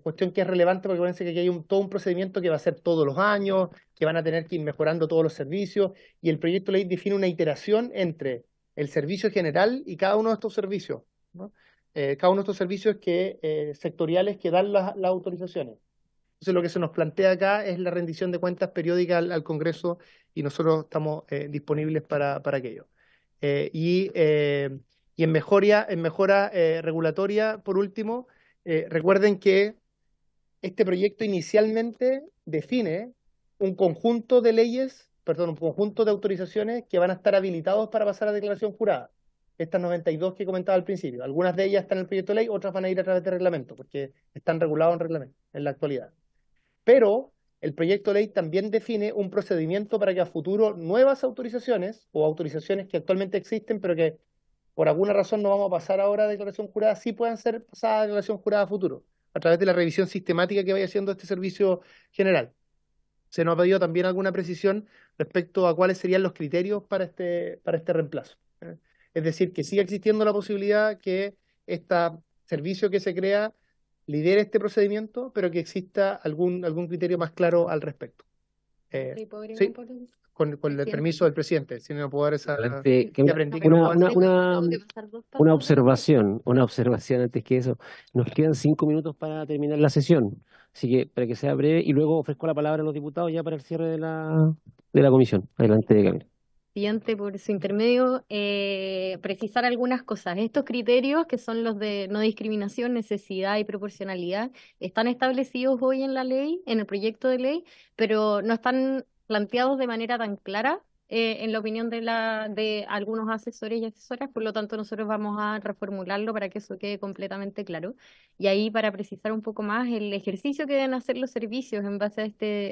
cuestión que es relevante porque parece que aquí hay todo un procedimiento que va a ser todos los años, que van a tener que ir mejorando todos los servicios, y el proyecto de ley define una iteración entre el servicio general y cada uno de estos servicios, ¿no? Cada uno de estos servicios sectoriales que dan las autorizaciones. Entonces lo que se nos plantea acá es la rendición de cuentas periódica al Congreso y nosotros estamos disponibles para aquello. Y en mejora regulatoria, por último, recuerden que este proyecto inicialmente define un conjunto de leyes, un conjunto de autorizaciones que van a estar habilitados para pasar a declaración jurada. Estas 92 que comentaba al principio. Algunas de ellas están en el proyecto de ley, otras van a ir a través de reglamento, porque están regulados en reglamento en la actualidad. Pero el proyecto de ley también define un procedimiento para que a futuro nuevas autorizaciones o autorizaciones que actualmente existen, pero que por alguna razón no vamos a pasar ahora a declaración jurada, sí puedan ser pasadas a declaración jurada a futuro. a través de la revisión sistemática que vaya haciendo este servicio general. Se nos ha pedido también alguna precisión respecto a cuáles serían los criterios para este reemplazo. Es decir, que siga existiendo la posibilidad que este servicio que se crea lidere este procedimiento, pero que exista algún criterio más claro al respecto. Sí, con el permiso del presidente, si no puedo dar esa... Una observación antes que eso. Nos quedan 5 minutos para terminar la sesión, así que para que sea breve, y luego ofrezco la palabra a los diputados ya para el cierre de la comisión. Adelante, Camila. Presidente, por su intermedio, precisar algunas cosas. Estos criterios, que son los de no discriminación, necesidad y proporcionalidad, están establecidos hoy en la ley, en el proyecto de ley, pero no están planteados de manera tan clara, en la opinión de algunos asesores y asesoras. Por lo tanto, nosotros vamos a reformularlo para que eso quede completamente claro. Y ahí, para precisar un poco más, el ejercicio que deben hacer los servicios en base a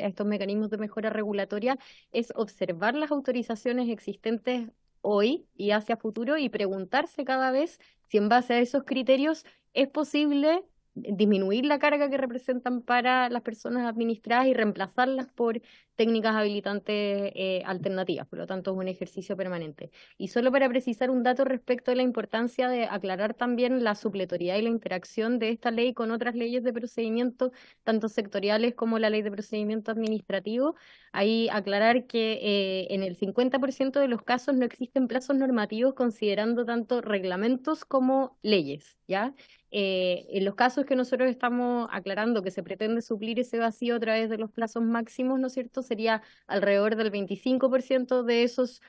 estos mecanismos de mejora regulatoria es observar las autorizaciones existentes hoy y hacia futuro y preguntarse cada vez si en base a esos criterios es posible disminuir la carga que representan para las personas administradas y reemplazarlas por técnicas habilitantes alternativas. Por lo tanto, es un ejercicio permanente. Y solo para precisar un dato respecto a la importancia de aclarar también la supletoriedad y la interacción de esta ley con otras leyes de procedimiento, tanto sectoriales como la ley de procedimiento administrativo. Ahí aclarar que en el 50% de los casos no existen plazos normativos considerando tanto reglamentos como leyes, ¿ya? En los casos que nosotros estamos aclarando que se pretende suplir ese vacío a través de los plazos máximos, ¿no es cierto? Sería alrededor del 25% de esos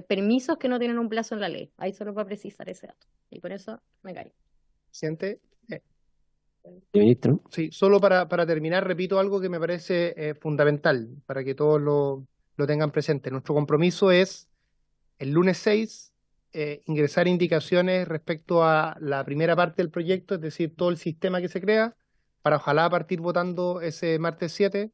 permisos que no tienen un plazo en la ley. Ahí solo para precisar ese dato. Y con eso me callo. Presidente. Ministro. Sí, solo para terminar, repito algo que me parece fundamental para que todos lo tengan presente. Nuestro compromiso es el lunes 6 ingresar indicaciones respecto a la primera parte del proyecto, es decir, todo el sistema que se crea, para ojalá partir votando ese martes 7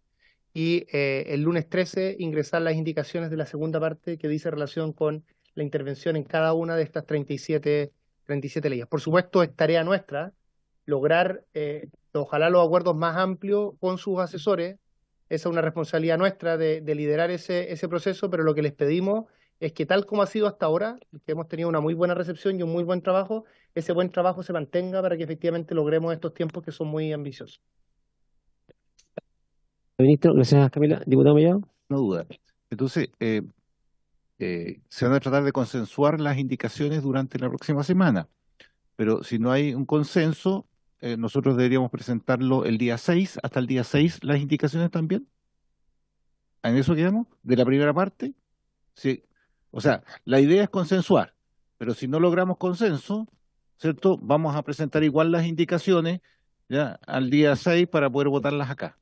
y el lunes 13 ingresar las indicaciones de la segunda parte que dice relación con la intervención en cada una de estas 37 leyes. Por supuesto, es tarea nuestra lograr, ojalá, los acuerdos más amplios con sus asesores. Esa es una responsabilidad nuestra de liderar ese proceso, pero lo que les pedimos es que, tal como ha sido hasta ahora, que hemos tenido una muy buena recepción y un muy buen trabajo, ese buen trabajo se mantenga para que efectivamente logremos estos tiempos que son muy ambiciosos. Ministro, gracias, Camila. Diputado Mellado. No duda. Entonces, se van a tratar de consensuar las indicaciones durante la próxima semana, pero si no hay un consenso, nosotros deberíamos presentarlo el día 6, hasta el día 6 las indicaciones también. ¿En eso quedamos? ¿De la primera parte? Sí. O sea, la idea es consensuar, pero si no logramos consenso, ¿cierto? Vamos a presentar igual las indicaciones ya al día 6 para poder votarlas acá.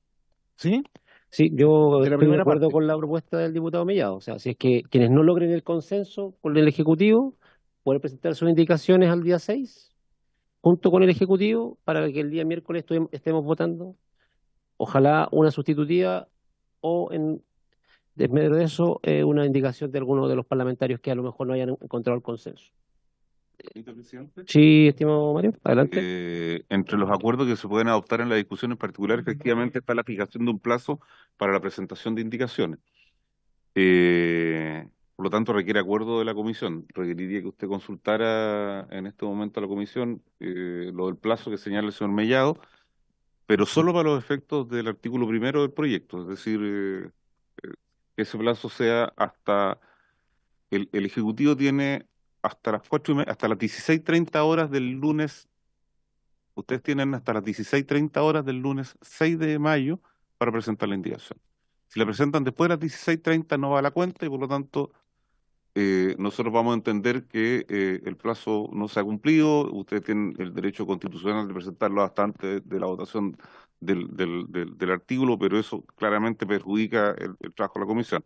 ¿Sí? Sí, yo estoy de acuerdo con la propuesta del diputado Mellado. O sea, si es que quienes no logren el consenso con el Ejecutivo, pueden presentar sus indicaciones al día 6, junto con el Ejecutivo, para que el día miércoles estemos votando, ojalá una sustitutiva o en medio de eso una indicación de alguno de los parlamentarios que a lo mejor no hayan encontrado el consenso. Presidente. Sí, estimado Mario, adelante. Entre los acuerdos que se pueden adoptar en la discusión en particular, efectivamente está la fijación de un plazo para la presentación de indicaciones. Por lo tanto, requiere acuerdo de la comisión. Requeriría que usted consultara en este momento a la comisión lo del plazo que señala el señor Mellado, pero solo para los efectos del artículo 1 del proyecto, es decir, ese plazo sea hasta el Ejecutivo tiene hasta las 4:30, hasta las 16:30 horas del lunes. Ustedes tienen hasta las 16:30 horas del lunes 6 de mayo para presentar la indicación. Si la presentan después de las 16:30 no va a la cuenta y por lo tanto nosotros vamos a entender que el plazo no se ha cumplido. Ustedes tienen el derecho constitucional de presentarlo hasta antes de la votación del artículo, pero eso claramente perjudica el trabajo de la comisión.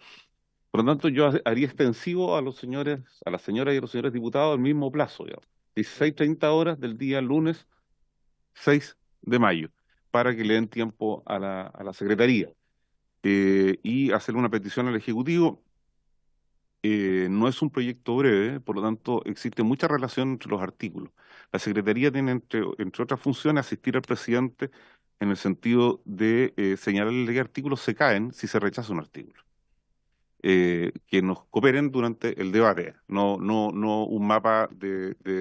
Por lo tanto, yo haría extensivo a las señoras y a los señores diputados el mismo plazo, ya, 16:30 horas del día lunes 6 de mayo, para que le den tiempo a la Secretaría y hacer una petición al Ejecutivo no es un proyecto breve, por lo tanto existe mucha relación entre los artículos. La Secretaría tiene, entre otras funciones, asistir al presidente en el sentido de señalarle qué artículos se caen si se rechaza un artículo. Que nos cooperen durante el debate, no un mapa de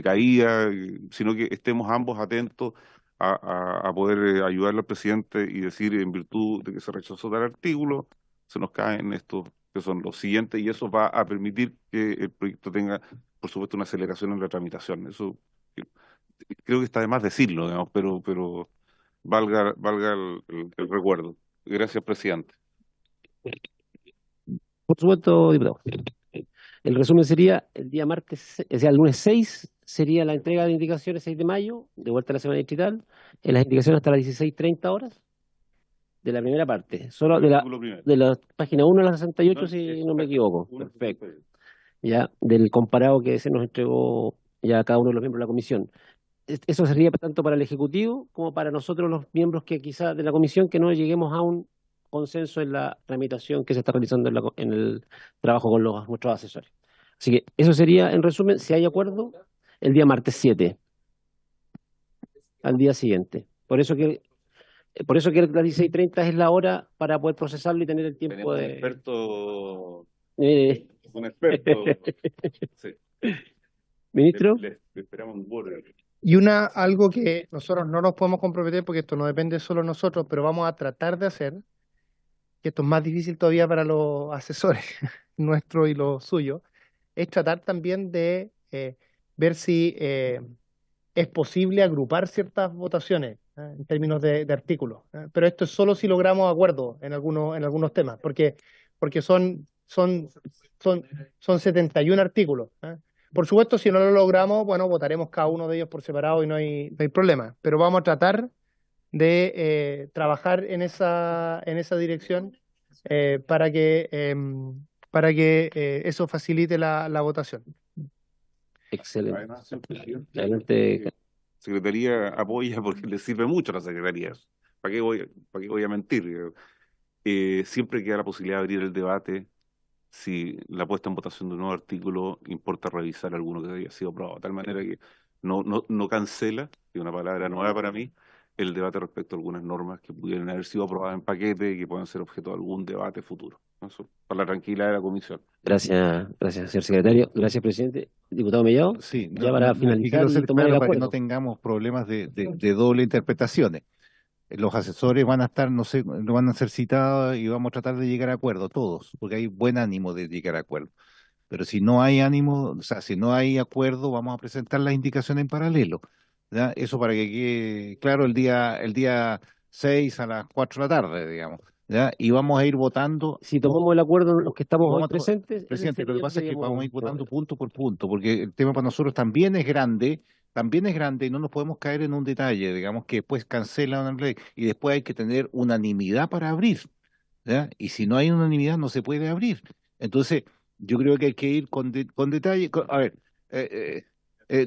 caída, sino que estemos ambos atentos a poder ayudarle al presidente y decir, en virtud de que se rechazó tal artículo, se nos caen estos que son los siguientes, y eso va a permitir que el proyecto tenga, por supuesto, una aceleración en la tramitación. Eso creo que está de más decirlo, digamos, pero valga el recuerdo. Gracias, presidente. Por supuesto, diputado. El resumen sería el día martes, o sea, el lunes 6 sería la entrega de indicaciones 6 de mayo, de vuelta a la semana distrital, en las indicaciones hasta las 16:30 horas, de la primera parte, solo de la página 1 a la 68, si no me equivoco. Perfecto. Ya, del comparado que se nos entregó ya a cada uno de los miembros de la comisión. Eso sería tanto para el Ejecutivo como para nosotros los miembros que quizá de la comisión, que no lleguemos a un consenso en la tramitación que se está realizando en el trabajo con nuestros asesores. Así que eso sería, en resumen, si hay acuerdo, el día martes 7, al día siguiente. Por eso que las 16:30 es la hora para poder procesarlo y tener el tiempo de... Un experto. Sí. Ministro. Le esperamos un borde. Y algo que nosotros no nos podemos comprometer, porque esto no depende solo de nosotros, pero vamos a tratar de hacer, que esto es más difícil todavía para los asesores nuestros y los suyos, es tratar también de ver si es posible agrupar ciertas votaciones en términos de artículos. Pero esto es solo si logramos acuerdo en algunos temas, porque son 71 artículos. Por supuesto, si no lo logramos, bueno, votaremos cada uno de ellos por separado y no hay problema. Pero vamos a tratar de trabajar en esa dirección para que eso facilite la votación. Excelente. Además, la Secretaría apoya porque le sirve mucho a la Secretaría. ¿Para qué voy a mentir? Siempre queda la posibilidad de abrir el debate. Si la puesta en votación de un nuevo artículo, importa revisar alguno que haya sido aprobado, de tal manera que no cancela, que es una palabra nueva para mí, el debate respecto a algunas normas que pudieran haber sido aprobadas en paquete y que puedan ser objeto de algún debate futuro. Eso, para la tranquilidad de la comisión. Gracias, señor secretario. Gracias, presidente. Diputado Mellado, sí, ya para finalizar y tomar el para que acuerdo. no tengamos problemas de doble interpretaciones. Los asesores van a estar, no van a ser citados y vamos a tratar de llegar a acuerdo, todos, porque hay buen ánimo de llegar a acuerdo. Pero si no hay ánimo, o sea, si no hay acuerdo, vamos a presentar las indicaciones en paralelo, ¿ya? Eso para que quede claro el día 6 a las 4 de la tarde, digamos, ¿ya? Y vamos a ir votando. Si tomamos el acuerdo los que estamos hoy presentes. Presidente, lo que pasa es que vamos a ir votando punto por punto, porque el tema para nosotros también es grande y no nos podemos caer en un detalle, digamos que después cancela una ley y después hay que tener unanimidad para abrir, ¿ya? Y si no hay unanimidad no se puede abrir. Entonces, yo creo que hay que ir con detalle. A ver,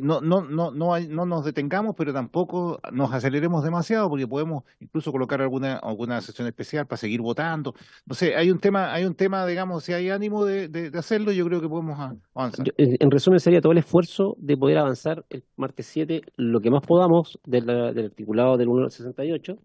no nos detengamos, pero tampoco nos aceleremos demasiado, porque podemos incluso colocar alguna sesión especial para seguir votando. No sé, hay un tema, digamos, si hay ánimo de hacerlo, yo creo que podemos avanzar. En resumen, sería todo el esfuerzo de poder avanzar el martes 7 lo que más podamos del articulado del 1 al 68,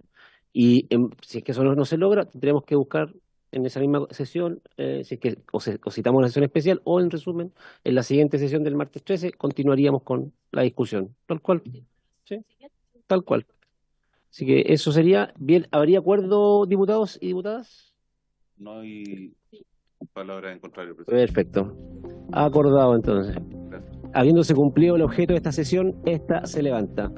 y si es que eso no se logra, tendremos que buscar en esa misma sesión, si es que o citamos una sesión especial, o en resumen, en la siguiente sesión del martes 13 continuaríamos con la discusión, tal cual. ¿Sí? Tal cual. Así que eso sería bien. ¿Habría acuerdo, diputados y diputadas? No hay palabras en contrario, presidente. Perfecto. Acordado entonces. Gracias. Habiéndose cumplido el objeto de esta sesión, esta se levanta.